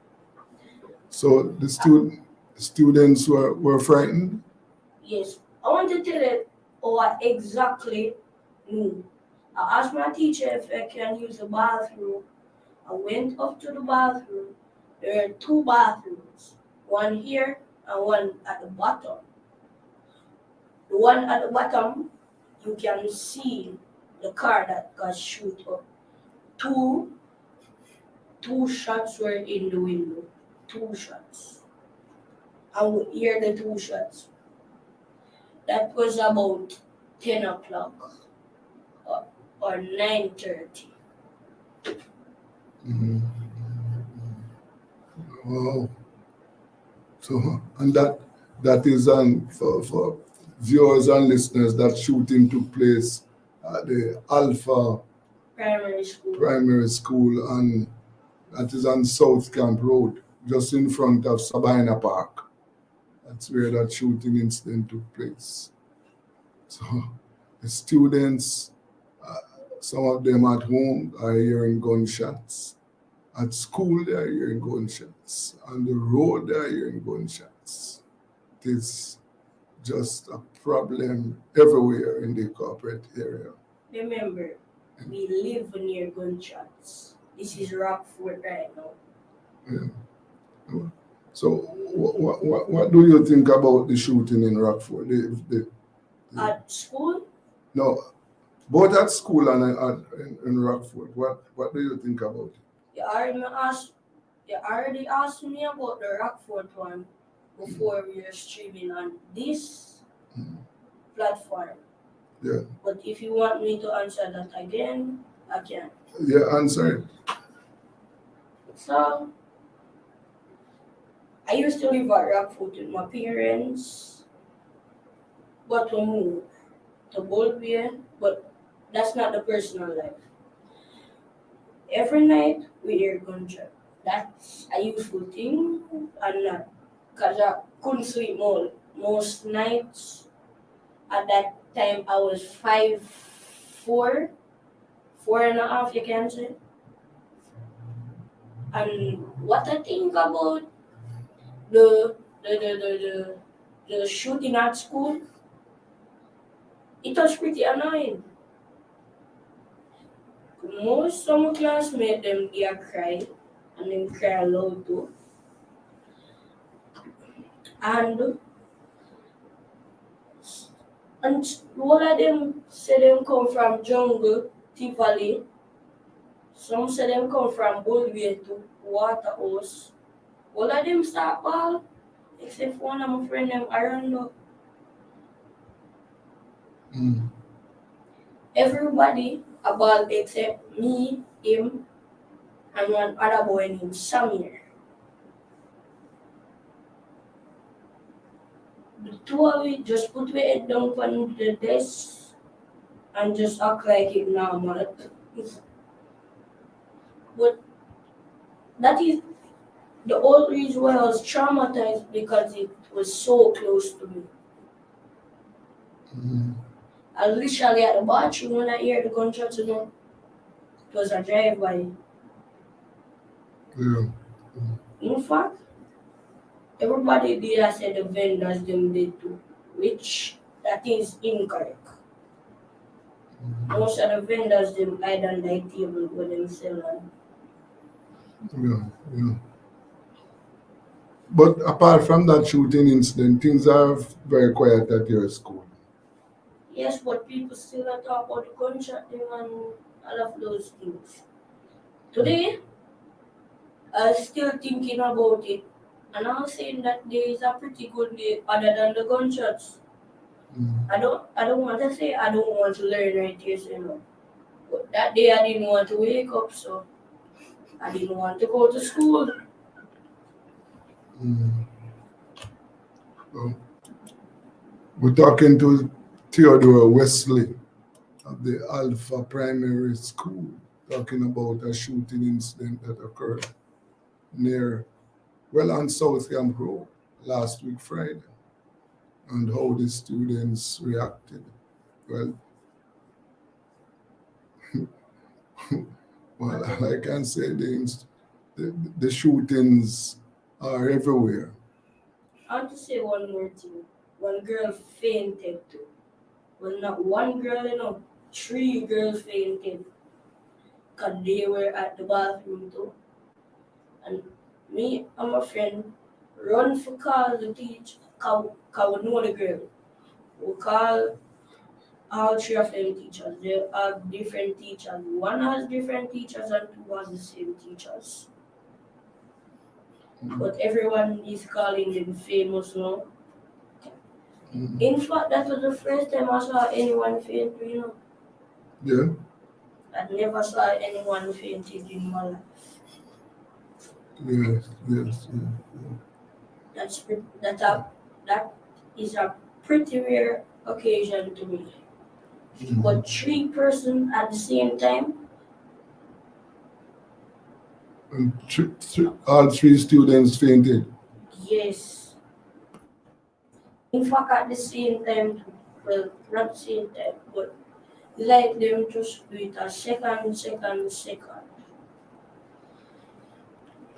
Speaker 2: So the students were frightened.
Speaker 7: Yes, I want to tell you what exactly knew. I asked my teacher if I can use the bathroom. I went up to the bathroom. There are two bathrooms, one here and one at the bottom. The one at the bottom, you can see the car that got shoot up. Two shots were in the window. 2 shots. I would hear the 2 shots. That was about 10 o'clock or 9:30.
Speaker 2: Mhm. Wow. So and that is for viewers and listeners, that shooting took place at the Alpha
Speaker 7: Primary school.
Speaker 2: and that is on South Camp Road, just in front of Sabina Park. That's where that shooting incident took place. So the students, some of them at home are hearing gunshots. At school, they are hearing gunshots. On the road, they are hearing gunshots. It is just a problem everywhere in the corporate area.
Speaker 7: Remember, we live near gunshots. This is Rockfort right now.
Speaker 2: Yeah. So, what do you think about the shooting in Rockford?
Speaker 7: At school,
Speaker 2: No, both at school and in Rockford. What do you think about it?
Speaker 7: you already asked You already asked me about the Rockford one before we were streaming on this platform.
Speaker 2: Yeah.
Speaker 7: But if you want me to answer that again, I can.
Speaker 2: Yeah, answer it.
Speaker 7: So, I used to live at Rockford with my parents, but we moved to Bolivia, but that's not the personal life. Every night we hear gunshot. That's a useful thing and not because I couldn't sleep most nights. At that time I was 5'4", 4.5 you can say. And what I think about the the the the, the, the shooting at school, it was pretty annoying. Most of my classmates them get cry and them cry loud too. And And all of them say them come from jungle, Tivoli. Some say them come from Bolivia to Waterhouse. All of them start ball, except for one of my friend them Arando.
Speaker 2: Mm.
Speaker 7: Everybody a ball except me, him, and one other boy named Samir. The two of we just put we head down on the desk and just act like it normal. But that is the old reason why I was traumatized because it was so close to me.
Speaker 2: Mm.
Speaker 7: I was literally at the bathroom when I hear the gunshots, you know. It was a drive-by.
Speaker 2: Yeah.
Speaker 7: In fact, everybody did I said the vendors them did too, which that is incorrect. Most of the vendors them hide on the table when them sell on.
Speaker 2: Yeah. Yeah. But apart from that shooting incident, things are very quiet at your school.
Speaker 7: Yes, but people still don't talk about the gunshot them and all of those things. Today, I was still thinking about it, and I was saying that day is a pretty good day other than the gunshots.
Speaker 2: Mm.
Speaker 7: I don't want to say I don't want to learn right here, you know. But that day I didn't want to wake up, so I didn't want to go to school.
Speaker 2: Mm. So we're talking to Theodore Wesley of the Alpha Primary School, talking about a shooting incident that occurred near, well, on South Camp Road last week Friday, and how the students reacted. Well, well, I can say the shootings are everywhere.
Speaker 7: I want to say one more thing. One girl fainted too. Well, not one girl, you know, 3 girls fainted because they were at the bathroom too. And me and my friend run for call the teacher, cause we know the girl. We call all 3 of them teachers. They have different teachers. One has different teachers and two has the same teachers. But everyone is calling them famous now.
Speaker 2: Mm.
Speaker 7: In fact, that was the first time I saw anyone faint, you know.
Speaker 2: Yeah.
Speaker 7: I never saw anyone fainted in my life.
Speaker 2: Yes. Yes. Yeah.
Speaker 7: That is a pretty rare occasion to me.
Speaker 2: Mhm.
Speaker 7: But 3 persons at the same time,
Speaker 2: And all three students fainted.
Speaker 7: yes. In fact, at the same time, well, not same time, but like them just do it a second.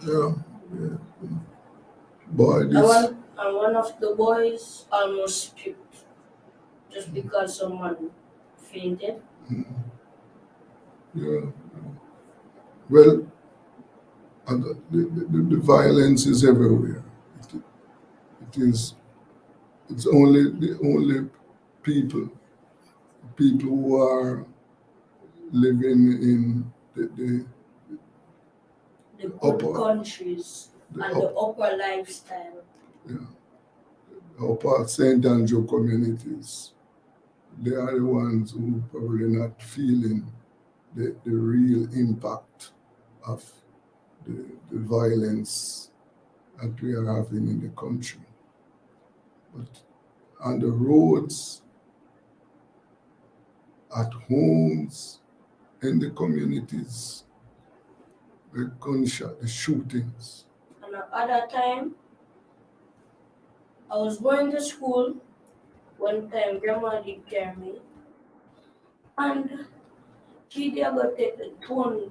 Speaker 2: Yeah. Yeah. Boy,
Speaker 7: And
Speaker 2: this.
Speaker 7: one of the boys almost puked just because someone fainted.
Speaker 2: Yeah. Well, and the violence is everywhere. It is. It's only the only people who are living in the
Speaker 7: the good
Speaker 2: upper,
Speaker 7: countries
Speaker 2: the
Speaker 7: and the upper lifestyle.
Speaker 2: upper St. Andrew communities, they are the ones who probably not feeling the real impact of the violence that we are having in the country. But on the roads, at homes, in the communities, the gunshot, the shootings.
Speaker 7: And at that time, I was going to school. One time, grandma did carry me, and she did go take the tone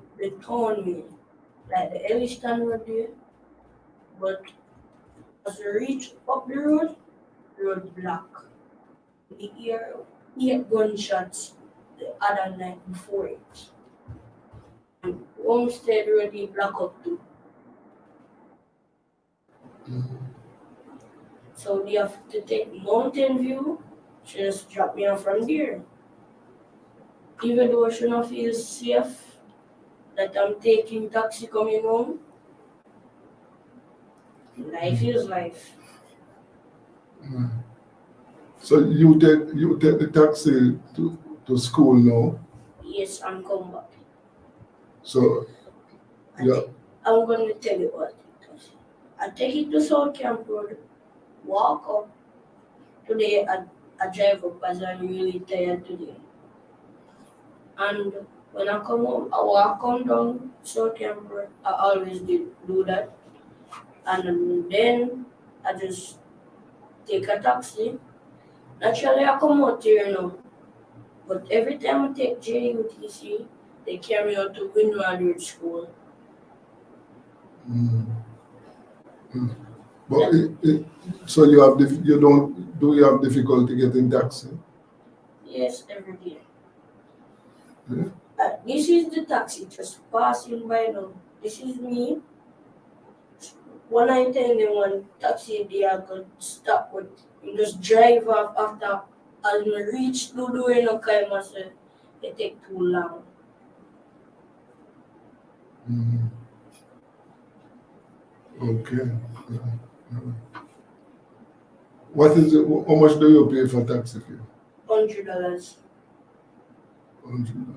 Speaker 7: me, like the Ellie stand were there. But as we reached up the road black. We hear 8 gunshots the other night before it. And Homestead already black up too. So they have to take Mountain View. She just dropped me off from there. Even though I should not feel safe that I'm taking taxi coming home, life is life.
Speaker 2: So you take the taxi to school now.
Speaker 7: Yes, I'm come back.
Speaker 2: So yeah,
Speaker 7: I'm going to tell you what it does. I take it to South Camp Road, walk up. Today I drive up because I'm really tired today. And when I come home, I walk on down South Camp Road. I always do that. And then I just take a taxi. Naturally, I come out here now. But every time I take JUTC, they carry me out to Winward School.
Speaker 2: But so you have you have difficulty getting taxi?
Speaker 7: Yes, every day.
Speaker 2: Yeah.
Speaker 7: This is the taxi just passing by now. This is me. When I tell them one taxi they are going to stop with, you just drive off after as we reach the door in a time I say it take too long.
Speaker 2: Okay. What is it? How much do you pay for taxi fare?
Speaker 7: $100.
Speaker 2: $100.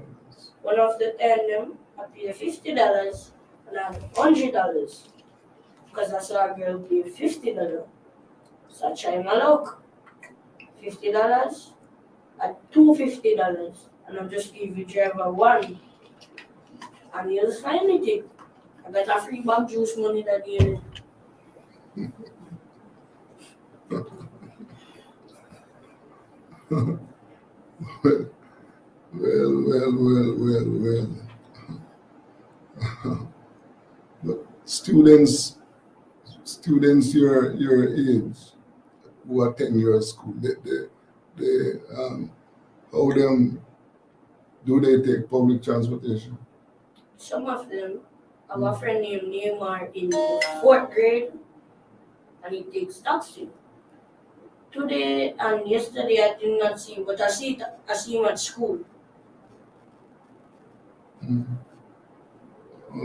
Speaker 7: One of the time I pay $50 and I have $100 because I saw a girl pay $50. So I try my luck. $50 at $250 and I'm just give you driver one and he'll find it. I got a free bag juice money that day.
Speaker 2: Well. But students your age who attend your school, they how them do they take public transportation?
Speaker 7: Some of them, I have a friend named Neymar in the 4th grade and he takes taxi. Today and yesterday I did not see him, but I see him at school.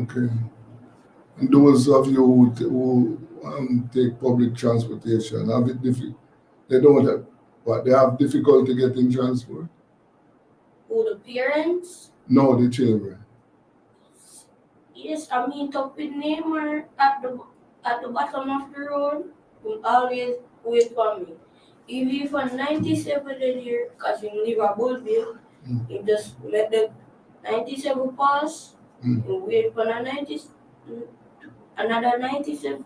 Speaker 2: Okay. And those of you who take public transportation have it difficult. They don't have, but they have difficulty getting transport.
Speaker 7: Who, the parents?
Speaker 2: No, the children.
Speaker 7: Yes, I meet up with Neymar at the bottom of the road. He always wait for me. Even for 97 a year, because he live a Bullville, he just let the 97 pass. He wait for another 97.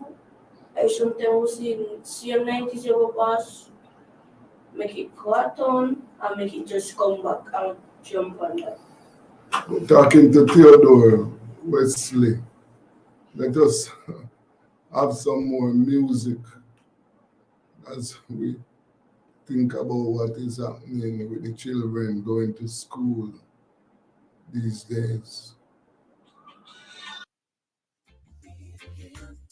Speaker 7: I sometimes see a 97 pass, make it cut on, and make it just come back and jump on that.
Speaker 2: Talking to Theodore Wesley, let us have some more music as we think about what is happening with the children going to school these days.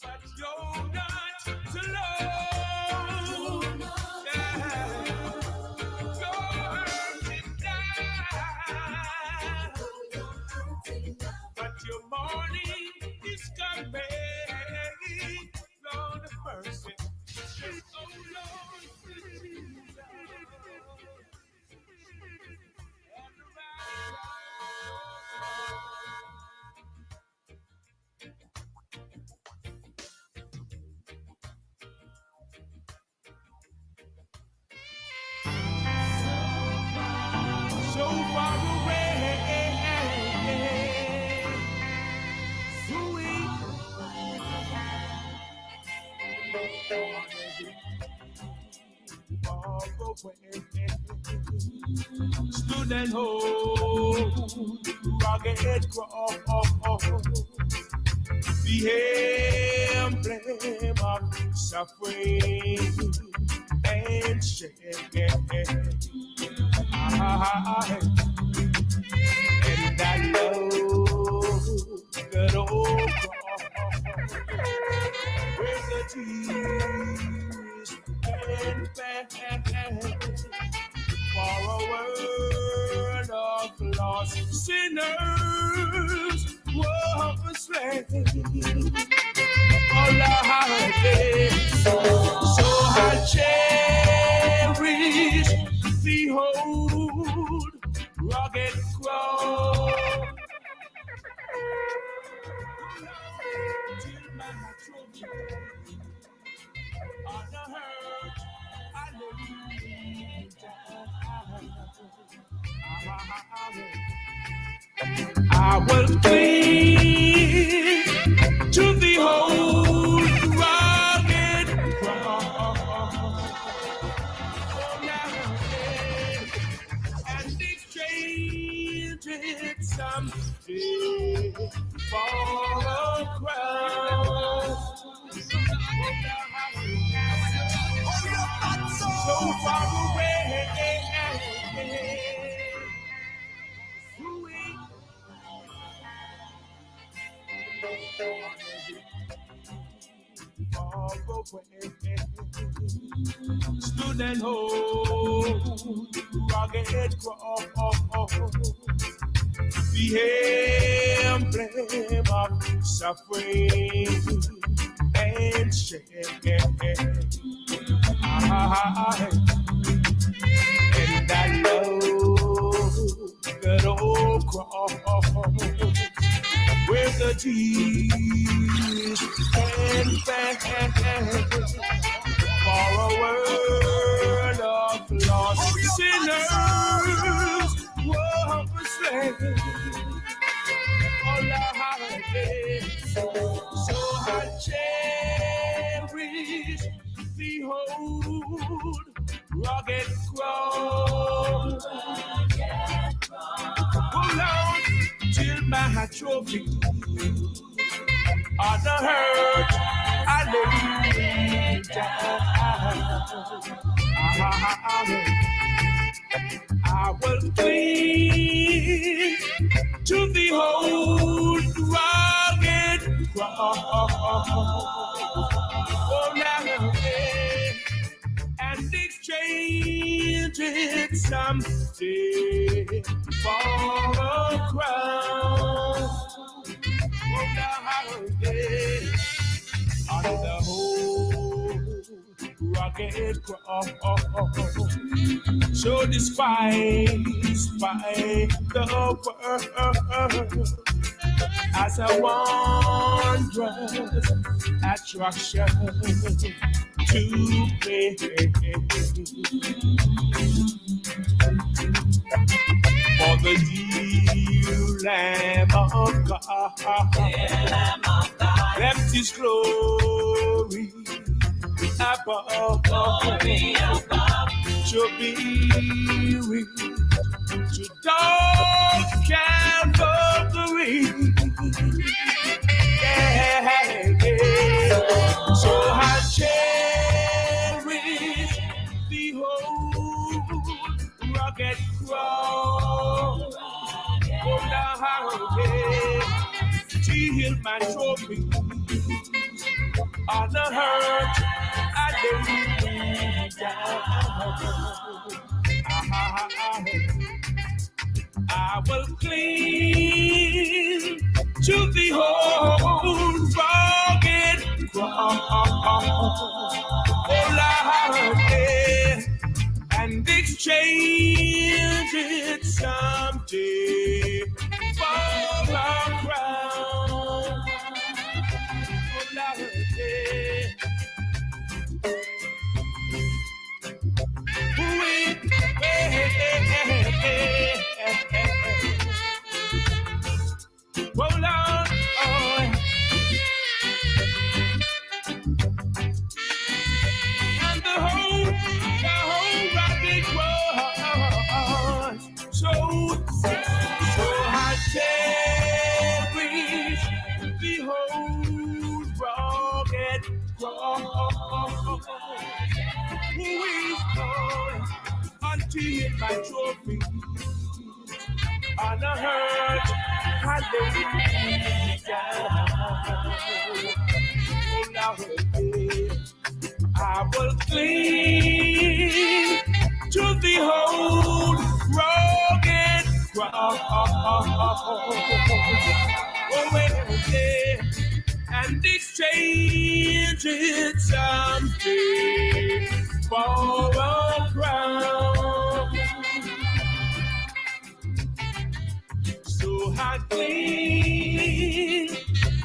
Speaker 6: But you're not alone. Yeah. You're hurting now. But your morning is coming. far away. Ooh-wee. Far away. Stood and hold rugged cross, the emblem of suffering and shame. And I love that old cross where the tears and pain for a world of lost sinners were slain. Oh Lord, so I cherish the old rugged cross. Till my trophy on the hurt, I I will cling to the old rugged cross, and exchange it someday for a crown. So far away. Far away. Stood and hold rugged cross, the emblem of suffering and shame. And I love that old cross where the tears and pain for a world of lost sinners were slain. Oh Lord, so I cherish the old rugged cross. Oh Lord, till my trophy on the hurt I lay down. I will cling to the old rugged cross. Oh, now and exchange it someday for a crown. Oh, now on the whole rugged cross. So despise by the world as a wondrous attraction to me. For the dear Lamb of God left His glory above to be with to dark Calvary. Yeah, yeah. So I cherish the whole rugged cross. Oh, now, yeah. Till my trophy on the hurt I lay down. I will cling to the old rugged cross. Oh Lord, yeah, and exchange it someday for a crown. Oh Lord, yeah. cross. We go until my trophy on a hurt, hallelujah. Oh Lord, I will cling to the whole rugged cross. Oh, well, and exchange it someday for a crown. So I cling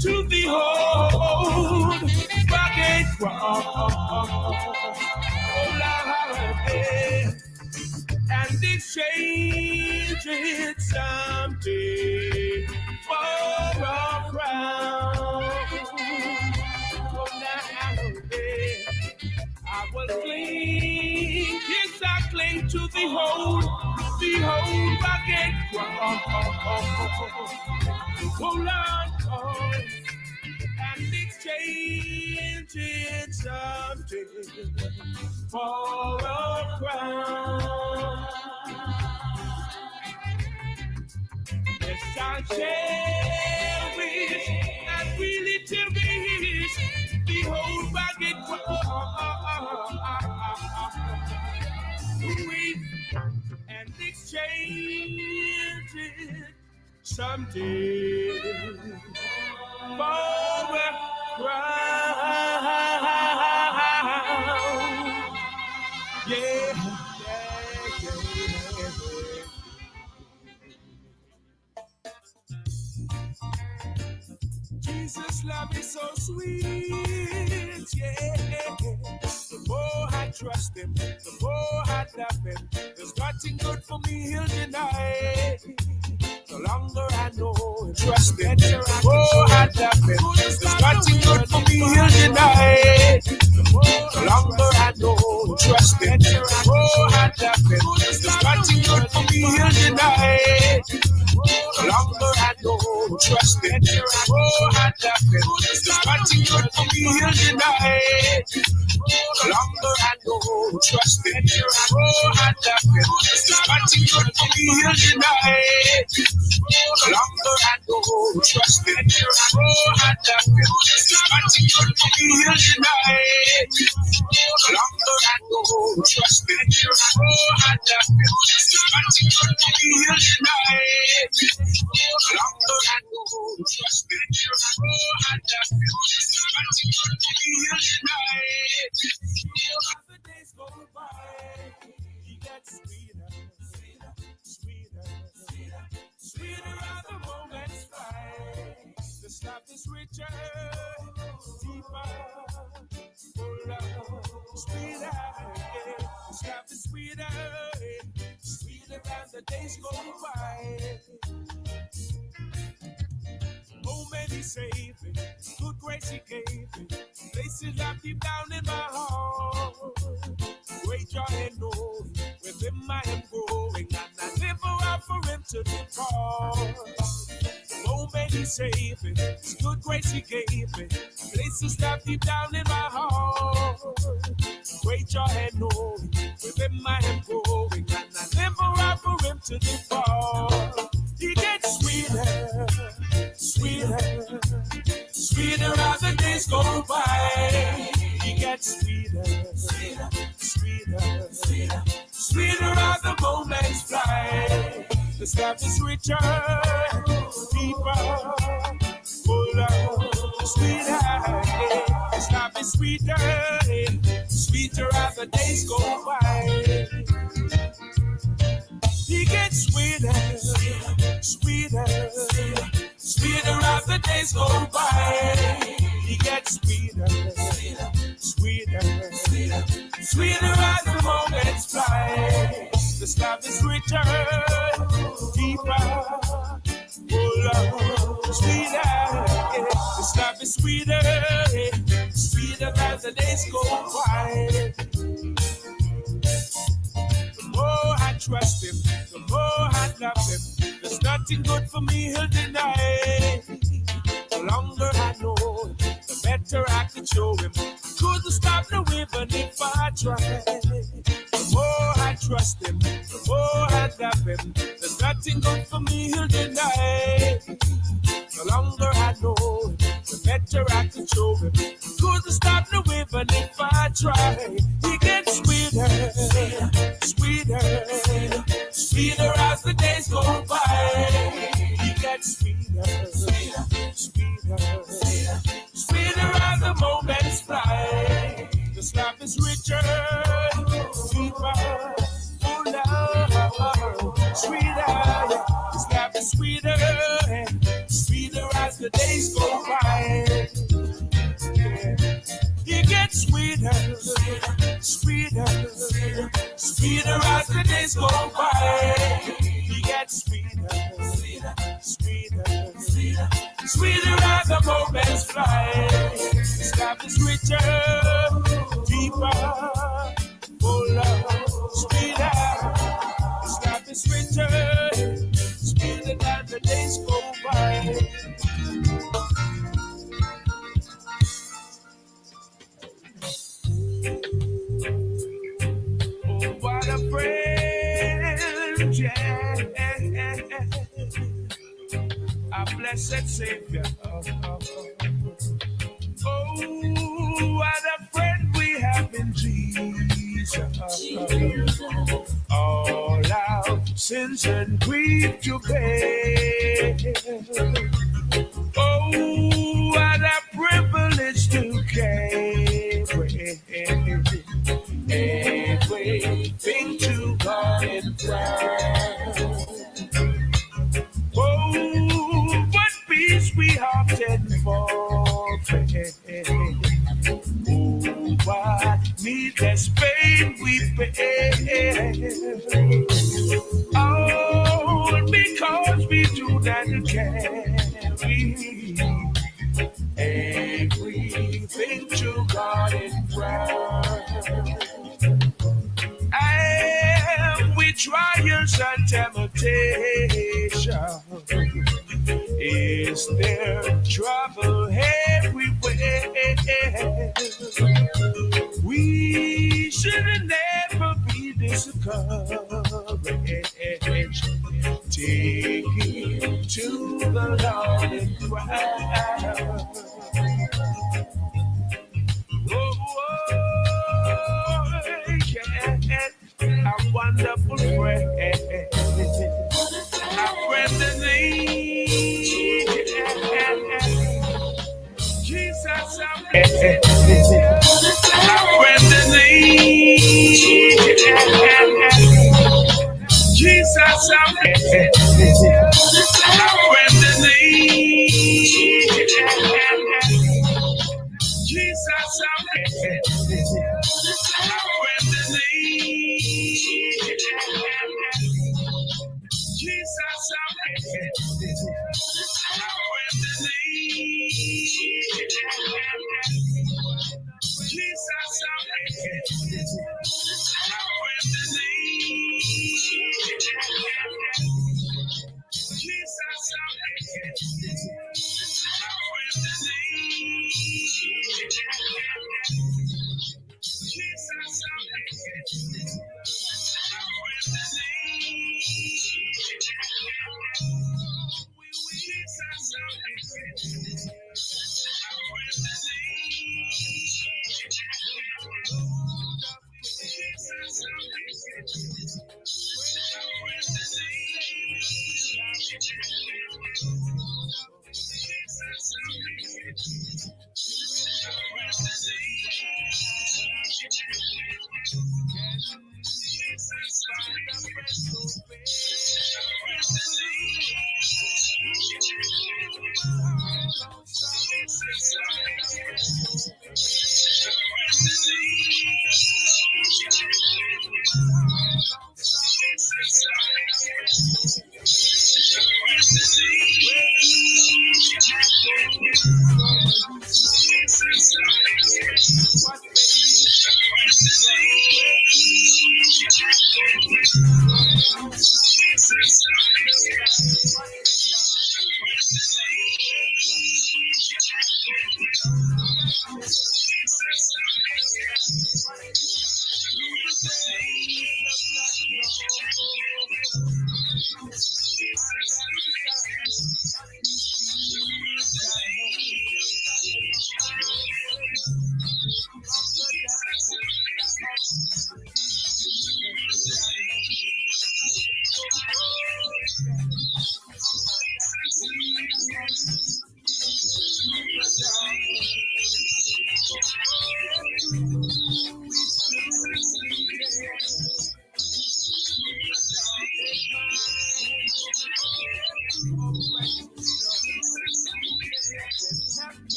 Speaker 6: to the old rugged cross. Oh, Lord, and exchange it someday for a crown. Oh, now, I will cling, yes, I cling to the whole rugged cross. Oh, Lord, oh, and exchange it someday for a crown. Yes, I cherish and really cherish the whole rugged cross. And exchange it someday for a crown. Yeah. Jesus' love is so sweet, yeah. The more I trust him, the more I love him. There's nothing good for me he'll deny. The longer I know him, trust him, the more I love him. There's nothing good for me he'll deny. The longer I know him, trust him, the more I love him. There's nothing good for me he'll deny. The longer I know him, trust him, the more I love him. There's nothing good for me he'll deny. The longer I know, trust him, the more I love him. There's nothing good for me he'll deny. The longer I know, trust him, the more I love him. There's nothing good for me he'll deny. The longer I know, trust him, the more I love him. There's nothing good for me he'll deny. The longer I know, trust him, the more I love him. There's nothing good for me he'll deny. As the days go by, he gets sweeter, sweeter, sweeter, sweeter, sweeter as the moments fly. The stuff is richer, deeper, fuller, sweeter. Yeah. The stuff is sweeter, sweeter as the days go by. Oh, many saved me, good grace he gave me, places that deep down in my heart. Great joy and knowing, with him I am growing, and I live around for him to depart. Oh, many saved me, good grace he gave me, places that deep down in my heart. Great joy and knowing, with him I am growing, and I live around for him to depart. He gets sweeter, sweeter, sweeter as the days go by. He gets sweeter, sweeter, sweeter, sweeter, sweeter as the moments fly. The stuff is richer, deeper, fuller, sweeter. Yeah. The stuff is sweeter, sweeter as the days go by. He gets sweeter, sweeter, sweeter as the days go by. He gets sweeter, sweeter, sweeter, sweeter as the moments fly. The stuff is richer, deeper, fuller, sweeter. Yeah. The stuff is sweeter, sweeter as the days go by. The more I trust him, the more I love him. There's nothing good for me he'll deny. The longer I know him, the better better I could show him. Couldn't stop the even if I tried. The more I trust him, the more I love him. There's nothing good for me, he'll deny. The longer I know him, the better I can show him. Couldn't stop the even if I try. He gets sweeter, sweeter, sweeter as the days go by. He gets sweeter, sweeter, sweeter, sweeter as the moments fly. This love is richer, deeper, fuller, sweeter. This love is sweeter, sweeter as the days go by. Yeah. It gets sweeter, sweeter, sweeter as the days go by. It gets sweeter, sweeter, sweeter as the moments fly. This love is richer, deeper, fuller, sweeter. This love is richer, sweeter as the days go by. Oh, what a friend, yeah. A blessed Savior. Oh, what a friend we have in Jesus. All our sins and grief to bear. Oh, what a privilege to carry everything to God in prayer. Oh, what peace we often forfeit. Oh, what needless pain we bear. All because we do not carry everything to God in prayer. And with trials and temptation, is there trouble everywhere? We should never be discouraged. Take it to the Lord in prayer. Oh, yeah, a wonderful friend, a friend in need. Jesus, a friend in need. Jesus, a friend in need. Jesus, I'm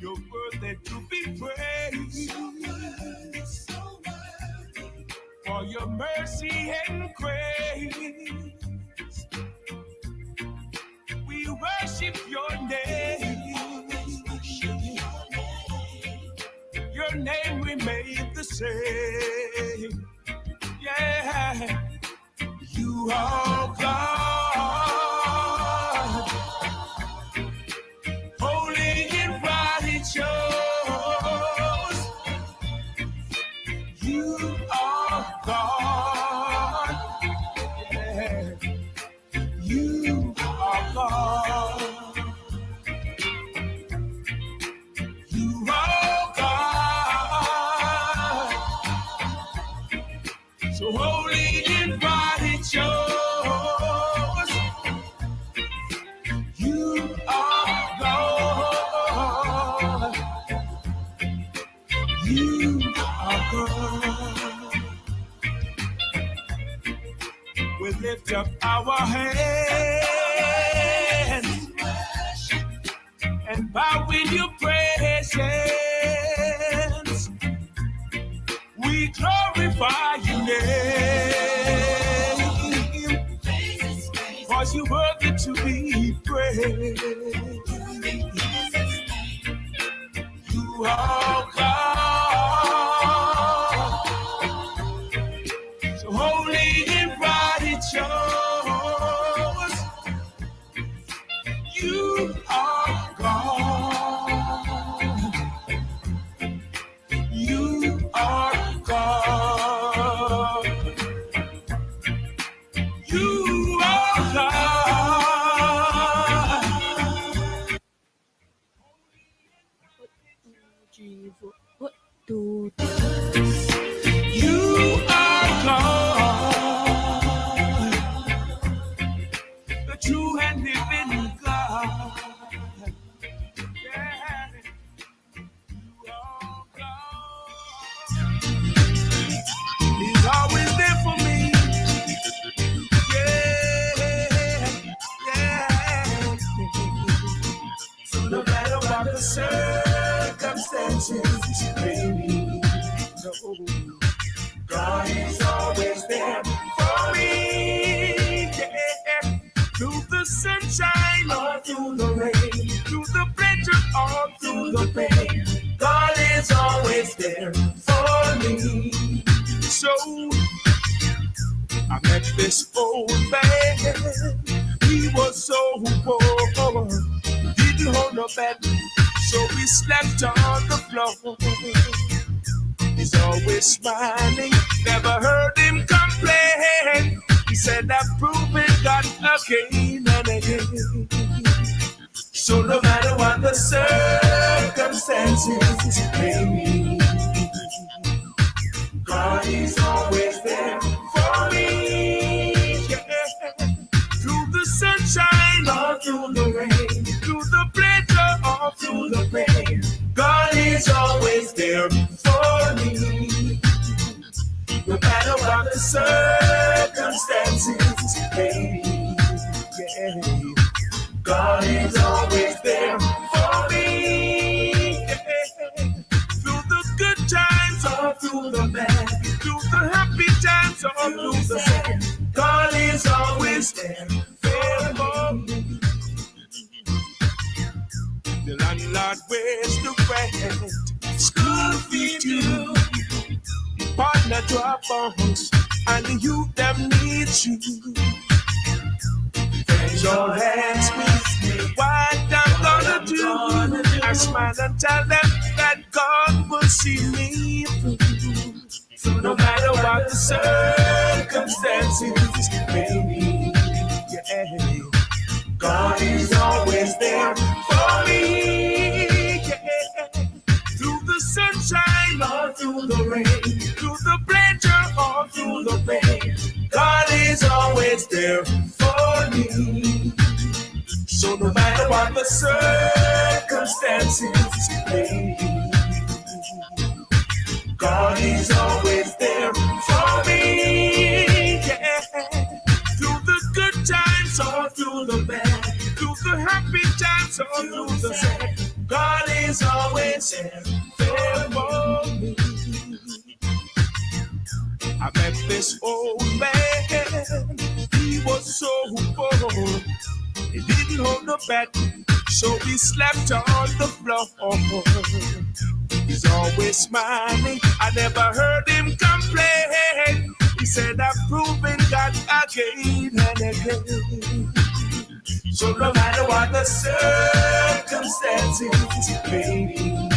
Speaker 6: You're worthy to be praised. For your mercy and grace, we worship your name. Your name remains the same. Yeah, you are God, holy and righteous. You are God. Yeah, you are God. You are God, so holy and righteous. You are God. You are God. We lift up our hands and bow in your presence. We glorify your name, cause you're worthy to be praised. You are God, so holy and righteous. You are God. You are God. You are God. You are God, the true and living God. Yeah. You are God. He's always there for me. Yeah, yeah. So no matter what the circumstances may be, no, God is always there for me. Yeah. Through the sunshine or through the rain, through the pleasure or through the pain, God is always there for me. So I met this old man. He was so poor, didn't hold no bed, so we slept on the floor. He's always smiling, never heard him complain. He said I've proven God again and again. So no matter what the circumstances may be, God is always there for me. Yeah. Through the sunshine or through the rain, through the pleasure or through the pain, God is always there for me. No matter what the circumstances may be, yeah. God is always there for me. Yeah. Through the good times or through the bad, through the happy times or through the sad, God is always there for me. The landlord wears the rent, school fee due, partner to our phones, and the youth them needs you. Friends all ask me what I'm gonna do. I smile and tell them that God will see me through. So no matter what the circumstances may be, yeah, God is always there for me. Yeah. Through the sunshine or through the rain, through the pleasure or through the pain, God is always there for me. So no matter what the circumstances may be, God is always there for me. Yeah. Through the good times or through the bad, through the happy times or through the sad, God is always there for me. I met this old man. He was so poor. He didn't hold the bed, so he slept on the floor. He's always smiling. I never heard him complain. He said, I've proven God again and again. So no matter what the circumstances may be,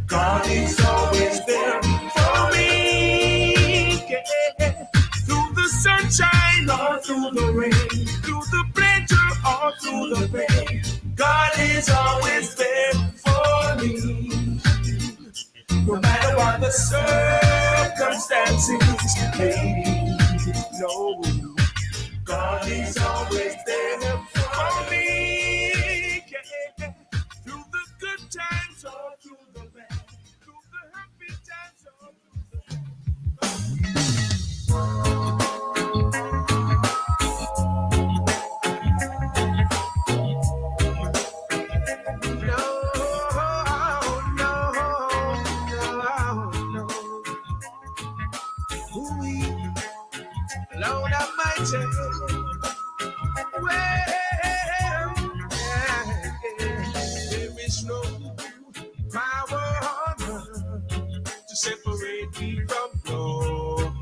Speaker 6: God is always there for me. Yeah. Through the sunshine or through the rain, through the pleasure or through the pain, God is always there for me. No matter what the circumstances may be, no, God is always there for me. Yeah. Through the good times or through the bad, through the happy times or through the no. Lord Almighty, well, there is no power on earth to separate me from God.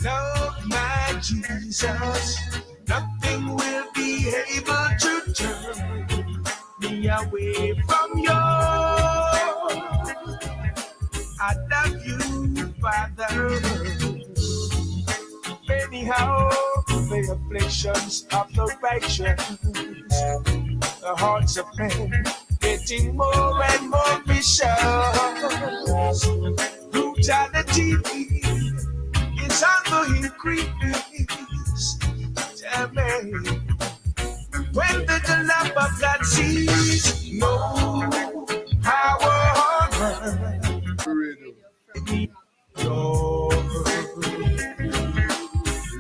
Speaker 6: Love my Jesus, nothing will be able to turn me away from you. I love you, Father. Anyhow, the afflictions of the righteous, the hearts of men getting more and more vicious. Brutality is on the increase. Tell me, when the love of God sees no power on earth,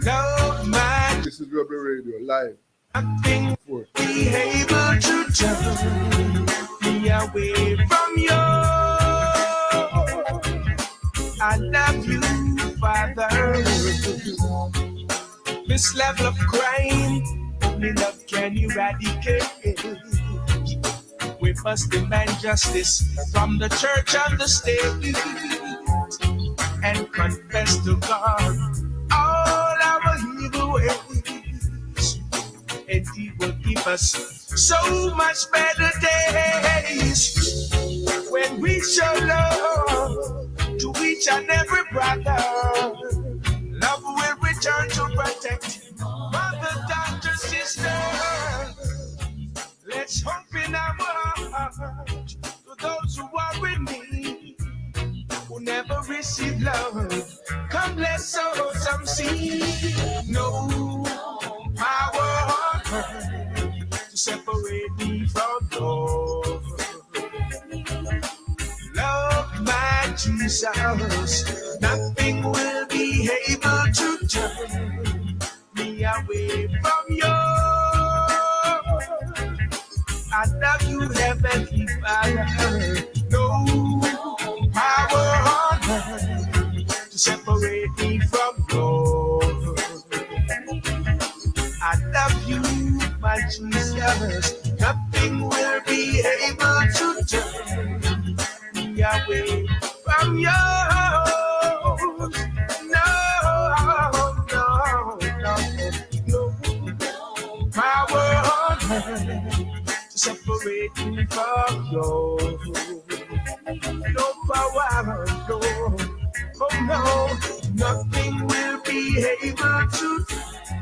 Speaker 6: love my
Speaker 2: This is Rebel Radio live.
Speaker 6: nothing be able to turn me away from you. I love you, Father. This level of crime, only love can eradicate. We must demand justice from the church and the state, and confess to God all our evil ways, and He will give us so much better days when we show love to each and every brother. Love will return to protect mother, daughter, sister. Let's hope in our heart to those who are in need, who never receive love. Come, let's sow some seed. No power on earth to separate me from love. Love my Jesus, nothing will be able to turn me away from you. I love you, Heavenly Father. No power on earth to separate me from love. I love you, my Jesus. Nothing will be able to turn me away from you. No power on earth to separate me from you. No power, no, oh no, nothing will be able to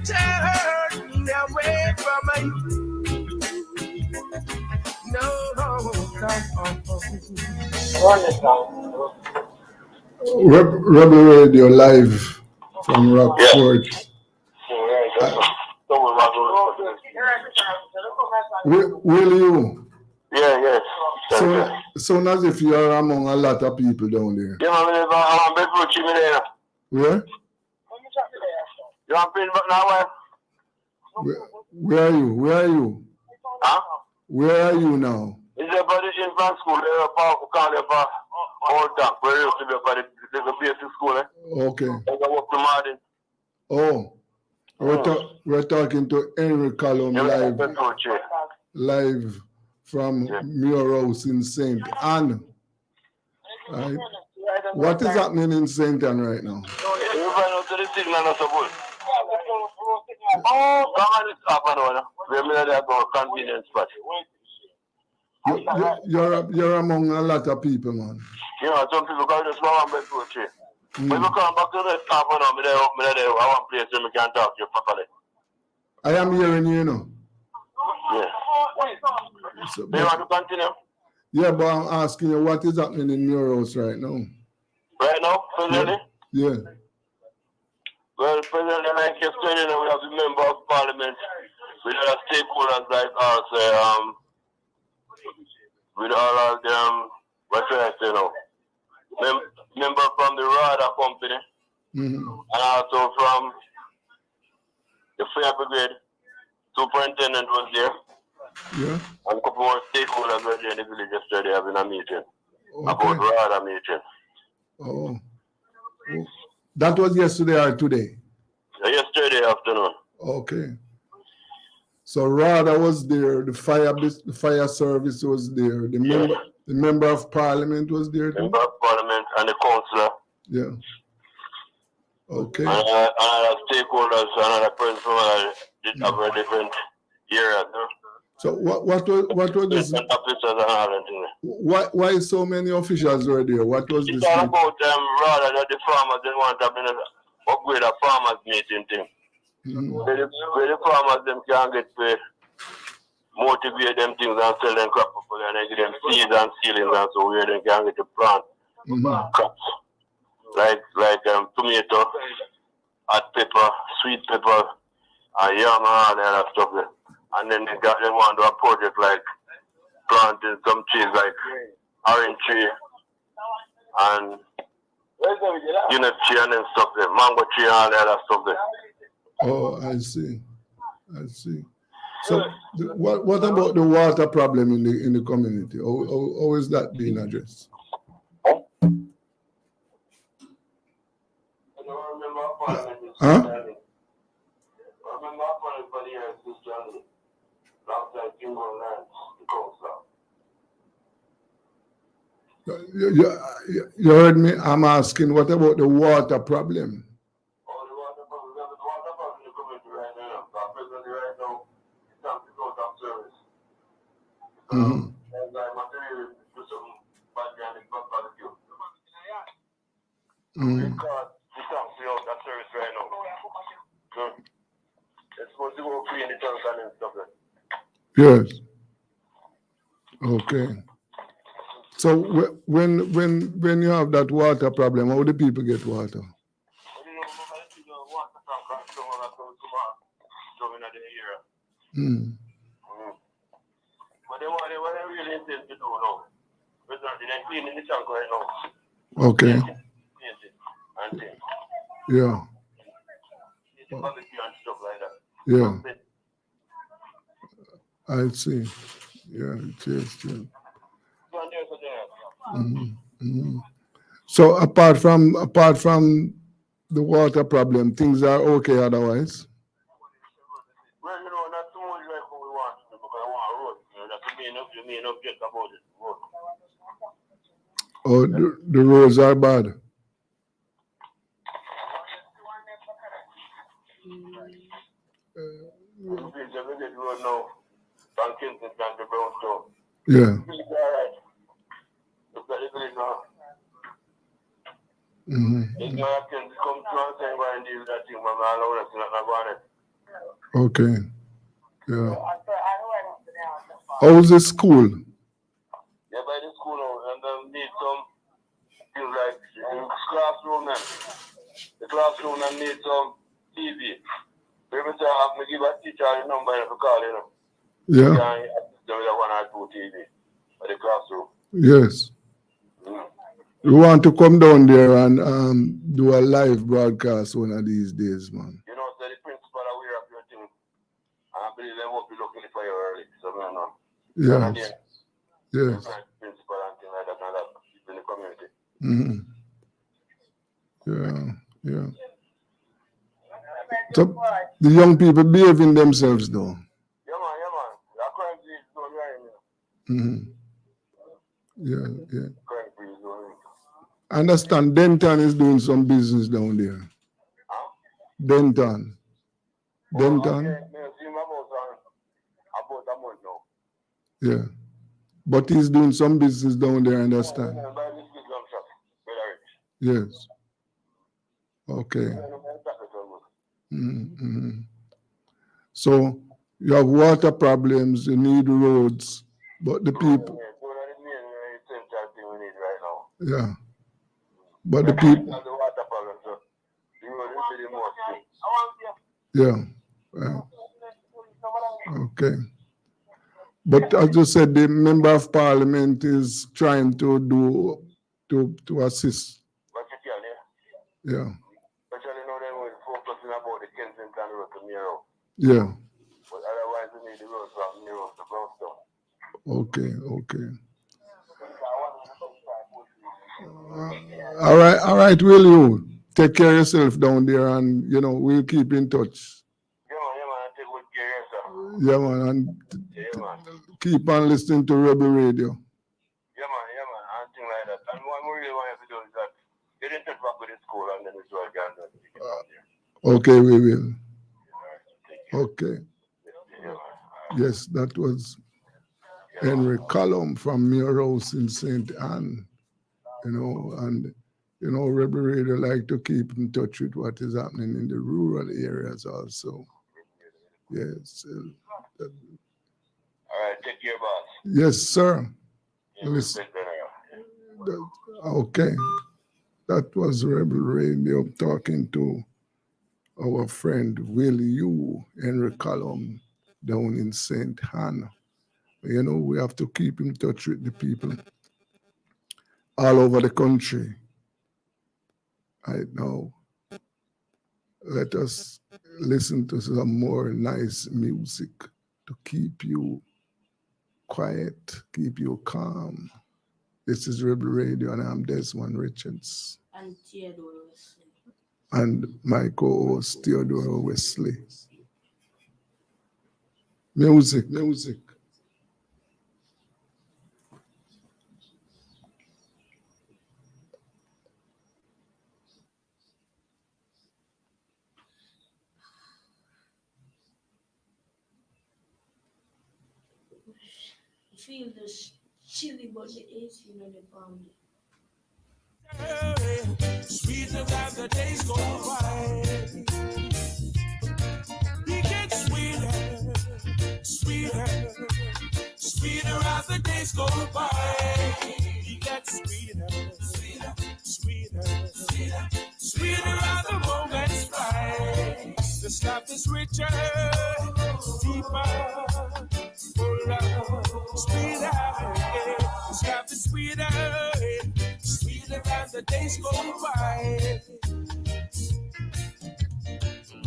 Speaker 6: turn me away from you.
Speaker 2: Rebel Radio live from Rockford. Will you?
Speaker 3: Yeah.
Speaker 2: Sound as if you are among a lot of people down there.
Speaker 3: Yeah, man, I'm bedroom chimney there.
Speaker 2: Where?
Speaker 3: You want to pin back now, man?
Speaker 2: Where are you?
Speaker 3: Huh?
Speaker 2: Where are you now?
Speaker 3: Is there for the infant school? They call it for Old Town. Where you used to be for the basic school, eh?
Speaker 2: Okay.
Speaker 3: I go up to Martin.
Speaker 2: Oh, we're talking to Henry Callum live from Muir House in St. Anne. Right. What is happening in St. Anne right now?
Speaker 3: You find out the signal not so good. Oh, come on, it's up and on. We're going to go convenience spot.
Speaker 2: You're among a lot of people, man.
Speaker 3: You know, some people go just go and bed to a chair. When we come back to the staff and on, I want place where we can talk to you properly.
Speaker 2: I am hearing you, you know.
Speaker 3: Yeah.
Speaker 2: So,
Speaker 3: Do you want to continue?
Speaker 2: Yeah, but I'm asking you what is happening in your house right now?
Speaker 3: Right now, presently?
Speaker 2: Yeah.
Speaker 3: Well, presently, like yesterday, we have the member of parliament with other stakeholders like us, with all of them, what should I say now? Member from the RADA company, and also from the fire brigade. Superintendent was there.
Speaker 2: Yeah.
Speaker 3: And a couple more stakeholders were there in the village yesterday having a meeting about RADA meeting.
Speaker 2: Oh. That was yesterday or today?
Speaker 3: Yesterday afternoon.
Speaker 2: Okay. So RADA was there, the fire service was there, the member of parliament was there too?
Speaker 3: Member of parliament and the councillor.
Speaker 2: Yeah. Okay.
Speaker 3: And other stakeholders, another person from a different area.
Speaker 2: So what was this? Why so many officials were there? What was this?
Speaker 3: It's all about rather that the farmers they want to upgrade a farmers meeting thing. Where the farmers them can get paid, motivate them things and sell them crop and they give them seeds and seedlings and so where they can get to plant crops. Like tomato, hot pepper, sweet pepper, and yam and all that other stuff there. And then they want to do a project like planting some trees like orange tree and unit tree and then stuff there, mango tree and all that other stuff there.
Speaker 2: Oh, I see. So what about the water problem in the community? How is that being addressed? Huh? You heard me? I'm asking, what about the water problem?
Speaker 3: Oh, the water problem in the community right now. Presently right now, it's time to go to service. And I material do something bad behind the barbecue. Because we can't see out that service right now. It's supposed to go free in the tank and stuff like that.
Speaker 2: Yes. Okay. So when you have that water problem, how do people get water?
Speaker 3: But what they really intend to do now, they're cleaning the tank right now.
Speaker 2: Okay. Yeah. Yeah. I see. Yeah, it is true. So apart from the water problem, things are okay otherwise?
Speaker 3: Well, not too much like what we want to do because I want a road. That's the main object about it. Road.
Speaker 2: Oh, the roads are bad.
Speaker 3: Road now, from Kingston to Brownstone.
Speaker 2: Yeah.
Speaker 3: It's all right. Look at the village now. It's not come to us and go and deal with that thing, but I'm alone, it's not about it.
Speaker 2: Okay. Yeah. How's the school?
Speaker 3: Yeah, by the school now, and then need some things like the classroom and the classroom and need some TV. Every time I have to give a teacher the number to call,
Speaker 2: Yeah.
Speaker 3: You can have 1 or 2 TV for the classroom.
Speaker 2: Yes. We want to come down there and do a live broadcast one of these days, man.
Speaker 3: You know, so the principal aware of your thing. I believe they won't be looking for you early. So,
Speaker 2: Yes. Yes.
Speaker 3: Principal and things like that, and that people in the community.
Speaker 2: Mm-hmm. Yeah. Yeah. So the young people behaving themselves though.
Speaker 3: Yeah, man. The crime is doing right now.
Speaker 2: Mm-hmm. Yeah, yeah.
Speaker 3: Crime is doing.
Speaker 2: I understand Denton is doing some business down there.
Speaker 3: Huh?
Speaker 2: Denton. Denton.
Speaker 3: Yeah, I see him about a month now.
Speaker 2: Yeah. But he's doing some business down there, I understand. Yes. Okay. Mm-hmm. So you have water problems, you need roads, but the people. Yeah. But the people. Yeah. Okay. But as you said, the member of parliament is trying to assist. Yeah.
Speaker 3: Especially now they will focusing about the Kensington Road to Miro.
Speaker 2: Yeah.
Speaker 3: But otherwise we need the road from Miro to Brownstown.
Speaker 2: Okay. All right, will you take care of yourself down there, and we'll keep in touch.
Speaker 3: Yeah, man, take good care of yourself.
Speaker 2: Yeah, man, and keep on listening to Rebel Radio.
Speaker 3: Yeah, man, and things like that. And what we really want to do is that get in touch back with the school, and then we do again.
Speaker 2: Okay, we will. Okay. Yes, that was Henry Cullum from Muirhouse in St. Anne. And Rebel Radio like to keep in touch with what is happening in the rural areas also. Yes.
Speaker 3: All right, take care, boss.
Speaker 2: Yes, sir.
Speaker 3: Yeah,
Speaker 2: listen. Okay. That was Rebel Radio talking to our friend Willie Yu, Henry Cullum, down in St. Anne. We have to keep in touch with the people all over the country. Right now, let us listen to some more nice music to keep you quiet, keep you calm. This is Rebel Radio, and I'm Desmond Richards.
Speaker 7: And Theodore Wesley.
Speaker 2: And my co-host, Theodore Wesley. Music.
Speaker 7: Feel this chilly, but the AC in the palm.
Speaker 6: Sweeter as the days go by, he gets sweeter as the days go by. He gets sweeter as the moments fly. The stuff is richer, deeper, fuller, sweeter. The stuff is sweeter as the days go by.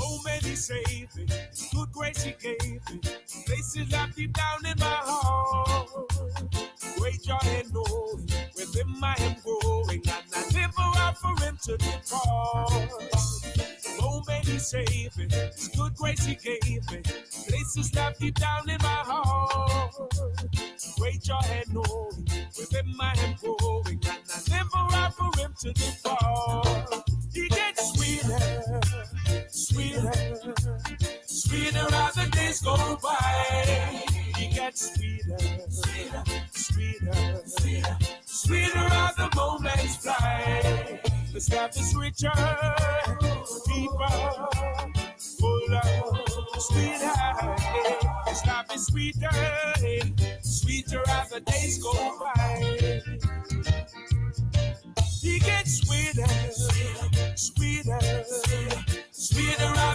Speaker 6: Oh, man, he saved me. Good grace he gave me. Places locked deep down in my heart. Great joy and knowing with him I am growing, and I never out for him to depart. Oh, man, he saved me. Good grace he gave me. Places locked deep down in my heart. Great joy and knowing with him I am growing, and I never out for him to depart. He gets sweeter as the days go by. He gets sweeter as the moments fly. The stuff is richer, deeper, fuller, sweeter. The stuff is sweeter as the days go by. He gets sweeter as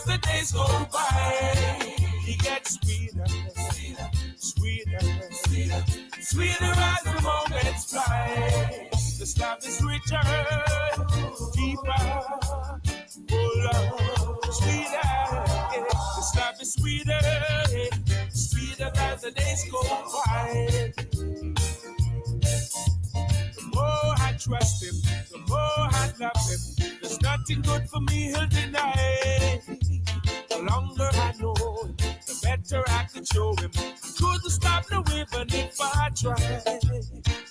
Speaker 6: the days go by. He gets sweeter as the moments fly. The stuff is richer, deeper, fuller, sweeter. The stuff is sweeter sweeter as the days go by. The more I trust him, the more I love him. There's nothing good for me he'll deny. The longer I know him, the better I can show him. Couldn't stop the even if I tried.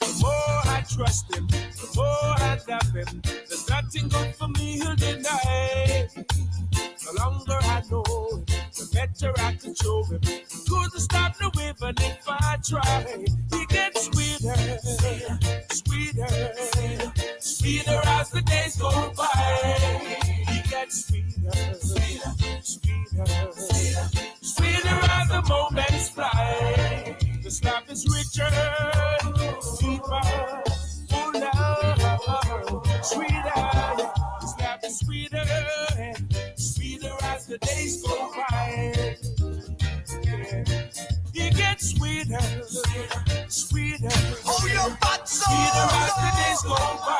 Speaker 6: The more I trust him, the more I love him. There's nothing good for me he'll deny. The longer I know him, the better I can show him. Couldn't stop the even if I try. He gets sweeter, sweeter, sweeter as the days go by. He gets sweeter, sweeter, sweeter as the moments fly. This love is richer, deeper, fuller, sweeter. This love is sweeter, sweeter as the days go by. Yeah. He gets sweeter, sweeter, oh, your butt so sweeter as the days go by.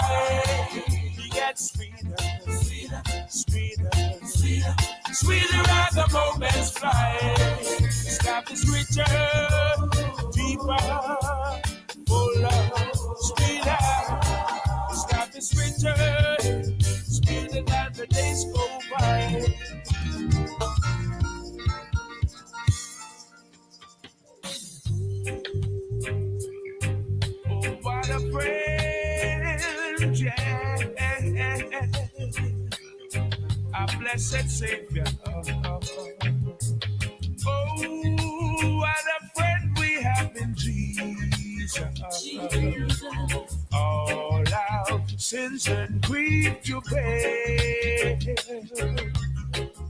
Speaker 6: He gets sweeter, sweeter, sweeter, sweeter as the moments fly. This love is richer, deeper, fuller, sweeter. This love is richer, sweeter as the days go by. Oh, what a friend, yeah. A blessed Savior. Oh, what a friend we have in Jesus. All our sins and grief to pay.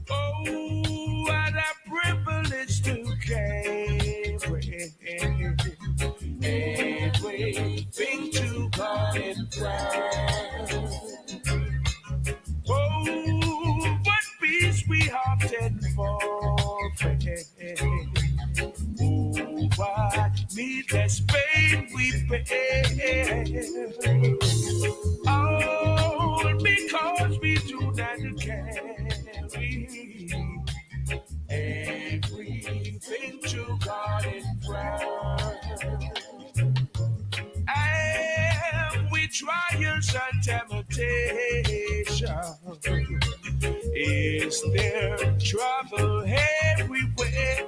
Speaker 6: Oh, what a privilege to carry everything to God in prayer. Oh, what peace we often forfeit. Oh, what needless pain we pay. All because we do not carry everything to God in prayer. And with trials and temptation, is there trouble everywhere?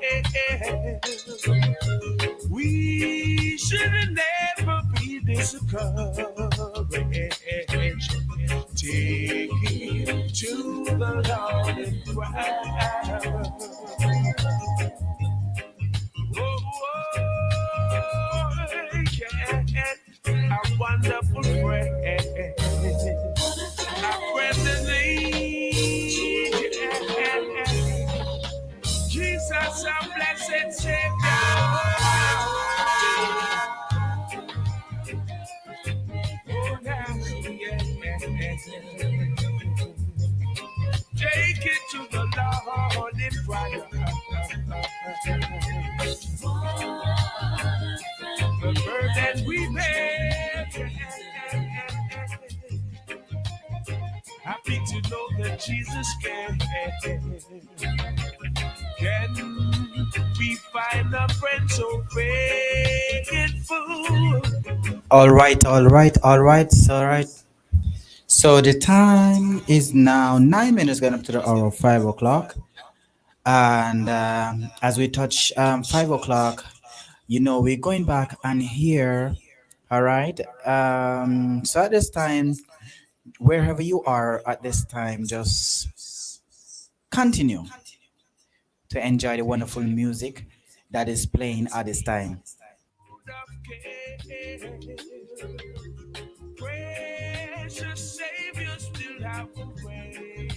Speaker 6: We should never be discouraged. Take it to the Lord in prayer. Yeah, a wonderful friend, a friend in need. Jesus, our blessed Savior. Oh, now, yeah. Take it to the Lord in prayer. The burden we bear. Happy to know that Jesus can. Can we find a friend so faithful?
Speaker 8: All right. So the time is now 9 minutes going up to the hour of 5 o'clock. And as we touch 5 o'clock, we're going back and here. All right. So at this time, wherever you are at this time, just continue to enjoy the wonderful music that is playing at this time.
Speaker 6: Precious Savior, still have a way.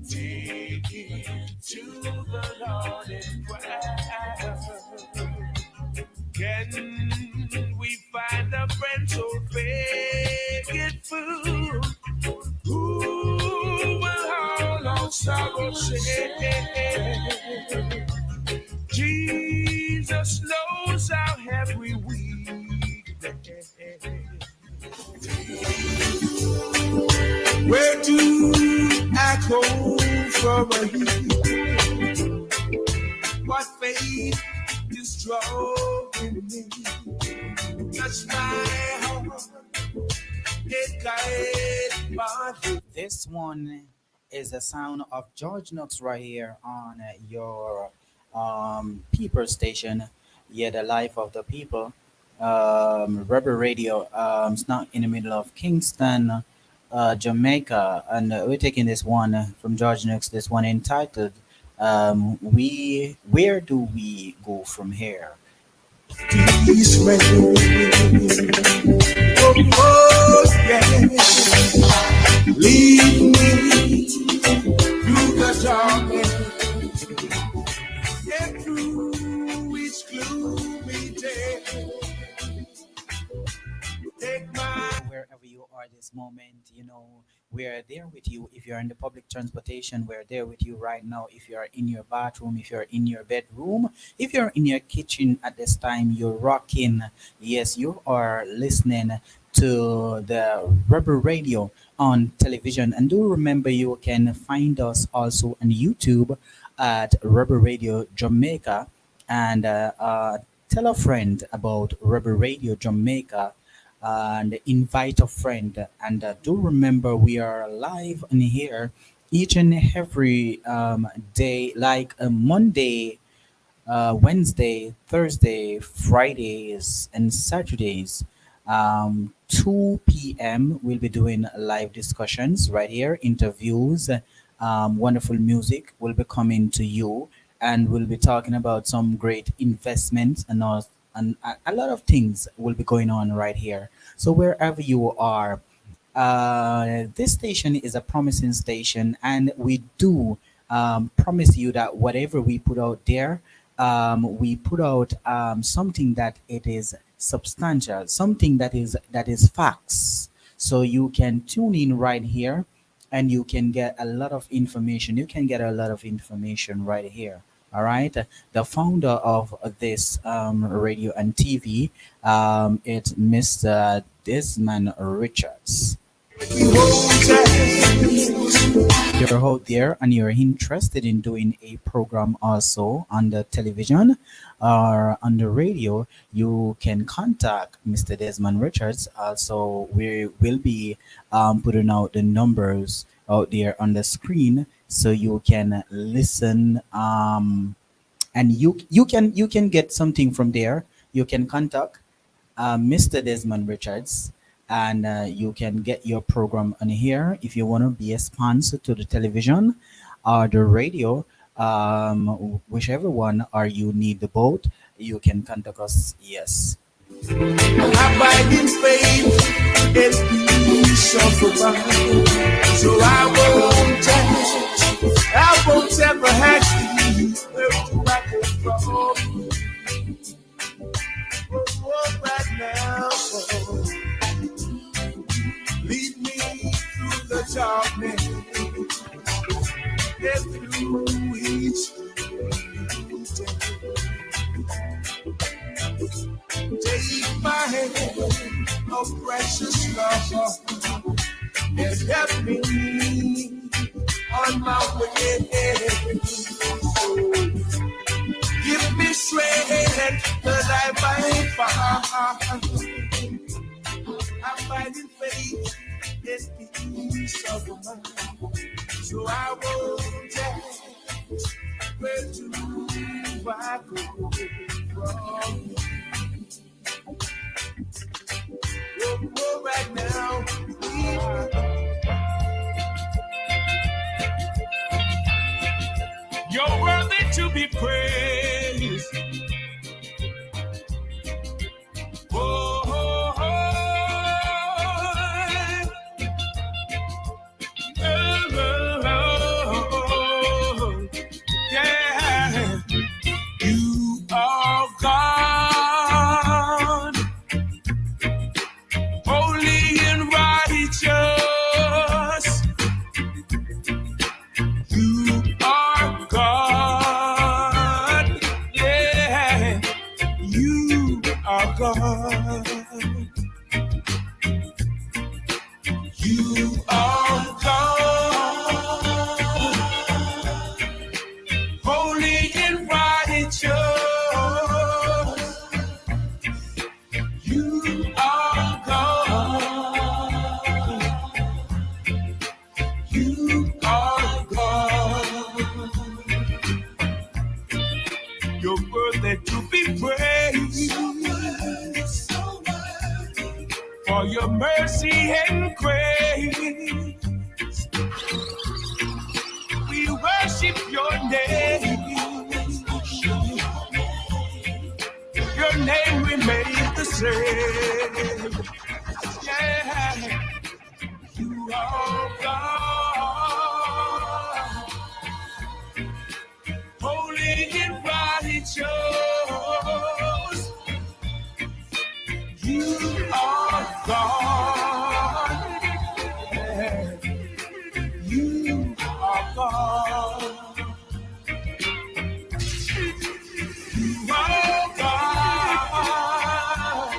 Speaker 6: Take it to the Lord in prayer. Can we find a friend so faithful who will all our sorrow share? Jesus knows our every weakness. Where do I go from here? What drawing me. Touch my heart, it guided by you.
Speaker 8: This one is the sound of George Nooks right here on your people station. Yeah, the life of the people. Rubber Radio. It's not in the middle of Kingston, Jamaica, and we're taking this one from George Nooks. This one entitled "We Where Do We Go From Here?"
Speaker 6: Peace reign. Oh, oh, yeah. Lead me through the darkness and through each gloomy day. Take my
Speaker 8: Wherever you are this moment, we're there with you. If you're in the public transportation, we're there with you right now. If you're in your bathroom, if you're in your bedroom, if you're in your kitchen at this time, you're rocking. Yes, you are listening to the Rubber Radio on television. And do remember, you can find us also on YouTube at Rubber Radio Jamaica. And tell a friend about Rubber Radio Jamaica and invite a friend. And do remember, we are live in here each and every day, like a Monday, Wednesday, Thursday, Fridays, and Saturdays. 2 p.m. We'll be doing live discussions right here, interviews, wonderful music will be coming to you, and we'll be talking about some great investments and all, and a lot of things will be going on right here. So wherever you are, this station is a promising station, and we do promise you that whatever we put out there, we put out something that it is substantial, something that is facts. So you can tune in right here, and you can get a lot of information. You can get a lot of information right here. All right. The founder of this radio and TV, it's Mr. Desmond Richards. You're out there and you're interested in doing a program also on the television or on the radio, you can contact Mr. Desmond Richards. Also, we will be putting out the numbers out there on the screen so you can listen, and you can get something from there. You can contact Mr. Desmond Richards, and you can get your program on here if you want to be a sponsor to the television or the radio, whichever one, or you need the boat, you can contact us. Yes.
Speaker 6: abide in faith and peace of mind. So I won't ever ask you where do I go from. Oh, right now, lead me through the darkness and through each day. Take my hand, oh precious love, and help me on my way. So give me strength that I might find. I find in faith and peace of mind. So I won't ask where do I go from. Oh, right now,
Speaker 1: you're worthy to be praised. Oh, oh, oh, oh, yeah. You are God, holy and righteous. You are God, yeah. You are God. You are God, holy and righteous.
Speaker 6: for your mercy and grace. We worship your name. Your name remains the same. Yeah, you are God, holy and righteous. You are God. Yeah. You are God. You are God.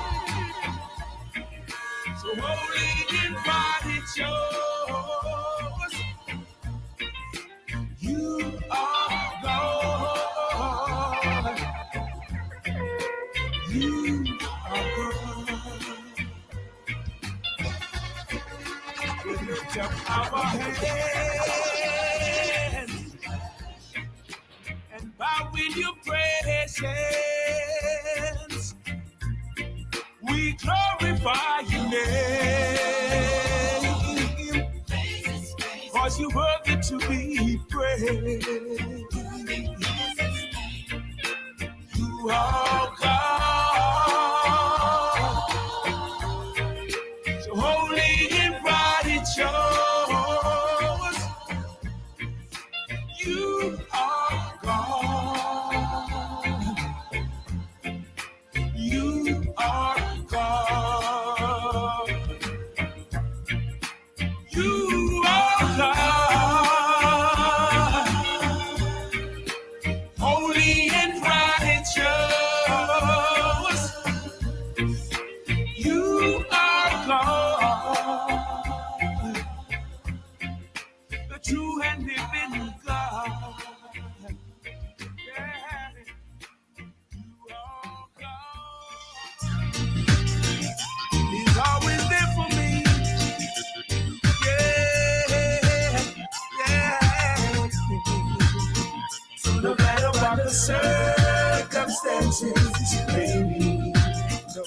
Speaker 6: So holy and righteous. You are God. You are God. We lift up our hands and bow in your presence. We glorify your name, cause you're worthy to be praised. You are God, so holy and righteous. You are God. You are God. You are God. Holy and righteous. You are God. The true and living God. Yeah. You are God. He's always there for me. Yeah, yeah. So no matter what the circumstances may be, no,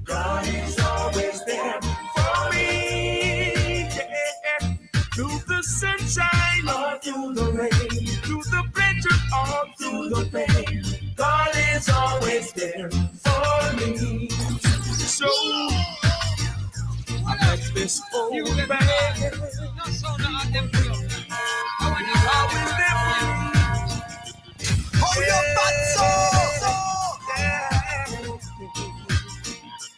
Speaker 6: God is always there for me. Yeah. Through the sunshine or through the rain, through the pleasure or through the pain, God is always there for me. So I like this old man. He's always there for me.
Speaker 1: Hold your butts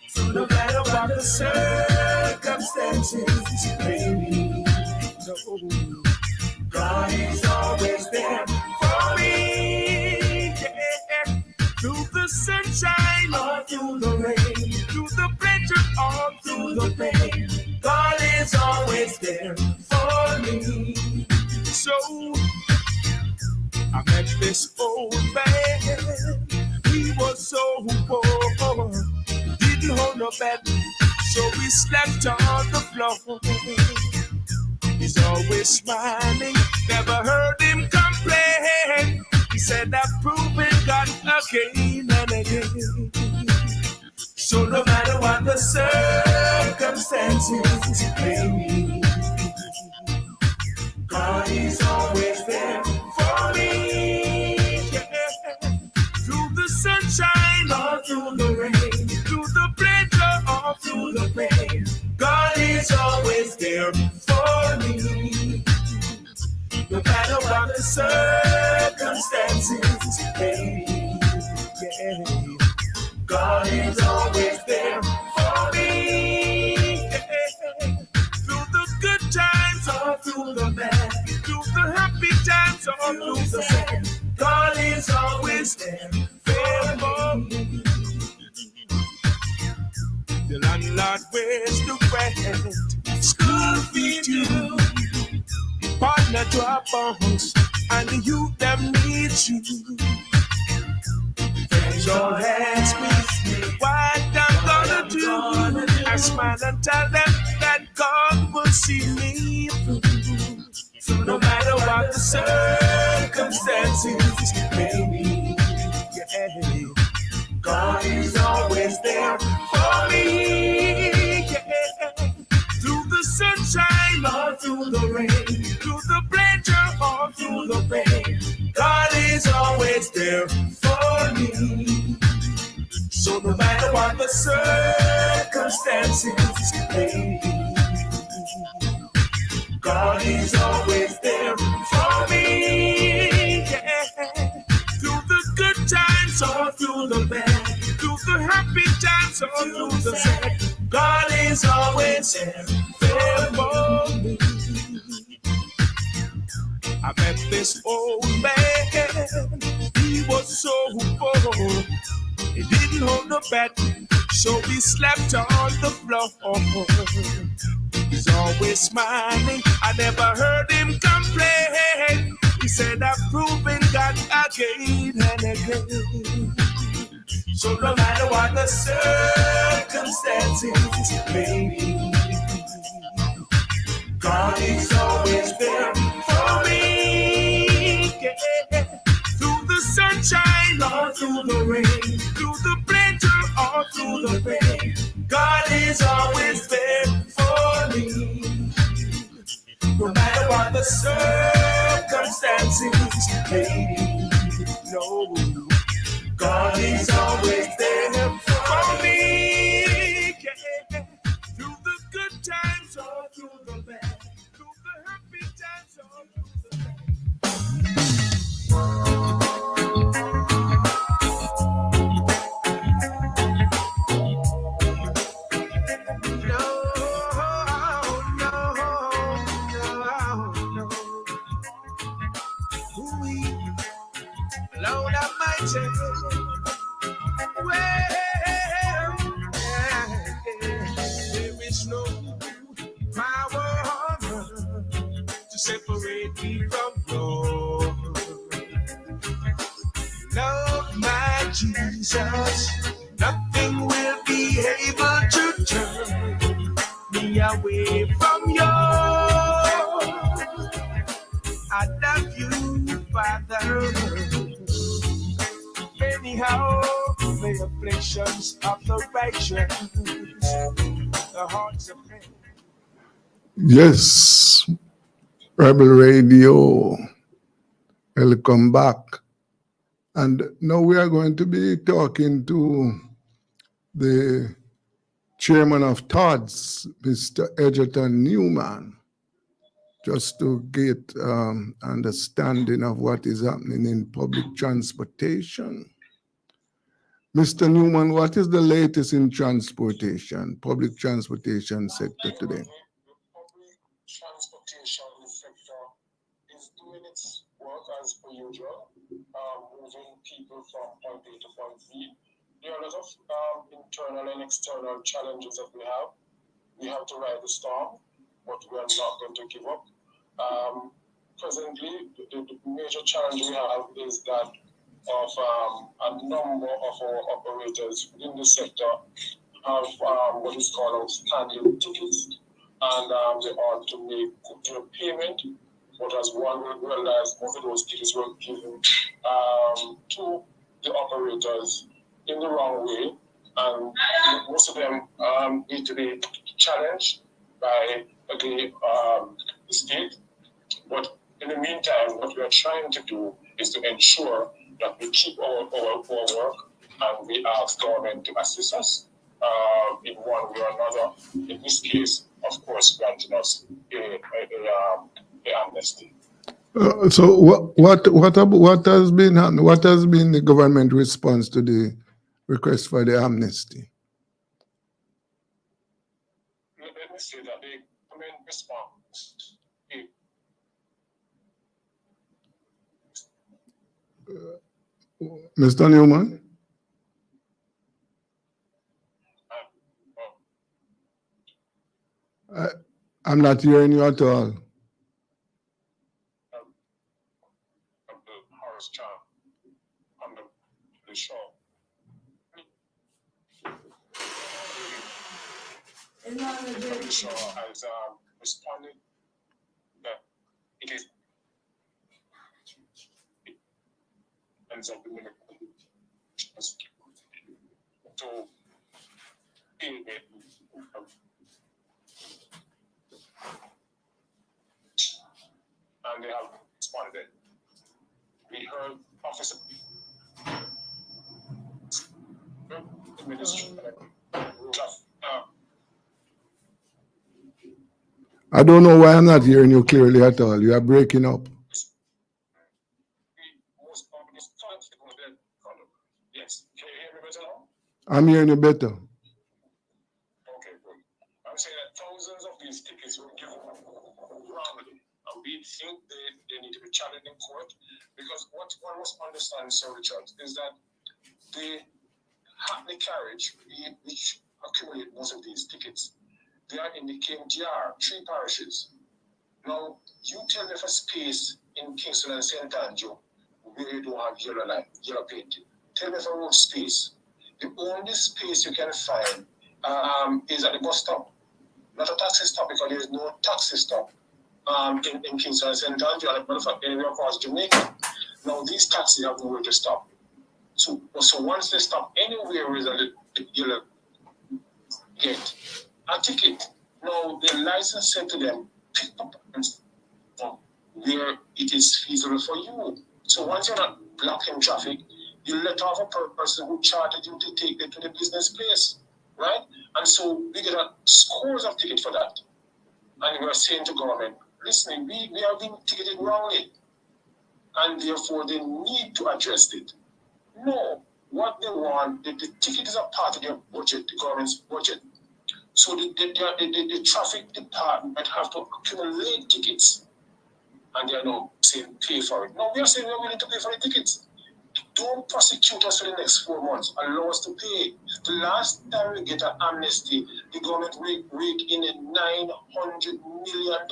Speaker 6: So no matter what the circumstances may be, no, God is always there for me. Yeah. Through the sunshine or through the rain, through the pleasure or through the pain, God is always there for me. So I met this old man. He was so poor, didn't hold no bed, so we slept on the floor. He's always smiling, never heard him complain. He said I've proven God again and again. So no matter what the circumstances may be, God is always there for me. Yeah. Through the sunshine or through the rain, through the pleasure or through the pain, God is always there for me. No matter what the circumstances may be, yeah. God is always there for me. Yeah. Through the good times or through the bad, through the happy times or through the sad, God is always there for me. The landlord wears the rent, school fee too, partner to our bonds, and the youth them need you. Friends all ask me what I'm gonna do. I smile and tell them that God will see me through. So no matter what the circumstances may be, yeah, God is always there for me. Yeah. Through the sunshine or through the rain, through the pleasure or through the pain, God is always there for me. So no matter what the circumstances may be, God is always there for me. Yeah. Through the good times or through the bad, through the happy times or through the sad, God is always there for me. I met this old man, he was so poor. He didn't hold the bed, so he slept on the floor. He's always smiling, I never heard him complain. He said, I've proven God again and again. So no matter what the circumstances may be, God is always there for me. Yeah. Through the sunshine or through the rain, through the pleasure or through the pain, God is always there for me. No matter what the circumstances may be, no, God is always there for me. Yeah. Through the good times or through the bad, through the happy times or through the bad. Lord Almighty, well, there is no power on earth to separate me from Lord. Love my Jesus, nothing will be able to turn me away from you. I love you, Father. Anyhow, the afflictions of the righteous, the hearts of men.
Speaker 2: Yes, Rebel Radio, welcome back. And now we are going to be talking to the chairman of TODS, Mr. Edgerton Newman, just to get understanding of what is happening in public transportation. Mr. Newman, what is the latest in transportation, public transportation sector today?
Speaker 4: The public transportation sector is doing its work as per usual, moving people from point A to point B. There are a lot of internal and external challenges that we have. We have to ride the storm, but we are not going to give up. Presently, the major challenge we have is that of a number of our operators within the sector have what is called outstanding tickets, and they ought to make their payment. But as one will realize, most of those tickets were given to the operators in the wrong way, and most of them need to be challenged by the state. But in the meantime, what we are trying to do is to ensure that we keep our work, and we ask government to assist us in one way or another. In this case, of course, granting us a amnesty.
Speaker 2: So what has been happening? What has been the government response to the request for the amnesty?
Speaker 4: Let me say that the government response.
Speaker 2: Mr. Newman? I'm not hearing you at all.
Speaker 4: Horace Chan on the show. The show has responded that it is ends up in the
Speaker 9: to deal with and they have responded. We heard Officer
Speaker 2: I don't know why I'm not hearing you clearly at all. You are breaking up.
Speaker 9: Yes, can you hear me better now?
Speaker 2: I'm hearing you better.
Speaker 9: Okay, good. I'm saying that thousands of these tickets were given wrongly, and we think they need to be challenged in court, because what one must understand, Sir Richards, is that the Hackney carriage, which accumulate most of these tickets, they are in the KMTR, 3 parishes. Now, you tell me for space in Kingston and St. Andrew where you don't have yellow painting. Tell me for road space. The only space you can find is at the bus stop, not a taxi stop, because there is no taxi stop in Kingston and St. Andrew, and matter of fact, anywhere across Jamaica. Now, these taxis have nowhere to stop. So once they stop anywhere is the yellow get a ticket. Now, the license said to them, pick up where it is feasible for you. So once you're not blocking traffic, you let off a person who chartered you to take them to the business place, right? And so we get scores of tickets for that. And we're saying to government, listen, we are being ticketed wrongly, and therefore they need to address it. No, what they want, the ticket is a part of their budget, the government's budget. So the traffic department have to accumulate tickets, and they are now saying pay for it. No, we are saying we're willing to pay for the tickets. Don't prosecute us for the next 4 months. Allow us to pay. The last time we get an amnesty, the government raked in $900 million.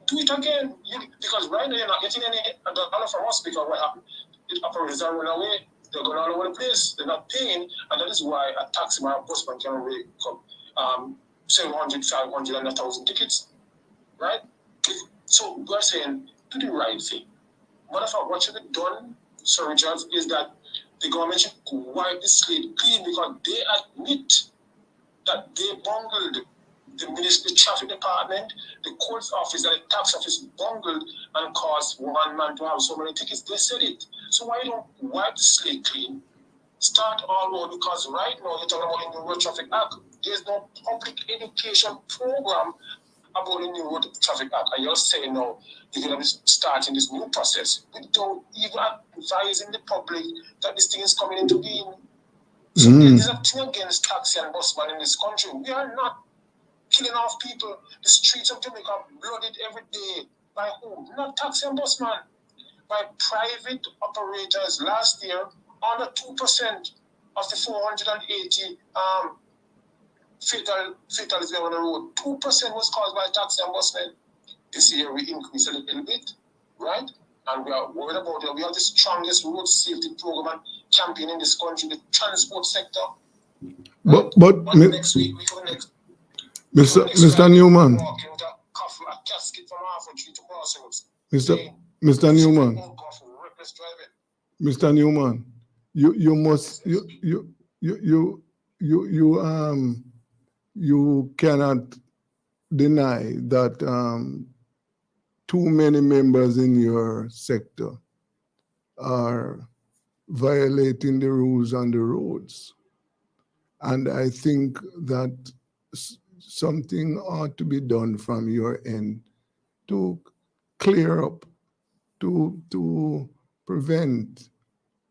Speaker 9: Do it again. Because right now you're not getting any dollar from us, because what happened? The operators are running away. They're going all over the place. They're not paying. And that is why a taxi or a busman can rake up 700, 500, and 1,000 tickets. Right? So we're saying, do the right thing. Matter of fact, what should be done, Sir Richards, is that the government should wipe the slate clean, because they admit that they bungled the Ministry Traffic Department, the courts office, and the tax office bungled and caused one man to have so many tickets. They said it. So why don't wipe the slate clean? Start all over, because right now you're talking about the New Road Traffic Act. There's no public education program about the New Road Traffic Act. And you're saying now you're going to be starting this new process without even advising the public that this thing is coming into being. So there's a thing against taxi and busman in this country. We are not killing off people. The streets of Jamaica are blooded every day. By who? Not taxi and busman. By private operators. Last year, under 2% of the 480 fatalities on the road, 2% was caused by taxi and busmen. This year we increase a little bit, right? And we are worried about it. We have the strongest road safety program and campaign in this country, the transport sector.
Speaker 2: But
Speaker 9: next week,
Speaker 2: Mr. Newman. Mr. Newman. Mr. Newman, you cannot deny that too many members in your sector are violating the rules on the roads. And I think that something ought to be done from your end to clear up, to prevent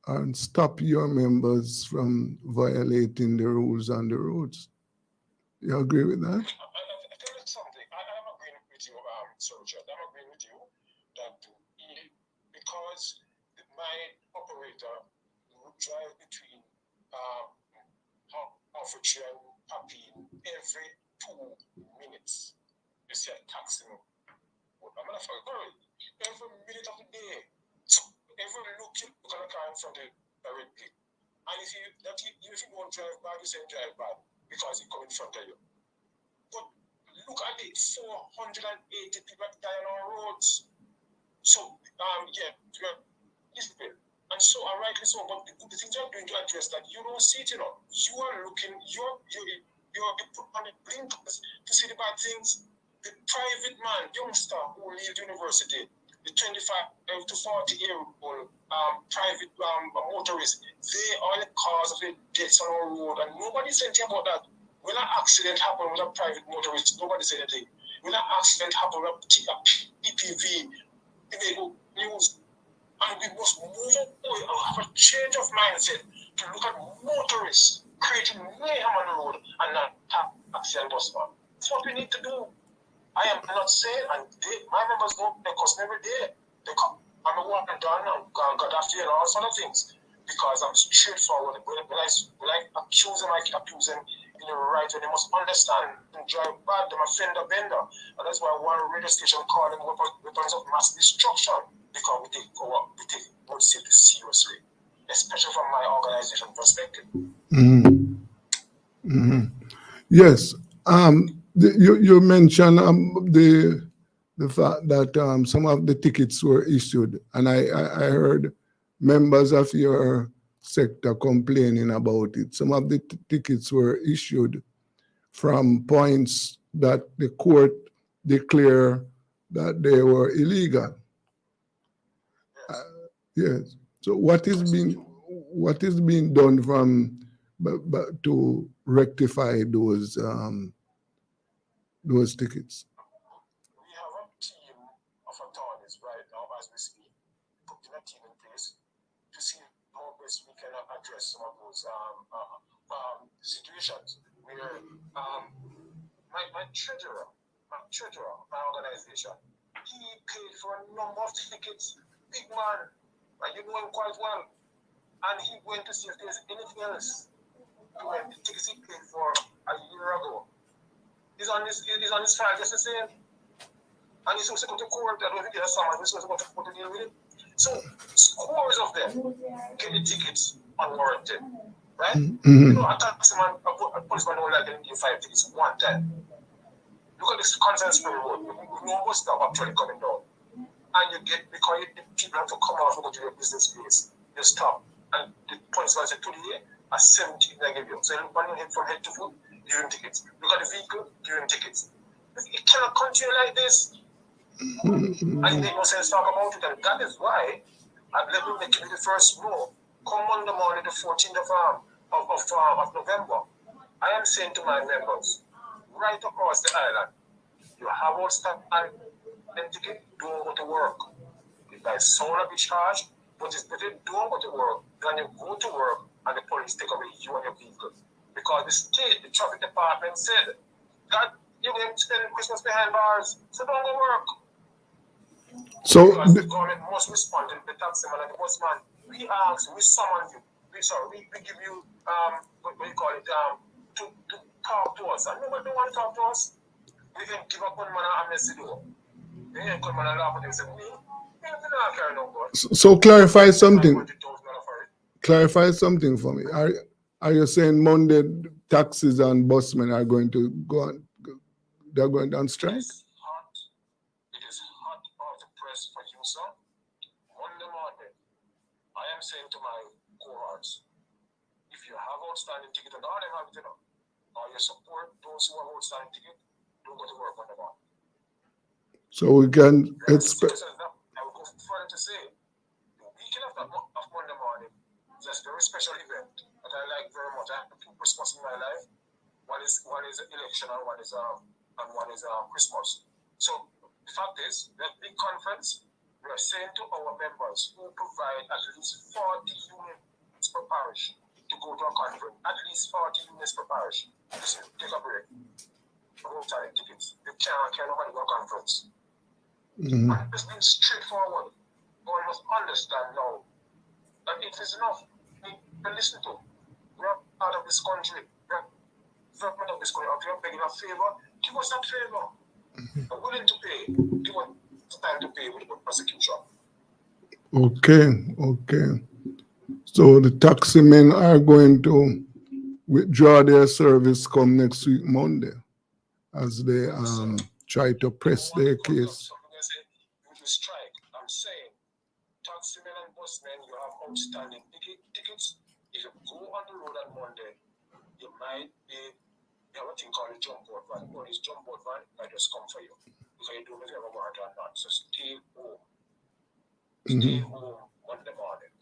Speaker 2: and stop your members from violating the rules on the roads. You agree with that?
Speaker 9: I tell you something. I'm agreeing with you, Sir Richard. I'm agreeing with you that because my operator would drive between Hertfordshire and Papine every 2 minutes. You see a taxi. I'm not forgetting. Every minute of the day. So every look you look at a car in front of you directly. And if you don't drive bad, you say drive bad because it comes in front of you. But look at it, 480 people dying on roads. So, discipline. And so, and rightly so, but the things you're doing to address that, you don't see it, you know. You are looking, you're put on the blinkers to see the bad things. The private man, youngster who leaves university, the 25 to 40-year-old private motorists, they are the cause of the deaths on our road, and nobody said anything about that. When an accident happened with a private motorist, nobody said anything. When an accident happened with a PPV, they go news. And we must move away and have a change of mindset to look at motorists creating mayhem on the road and not taxi and bus man. That's what we need to do. I am not saying, and my members go, they cost me every day. They come, I'm a walk and done and got after and all sort of things. Because I'm straightforward. When I accuse them, I accuse them in the right way. They must understand and drive bad, them a fender bender. And that's why one radio station called them weapons of mass destruction. Because we take road safety seriously, especially from my organization perspective.
Speaker 2: Yes. You mentioned the fact that some of the tickets were issued, and I heard members of your sector complaining about it. Some of the tickets were issued from points that the court declared that they were illegal. Yes. So what is being done to rectify those tickets?
Speaker 9: We have a team of attorneys right now as we speak, putting a team in place to see how best we can address some of those situations where my treasurer, my organization, he paid for a number of tickets, big man, and you know him quite well. And he went to see if there's anything else when the tickets he paid for a year ago. He's on his file just the same. And he's supposed to go to court. I don't think there's someone who's supposed to go to deal with it. So scores of them get the tickets unwarranted. Right? You know, a taximan, a policeman don't like getting 5 tickets one time. Look at this Consent Road. You know what's actually coming down. And you get, because people have to come out and go to your business place, you stop. And the policeman said, today, a 17 I give you. So you look on your head from head to foot, give him tickets. Look at the vehicle, give him tickets. It cannot continue like this. And it makes no sense to talk about it. And that is why I've let me make it the first row. Come Monday morning, the 14th of November. I am saying to my members, right across the island, you have outstanding ticket, don't go to work. If I sound a bit harsh, but it's better don't go to work than you go to work and the police take away you and your vehicle. Because the state, the traffic department said that you're going to spend Christmas behind bars, so don't go work.
Speaker 2: So
Speaker 9: because the government must respond to the taximan and the busman. We ask, we summon you. We give you what you call it, to talk to us. And nobody don't want to talk to us. We can give up on man and amnesty though. They ain't come and laugh at them and say,
Speaker 2: so clarify something. Clarify something for me. Are you saying Monday taxis and busmen are going to go on? They're going on strike?
Speaker 9: It is hot off the press for you, sir. Monday morning, I am saying to my cohorts, if you have outstanding ticket, and all them have it, or you support those who have outstanding ticket, don't go to work on the morning.
Speaker 2: So we can expect.
Speaker 9: I will go further to say, the weekend of Monday morning is a very special event that I like very much. I have two Christmas in my life. One is election and one is Christmas. So the fact is, that big conference, we are saying to our members who provide at least 40 units per parish to go to a conference, at least 40 units per parish. Listen, take a break. Go time tickets. You can't nobody go to a conference. And it's been straightforward. One must understand now that it is enough. We listen to. We are part of this country. We are government of this country. If you are begging a favor, give us that favor. We're willing to pay. Give us time to pay with prosecution.
Speaker 2: Okay. So the taxi men are going to withdraw their service come next week Monday as they try to press their case.
Speaker 9: You strike. I'm saying, taximen and busmen, you have outstanding tickets. If you go on the road on Monday, you might be, you have a thing called a jump board van. Or this jump board van might just come for you. Because you don't know if you have a warrant or not. So stay home. Stay home on the morning.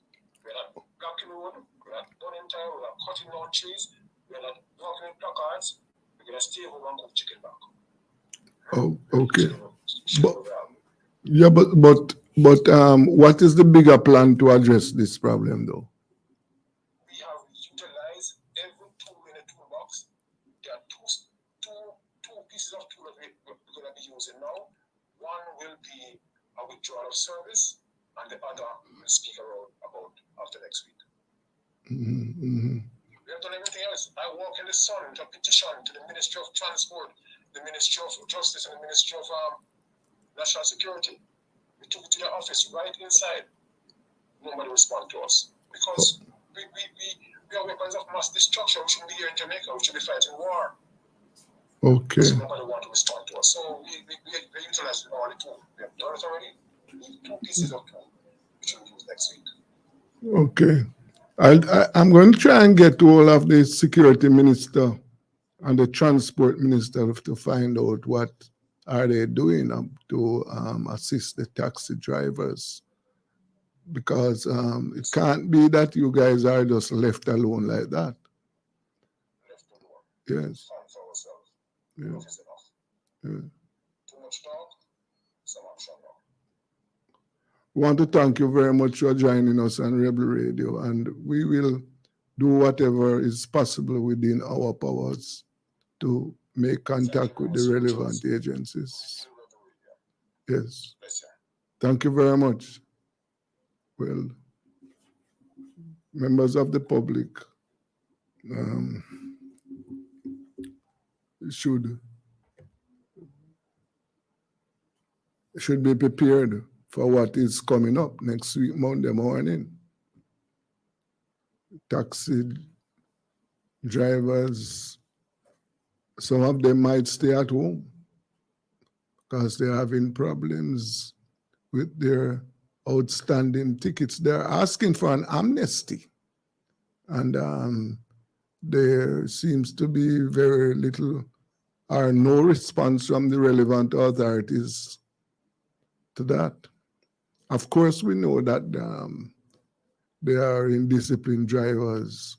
Speaker 9: We're not blocking the road, we're not burning time, we're not cutting down trees, we're not walking in placards. We're going to stay home and cook chicken back.
Speaker 2: Oh, okay.
Speaker 9: So,
Speaker 2: Yeah, but what is the bigger plan to address this problem, though?
Speaker 9: we have utilized every tool in the toolbox. There are two pieces of tool that we're going to be using now. One will be a withdrawal of service, and the other we'll speak about after next week. We have done everything else. I walk in the sun to petition to the Ministry of Transport, the Ministry of Justice, and the Ministry of National Security. We took it to the office right inside. Nobody responded to us because we are weapons of mass destruction. We shouldn't be here in Jamaica. We should be fighting war.
Speaker 2: Okay.
Speaker 9: So nobody want to respond to us. So we utilized all the tool. We have done it already. We need 2 pieces of tool, which we'll use next week.
Speaker 2: Okay. I'm going to try and get all of the security minister and the transport minister to find out what are they doing to assist the taxi drivers, because it can't be that you guys are just left alone like that.
Speaker 9: Left alone.
Speaker 2: Yes.
Speaker 9: Stand for ourselves.
Speaker 2: Yeah.
Speaker 9: Enough is enough.
Speaker 2: Yeah.
Speaker 9: Too much talk, some action now.
Speaker 2: We want to thank you very much for joining us on Rebel Radio, and we will do whatever is possible within our powers to make contact with the relevant agencies. Yes. Thank you very much. Well, members of the public should be prepared for what is coming up next week, Monday morning. Taxi drivers, some of them might stay at home because they're having problems with their outstanding tickets. They're asking for an amnesty. And there seems to be very little or no response from the relevant authorities to that. Of course, we know that there are indisciplined drivers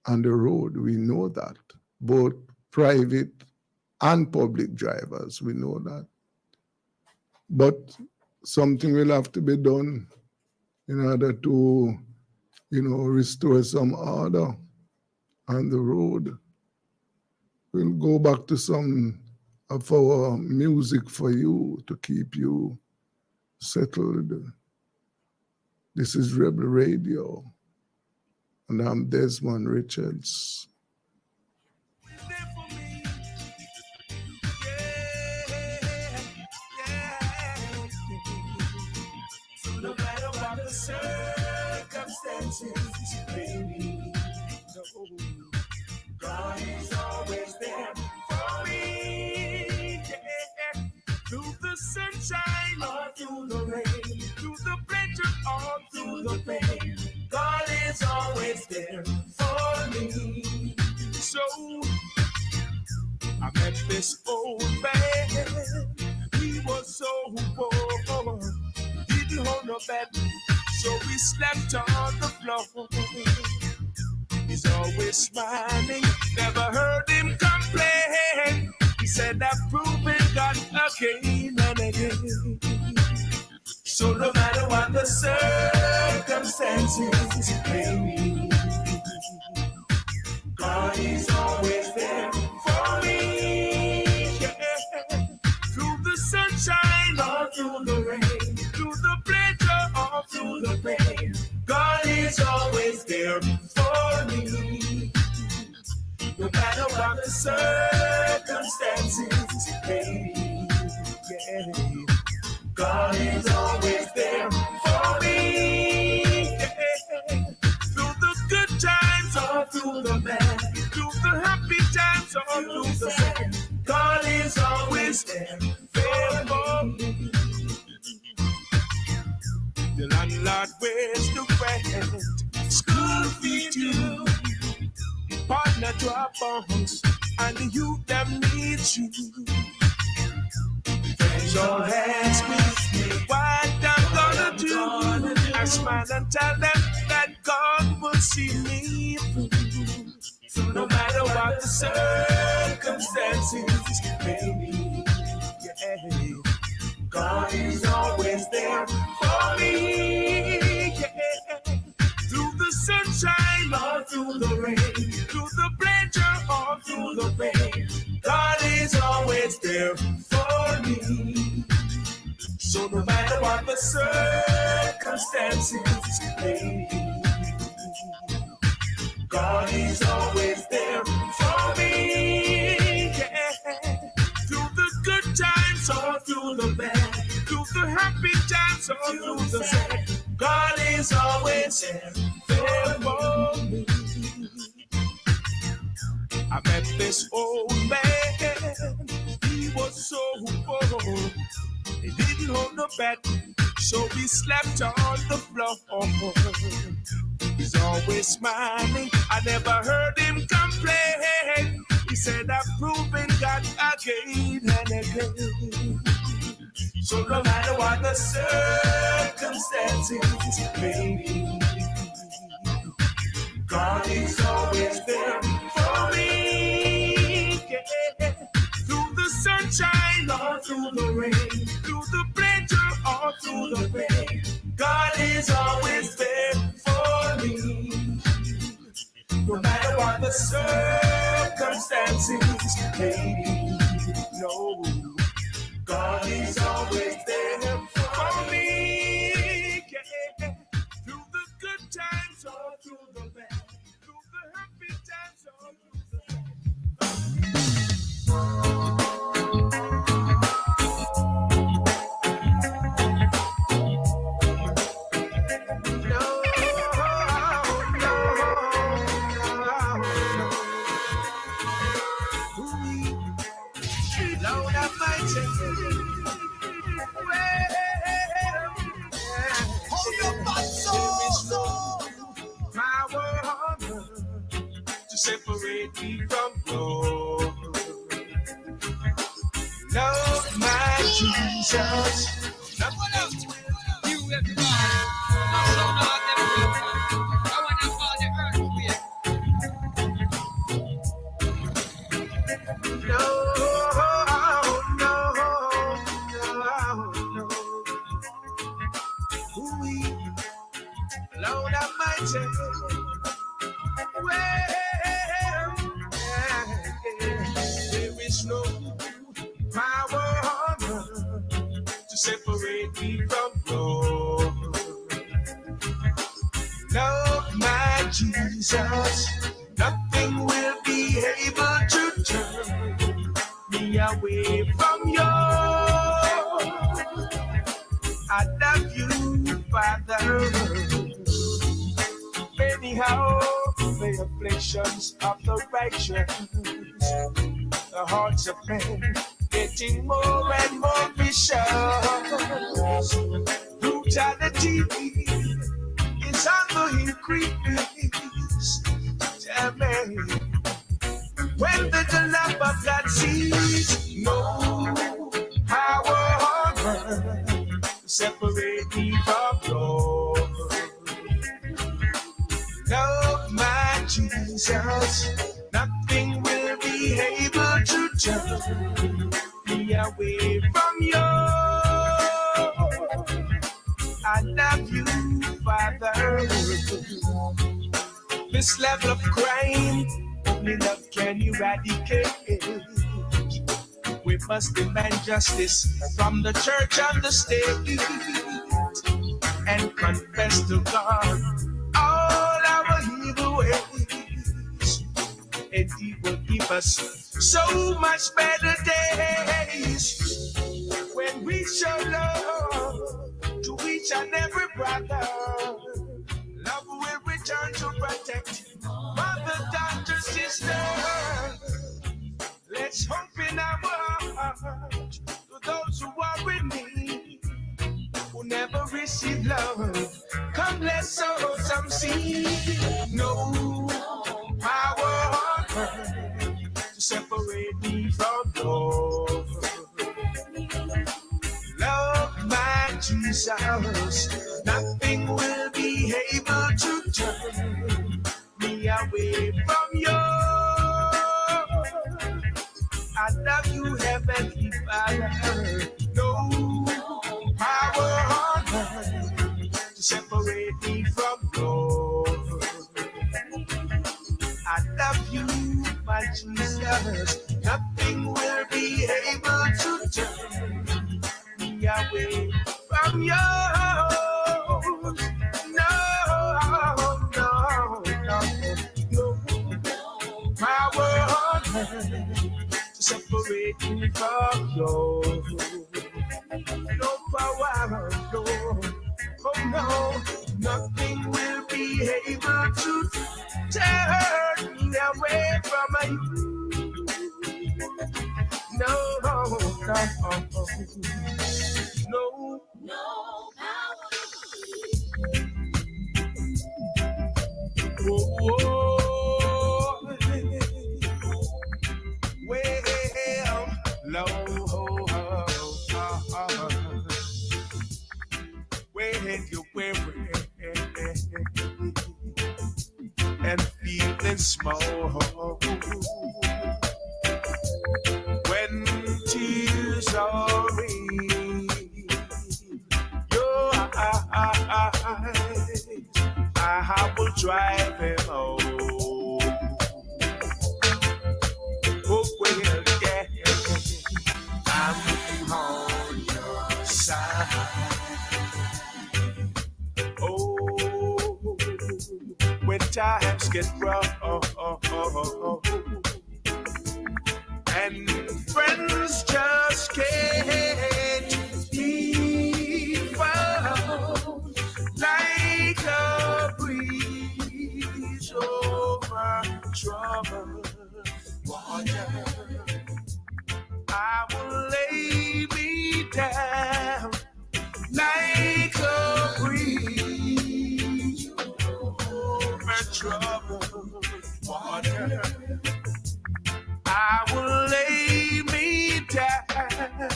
Speaker 2: on the road. We know that. Both private and public drivers, we know that. But something will have to be done in order to, restore some order on the road. We'll go back to some of our music for you to keep you settled. This is Rebel Radio, and I'm Desmond Richards.
Speaker 6: So no matter what the circumstances, baby, no, God is always there for me. Yeah. Through the sunshine or through the rain, through the pleasure or through the pain, God is always there for me. So I met this old man. He was so poor, didn't hold no bed, so we slept on the floor. He's always smiling, never heard him complain. He said, I've proven God again and again. So no matter what the circumstances, baby, God is always there for me. Yeah. Through the sunshine or through the rain, through the pleasure or through the pain, God is always there for me. No matter what the circumstances, baby, yeah. God is always there for me. Yeah. Through the good times or through the bad, through the happy times or through the sad, God is always there for me. The landlord wears the rent, drop bombs and the youth them need you. Don't ask me what I'm gonna do. I smile and tell them that God will see me through. So no matter what the circumstances may be, yeah, God is always there for me. Yeah. Through the sunshine or through the rain, through the pleasure or through the pain, God is always there for me. So no matter what the circumstances may be, God is always there for me. Yeah. Through the good times or through the bad, through the happy times or through the sad, God is always there for me. I met this old man, he was so poor. He didn't hold no bed, so he slept on the floor. He's always smiling, I never heard him complain. He said, I've proven God again and again. So no matter what the circumstances may be, God is always there for me. Yeah. Through the sunshine or through the rain, through the pleasure or through the pain, God is always there for me. No matter what the circumstances may be, no, God is always there for me. Yeah. Through the good times or through the bad, through the happy times or through the Lord Almighty, hold your back, so power on earth to separate me from God. Love my Jesus. Love you, everybody. Lord Almighty, there is no power on earth to separate me from God. Love my Jesus, nothing will be able to turn me away from you. I love you, Father. Anyhow, the afflictions of the righteous, the hearts of men getting more and more vicious. Brutality is on the increase. Tell me, when the love of God sees no power on earth to separate me from God. Love my Jesus, nothing will be able to turn me away from you. I love you, Father. This level of crime, only love can eradicate. We must demand justice from the church and the state and confess to God all our evil ways, and He will give us so much better days when we show love to each and every brother. Love will return to protect mother, daughter, sister. Let's hope in our heart to those who are in need, who never receive love. Come, let's sow some seed. No power on earth Jesus, nothing will be able to turn me away from you. I love you, Heavenly Father. No power on earth to separate me from you. I love you, my Jesus. Nothing will be able to turn me away from you. No power on earth to separate me from you. No power, no, oh no, nothing will be able to turn me away from you. No, no, no power. Whoa, well, when you're weary and feeling small, when tears are in your eyes, I will drive him home. Oh, well, yeah, I'm on your side. Oh, when times get rough and friends just can't be found, like a breeze over troubled water, I will lay me down like a breeze over troubled water. I will lay me down.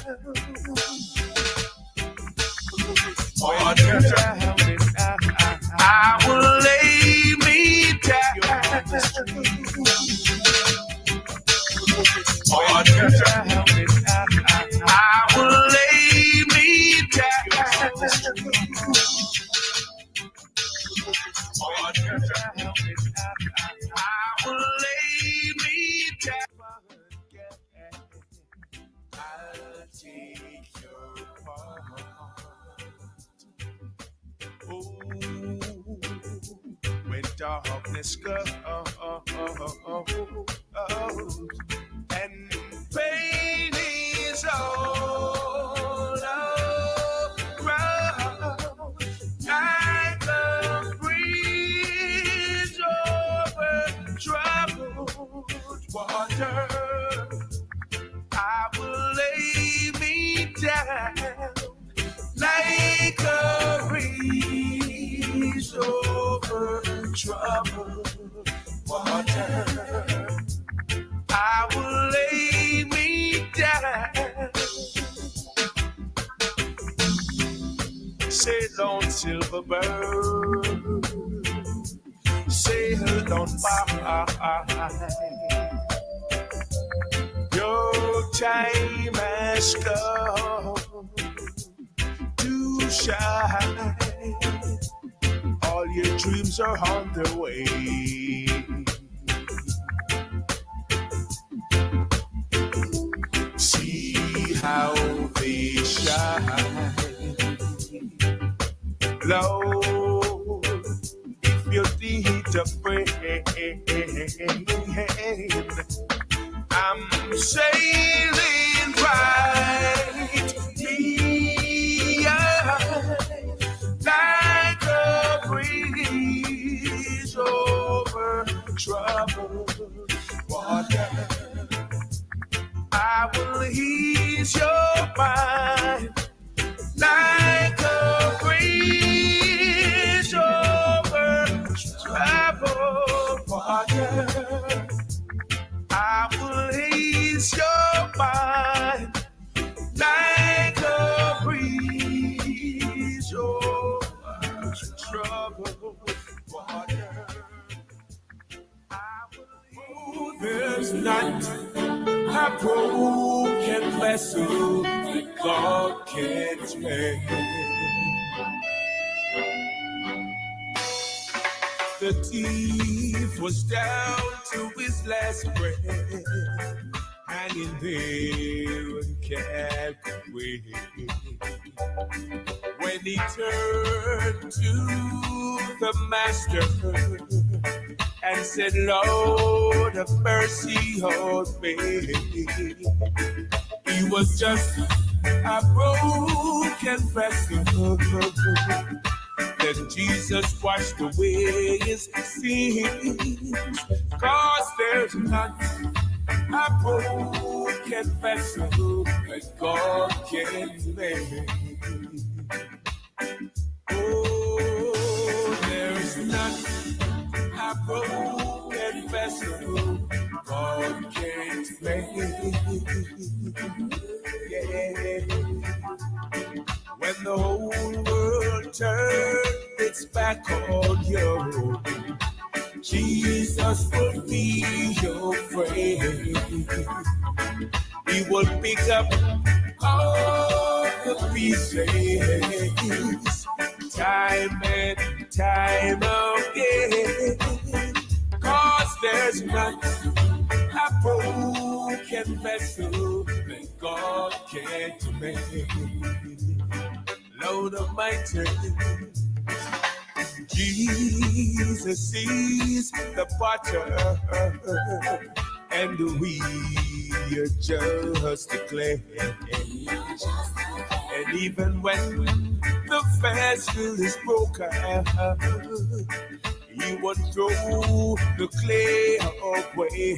Speaker 6: Water down and I will lay me down. Water down and I will lay me down. Water down and I will lay me down. I'll take your part. Oh, when darkness goes and pain is all around, like a breeze over troubled water, I will lay me down like a breeze over troubled water. I will lay me down. Sail on, silver bird, sail on by. Your time has come to shine. All your dreams are on their way. See how they shine. Lord, if you need to pray, I'm sailing brightly like a breeze over troubled water. I will ease your mind like a breeze over troubled water. I will ease your mind like a breeze shore, troubled water. Oh, there's not a broken vessel that God can't make. The thief was down to his last breath, hanging there and can't wait. When he turned to the master and said, Lord, have mercy on me, he was just a broken vessel. Then Jesus washed away his sins, 'cause there's not a broken vessel that God can make. Oh, there's not a broken vessel God can't make. Yeah. When the whole world turned its back on you, Jesus will be your friend. He will pick up all the pieces, time and time again. 'Cause there's not a broken vessel that God can't make. Lord Almighty, Jesus is the potter, and we are just the clay. And even when the vessel is broken, he won't throw the clay away.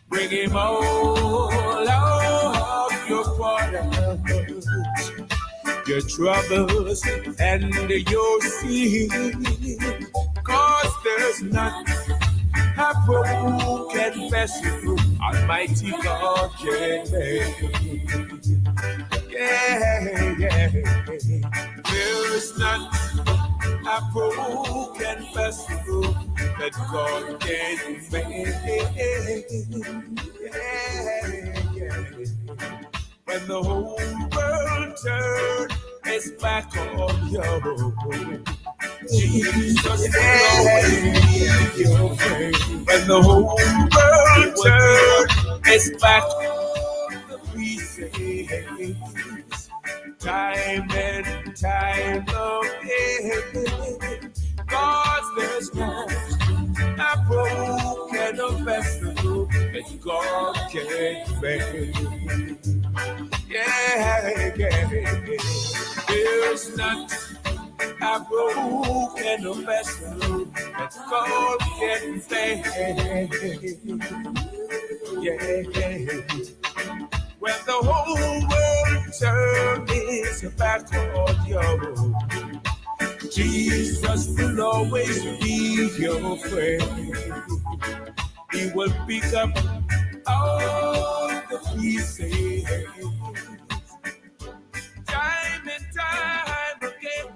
Speaker 6: Bring him all of your problems, your troubles, and your sins. 'Cause there's not a broken vessel Almighty God can make. Yeah. There's not a broken vessel that God can make. Yeah. When the whole world turned its back on you, Jesus will always be your friend. When the whole world turned its back on the pieces, time and time again. 'Cause there's not a broken vessel that God can't make. Yeah. There's not a broken vessel that God can make. Yeah. When the whole world turns its back on you, Jesus will always be your friend. He will pick up all the pieces, time and time again.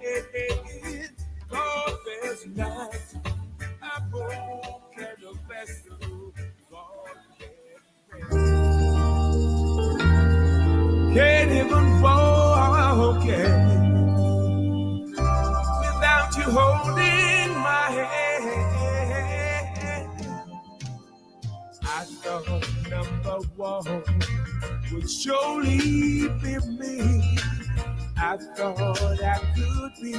Speaker 6: 'Cause there's not a broken vessel God can't even walk without you holding my hand. I thought number one would surely be me. I thought I could be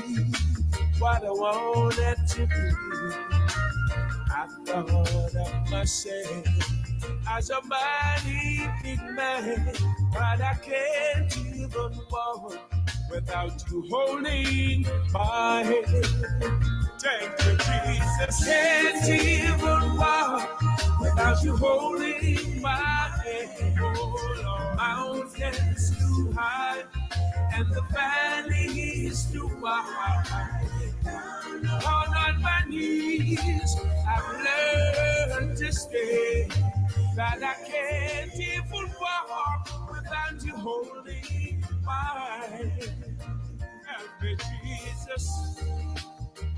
Speaker 6: what I wanted to be. I thought of myself as a mighty big man, but I can't even walk without you holding my hand. Thank you, Jesus. Can't even walk without you holding my hand. Oh, mountains too high and the valley is too wide. On my knees, I've learned to stay. That I can't even walk without you holding my hand. me, Jesus.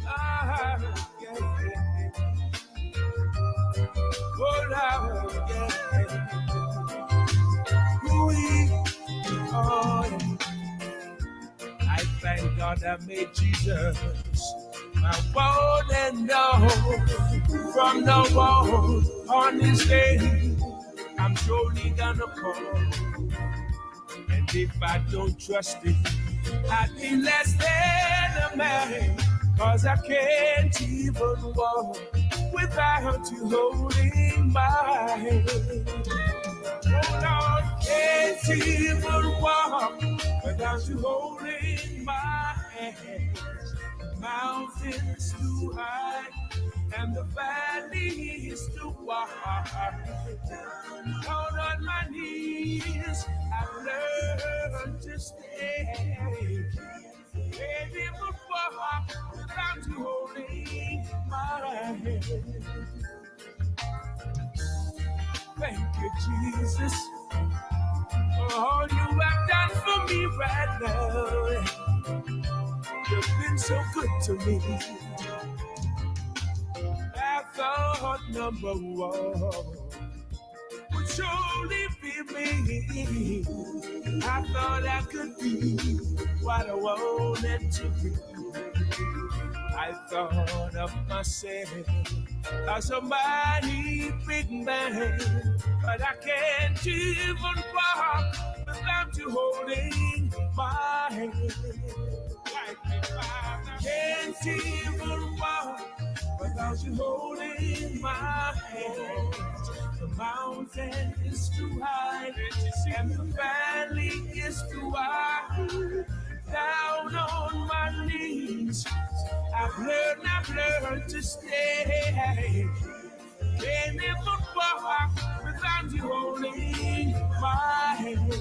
Speaker 6: Ah, yeah, yeah. Oh, Lord, yeah. Oh, yeah. I thank God I made Jesus my one and all. From now on this day, I'm surely gonna call. And if I don't trust Him, I'd be less than a man. 'Cause I can't even walk without you holding my hand. Oh Lord, can't even walk without you holding my hand. The mountain's too high and the valley is too wide. Down on my knees, I've learned to stay. Can't even walk without you holding my hand. Thank you, Jesus, for all you have done for me right now. You've been so good to me. I thought number one would surely be me. I thought I could be what I wanted to be. I thought of myself as a mighty big man, but I can't even walk without you holding my hand. Can't even walk without you holding my hand. The mountain is too high and the valley is too wide. Down on my knees, I've learned to stay. Can't even walk without you holding my hand.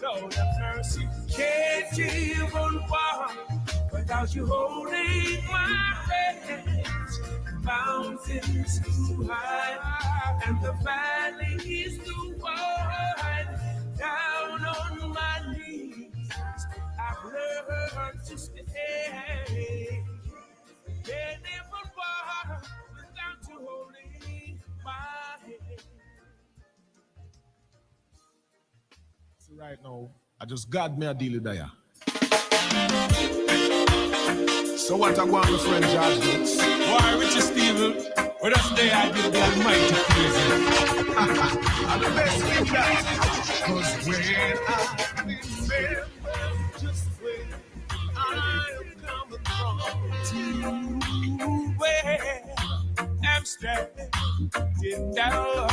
Speaker 6: Lord have mercy, can't even walk without you holding my hand. The mountain's too high and the valley is too wide. Down on my knees, I've learned to stay. Can't even walk without you holding my hand.
Speaker 1: So right now, I just got me a deal there. So what I want, my friend George Brooks?
Speaker 6: Why, Richard Steven, with us there, I give the Almighty crazy.
Speaker 1: I'm the best thing that. 'Cause when I remember just where I am coming from,
Speaker 6: To where I'm standing down,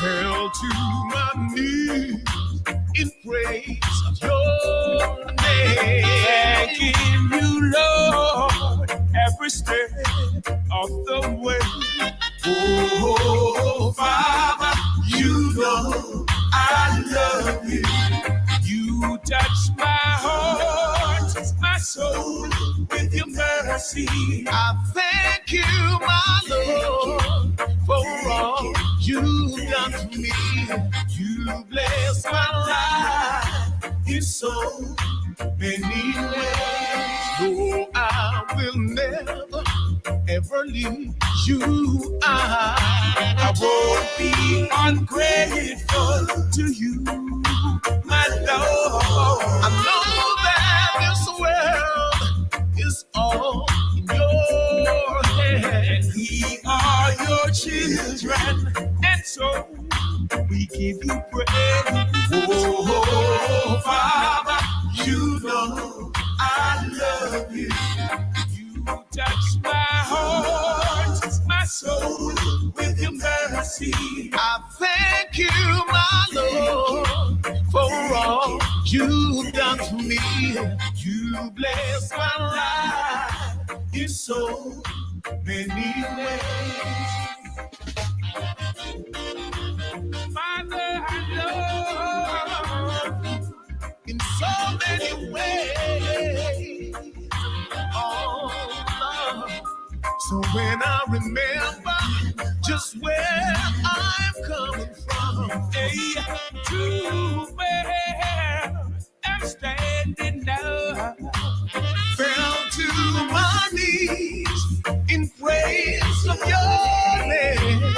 Speaker 1: fell to my knees in praise of your name.
Speaker 6: thanking you, Lord, every step of the way.
Speaker 1: Oh, Father, you know I love you.
Speaker 6: You touch my heart, my soul, with your mercy.
Speaker 1: I thank you, my Lord, for all you've done for me. You bless my life in so many ways. No, I will never, ever leave you.
Speaker 6: I won't be ungrateful to you, my Lord.
Speaker 1: I know that this world is all in your hands.
Speaker 6: We are your children, and so we give you praise.
Speaker 1: Oh, Father, you know I love you.
Speaker 6: You touch my heart, my soul, with your mercy.
Speaker 1: I thank you, my Lord, for all you've done for me. You bless my life in so many ways.
Speaker 6: Father, I love
Speaker 1: In so many ways. Oh, Lord. So when I remember just where I'm coming from,
Speaker 6: hey, to where I'm standing
Speaker 1: enough. Fell to my knees in praise of your name.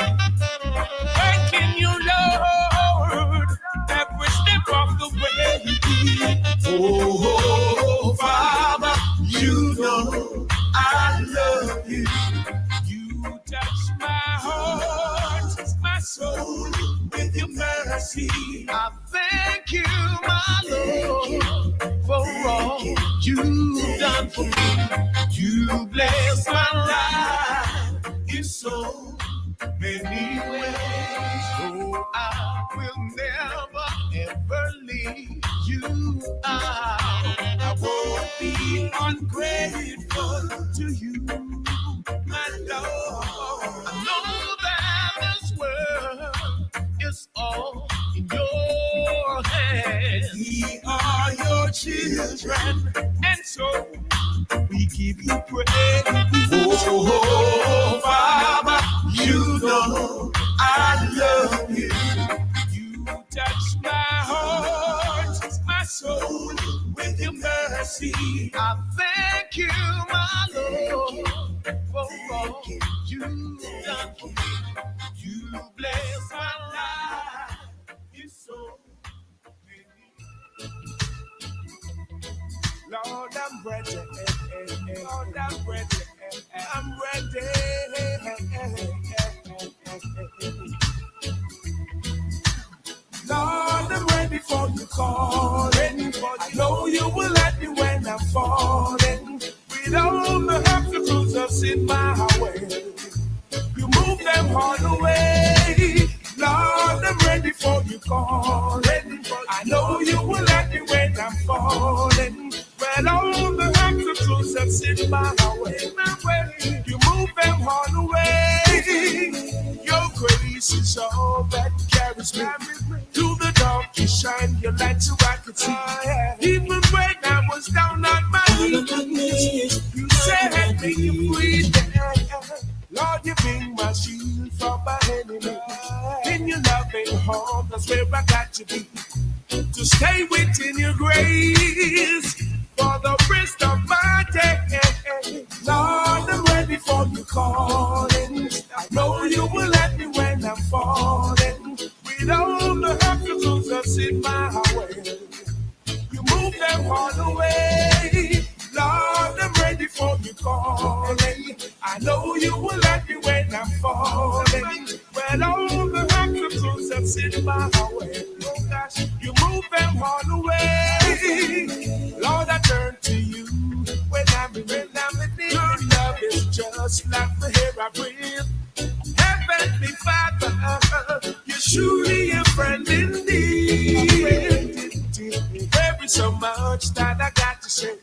Speaker 1: Thanking you, Lord, every step of the way. Oh, Father, you know I love you. You touch my heart, my soul with your mercy. I thank you, my Lord, for all you've done for me. You bless my life in so many ways. Oh, I will never ever leave you out. I won't be ungrateful to you, my Lord. I know that this world is all in your hands. We are your children, and so we give you praise. Oh, Father, you know I love you. You touch my heart, my soul with your mercy. I thank you, my Lord, for all you've done for me. You bless my life. You're so Lord, I'm ready. Lord, I'm ready. I'm ready. Lord, I'm ready for you calling. I know you will let me when I'm falling. With all the obstacles that's in my way, you move them all away. Lord, I'm ready for you calling. I know you will let me when I'm falling. Well, all the obstacles that's in my way, you move them all away. Your grace is all that carries me. Through the dark, you shine your light so I could see. Even when I was down on my knees, you set me free. Lord, you bring my shield from my enemy. In your loving home, that's where I got to be. To stay within your grace for the rest of my day. Lord, I'm ready for you calling. I know you will let me when I'm falling. With all the obstacles that's in my way, you move them all away. Lord, I'm ready for you calling. I know you will let me when I'm falling. Well, all the obstacles that's in my way, oh gosh, you move them all away. Lord, I turn to you when I'm in need. Your love is just like the air I breathe. Heavenly Father, you're surely a friend indeed. There is so much that I got to say.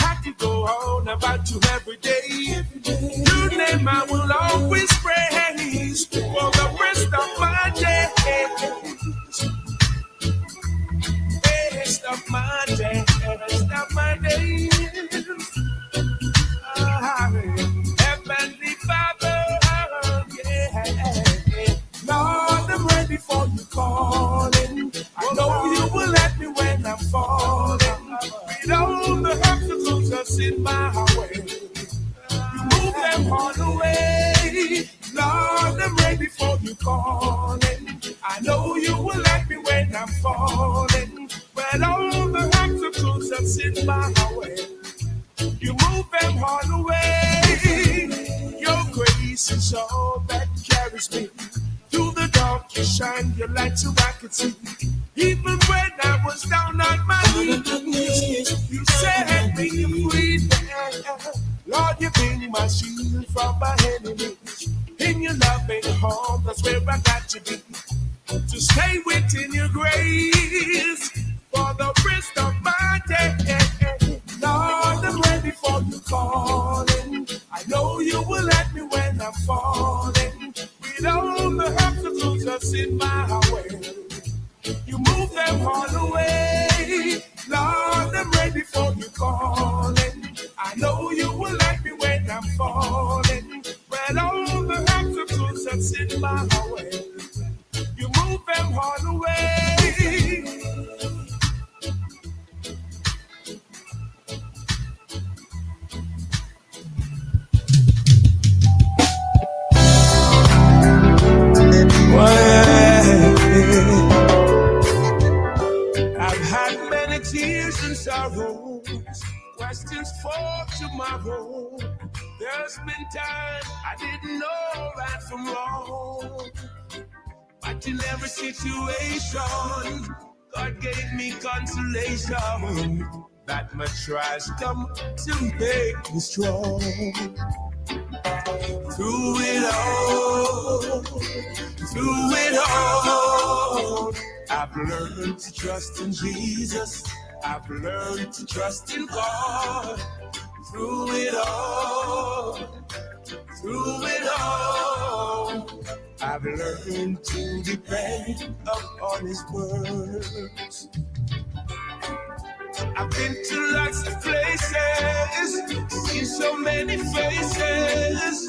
Speaker 1: I could go on about you every day. Your name I will always praise for the rest of my days. Rest of my days. Rest of my days. Heavenly Father, yeah. Lord, I'm ready for you calling. I know you will let me when I'm falling. With all the obstacles that's in my way, you move them all away. Lord, I'm ready for you calling. I know you will let me when I'm falling. Well, all the obstacles that's in my way, you move them all away. Your grace is all that carries me. Through the dark, you shine your light so I could see. Even when I was down on my knees, you set me free. Lord, you bring my shield from my enemies. In your loving home, that's where I got to be. To stay within your grace for the rest of my day. Lord, I'm ready for you calling. I know you will let me when I'm falling. With all the obstacles that's in my way, you move them all away. Lord, I'm ready for you calling. I know you will let me when I'm falling. Well, all the obstacles that's in my way, you move them all away.
Speaker 6: tomorrow. There's been times I didn't know right from wrong. But in every situation, God gave me consolation. That my trials come to make me strong. Through it all, I've learned to trust in Jesus. I've learned to trust in God. Through it all, I've learned to depend upon His words. I've been to lots of places, seen so many faces.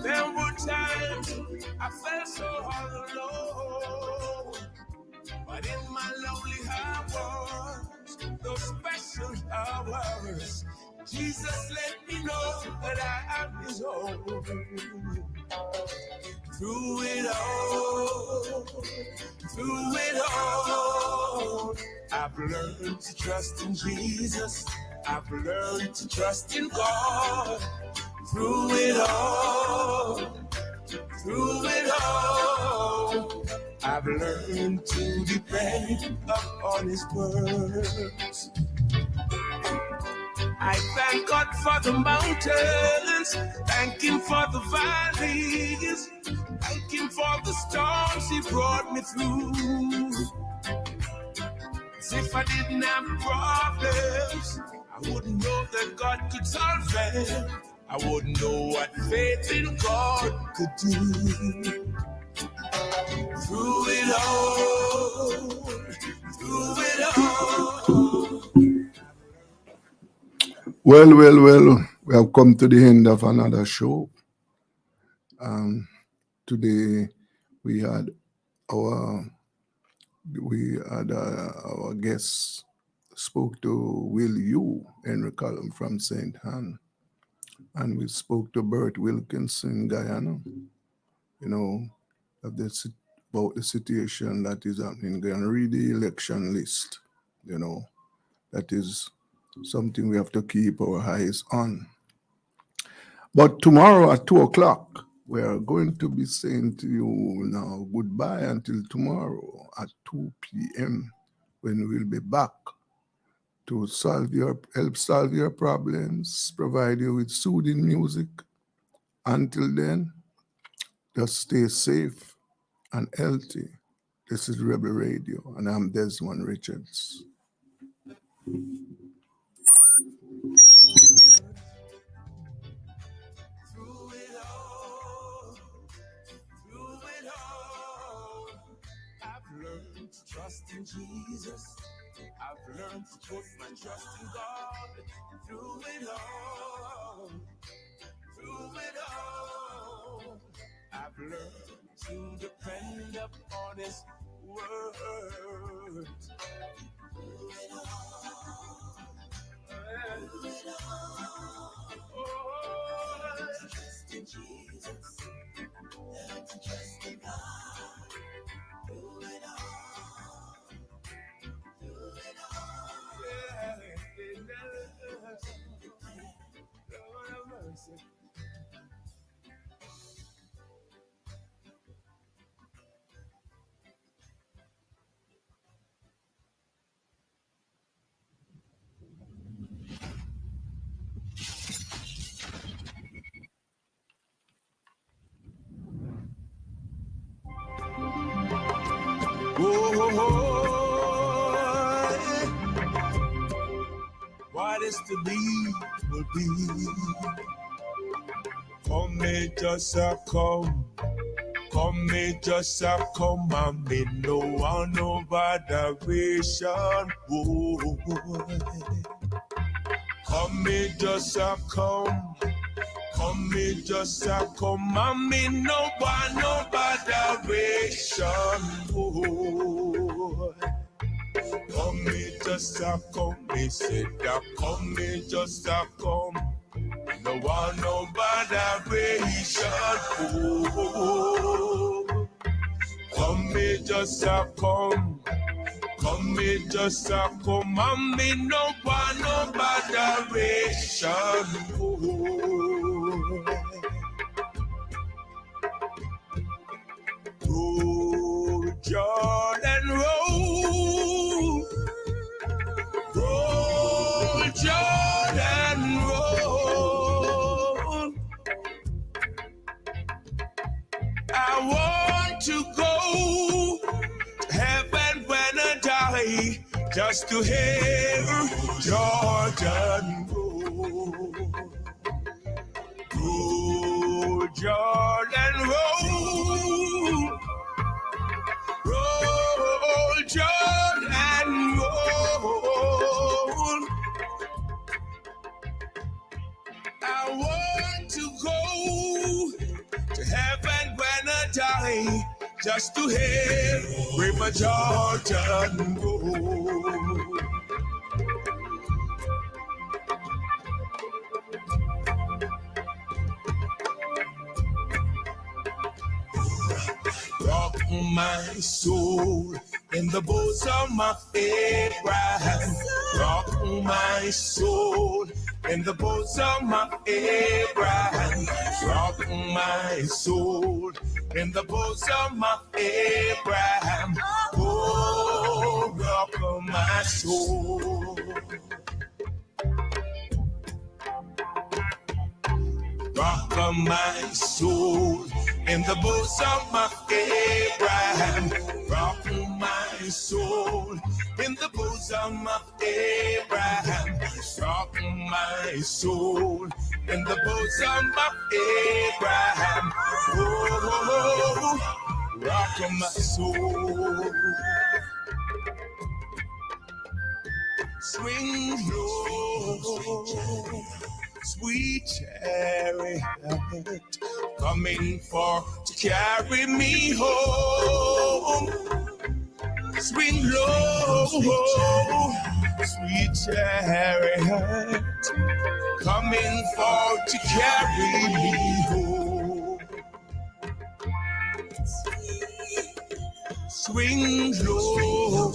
Speaker 6: There were times I felt so all alone. But in my lonely hours, those special hours, Jesus let me know that I am His own. Through it all, I've learned to trust in Jesus. I've learned to trust in God. Through it all, I've learned to depend upon His words. I thank God for the mountains, thank Him for the valleys, thank Him for the storms He brought me through. As if I didn't have problems, I wouldn't know that God could solve them. I wouldn't know what faith in God could do. Through it all.
Speaker 2: Well, we have come to the end of another show. Today we had our guests spoke to Will Yu, Henry Callum from St. Anne, and we spoke to Bert Wilkins in Guyana, about the situation that is happening in Guyana. Read the election list, that is something we have to keep our eyes on. But tomorrow at 2:00, we are going to be saying to you now goodbye until tomorrow at 2 p.m. when we'll be back to help solve your problems, provide you with soothing music. Until then, just stay safe and healthy. This is Rebel Radio, and I'm Desmond Richards.
Speaker 6: Trust in Jesus. I've learned to put my trust in God. Through it all, I've learned to depend upon His word. Trust in Jesus. Learn to trust in God. Through it all. Lord have mercy. What is to be will be. Come, me just a come. Come, me just a come. And me no want no botheration. Boy. Come, me just a come. Come, me just a come. And me no want no botheration. Boy. Come, me just a come. Me said that come, me just a come. No want no botheration. Oh, come, me just a come. Come me just a come and me no want no botheration. Roll, Jordan, roll. Roll, Jordan, roll. I want to go to heaven when I die, just to hear Jordan roll. Roll, Jordan, roll. Roll, Jordan, roll. I want to go to heaven when I die, just to hear River Jordan roll. Rock my soul in the bosom of Abraham. Rock my soul in the bosom of Abraham. Rock my soul in the bosom of Abraham. Oh, rock my soul. Rock my soul in the bosom of Abraham. Rock my soul in the bosom of Abraham. Rock my soul in the bosom of Abraham. Oh, rock my soul. Swing low, sweet chariot, coming for to carry me home. Swing low, sweet chariot, coming for to carry me home. Swing low,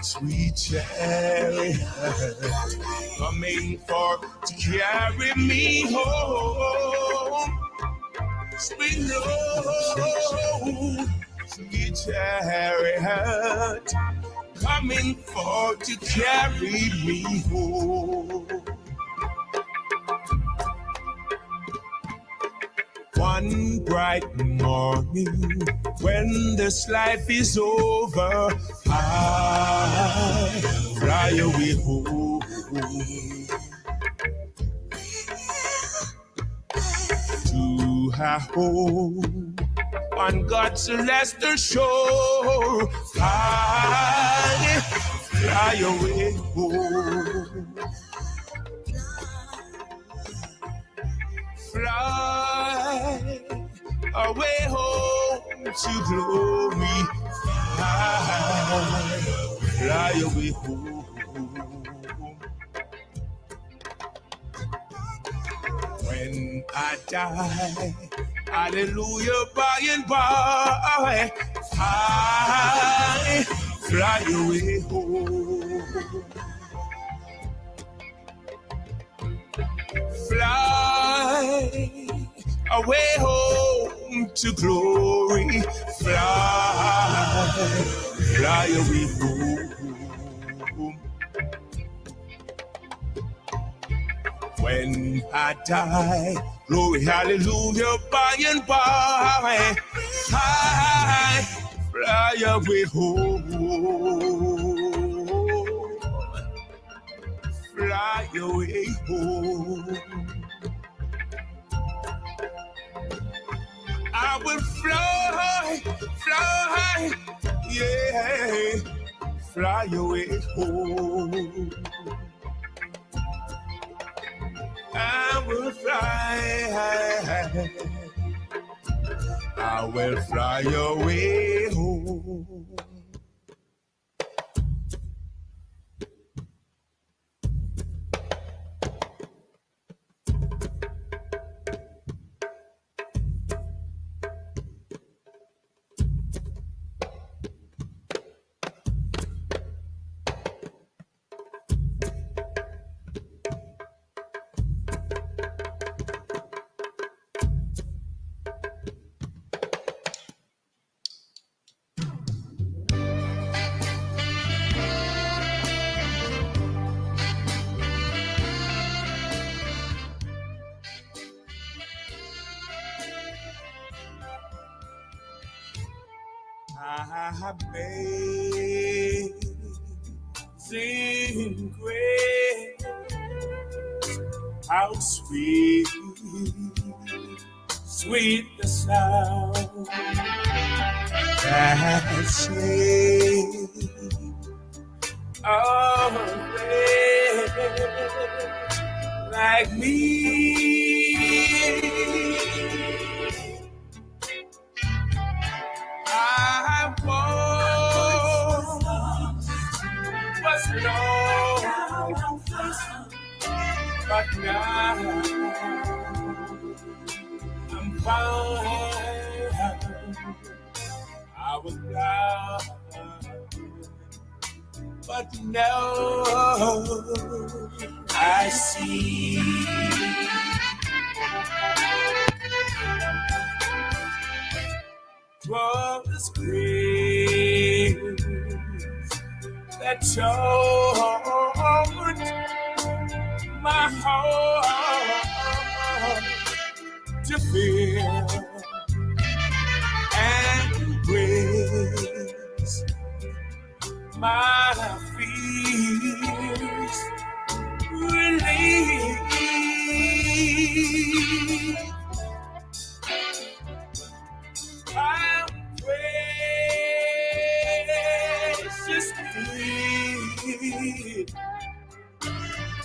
Speaker 6: sweet chariot, coming for to carry me home. Swing low, sweet chariot, coming for to carry me home. One bright morning, when this life is over, I fly away home to a home on God's celestial shore. I fly away home. Fly away home to glory. Fly away home. When I die, hallelujah, by and by, I fly away home. Fly away home to glory. Fly away home. When I die, glory, hallelujah, by and by, I fly away home. Fly away home. I will fly, yeah, fly away home. I will fly away home. Amazing grace, how sweet, sweet the sound that saved a wretch like me. I was lost, but now I'm found. I was blind, but now I see. Was grace that taught my heart to fear, and grace my fears relieve. I'm precious need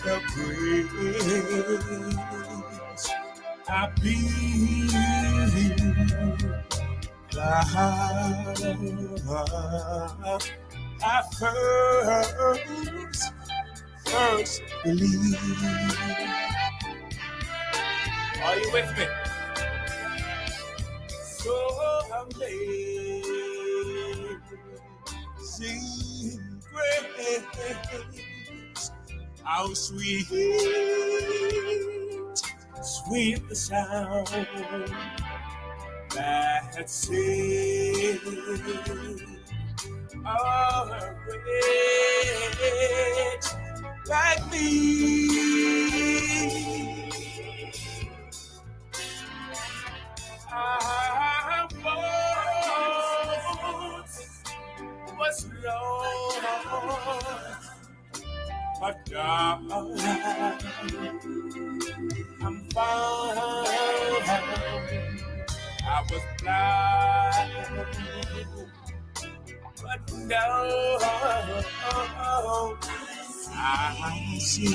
Speaker 6: the grace I believe. I first believe. Are you with me? So amazing grace, how sweet, sweet the sound that saved a wretch like me. I was lost, but now I'm found. I was blind, but now I see.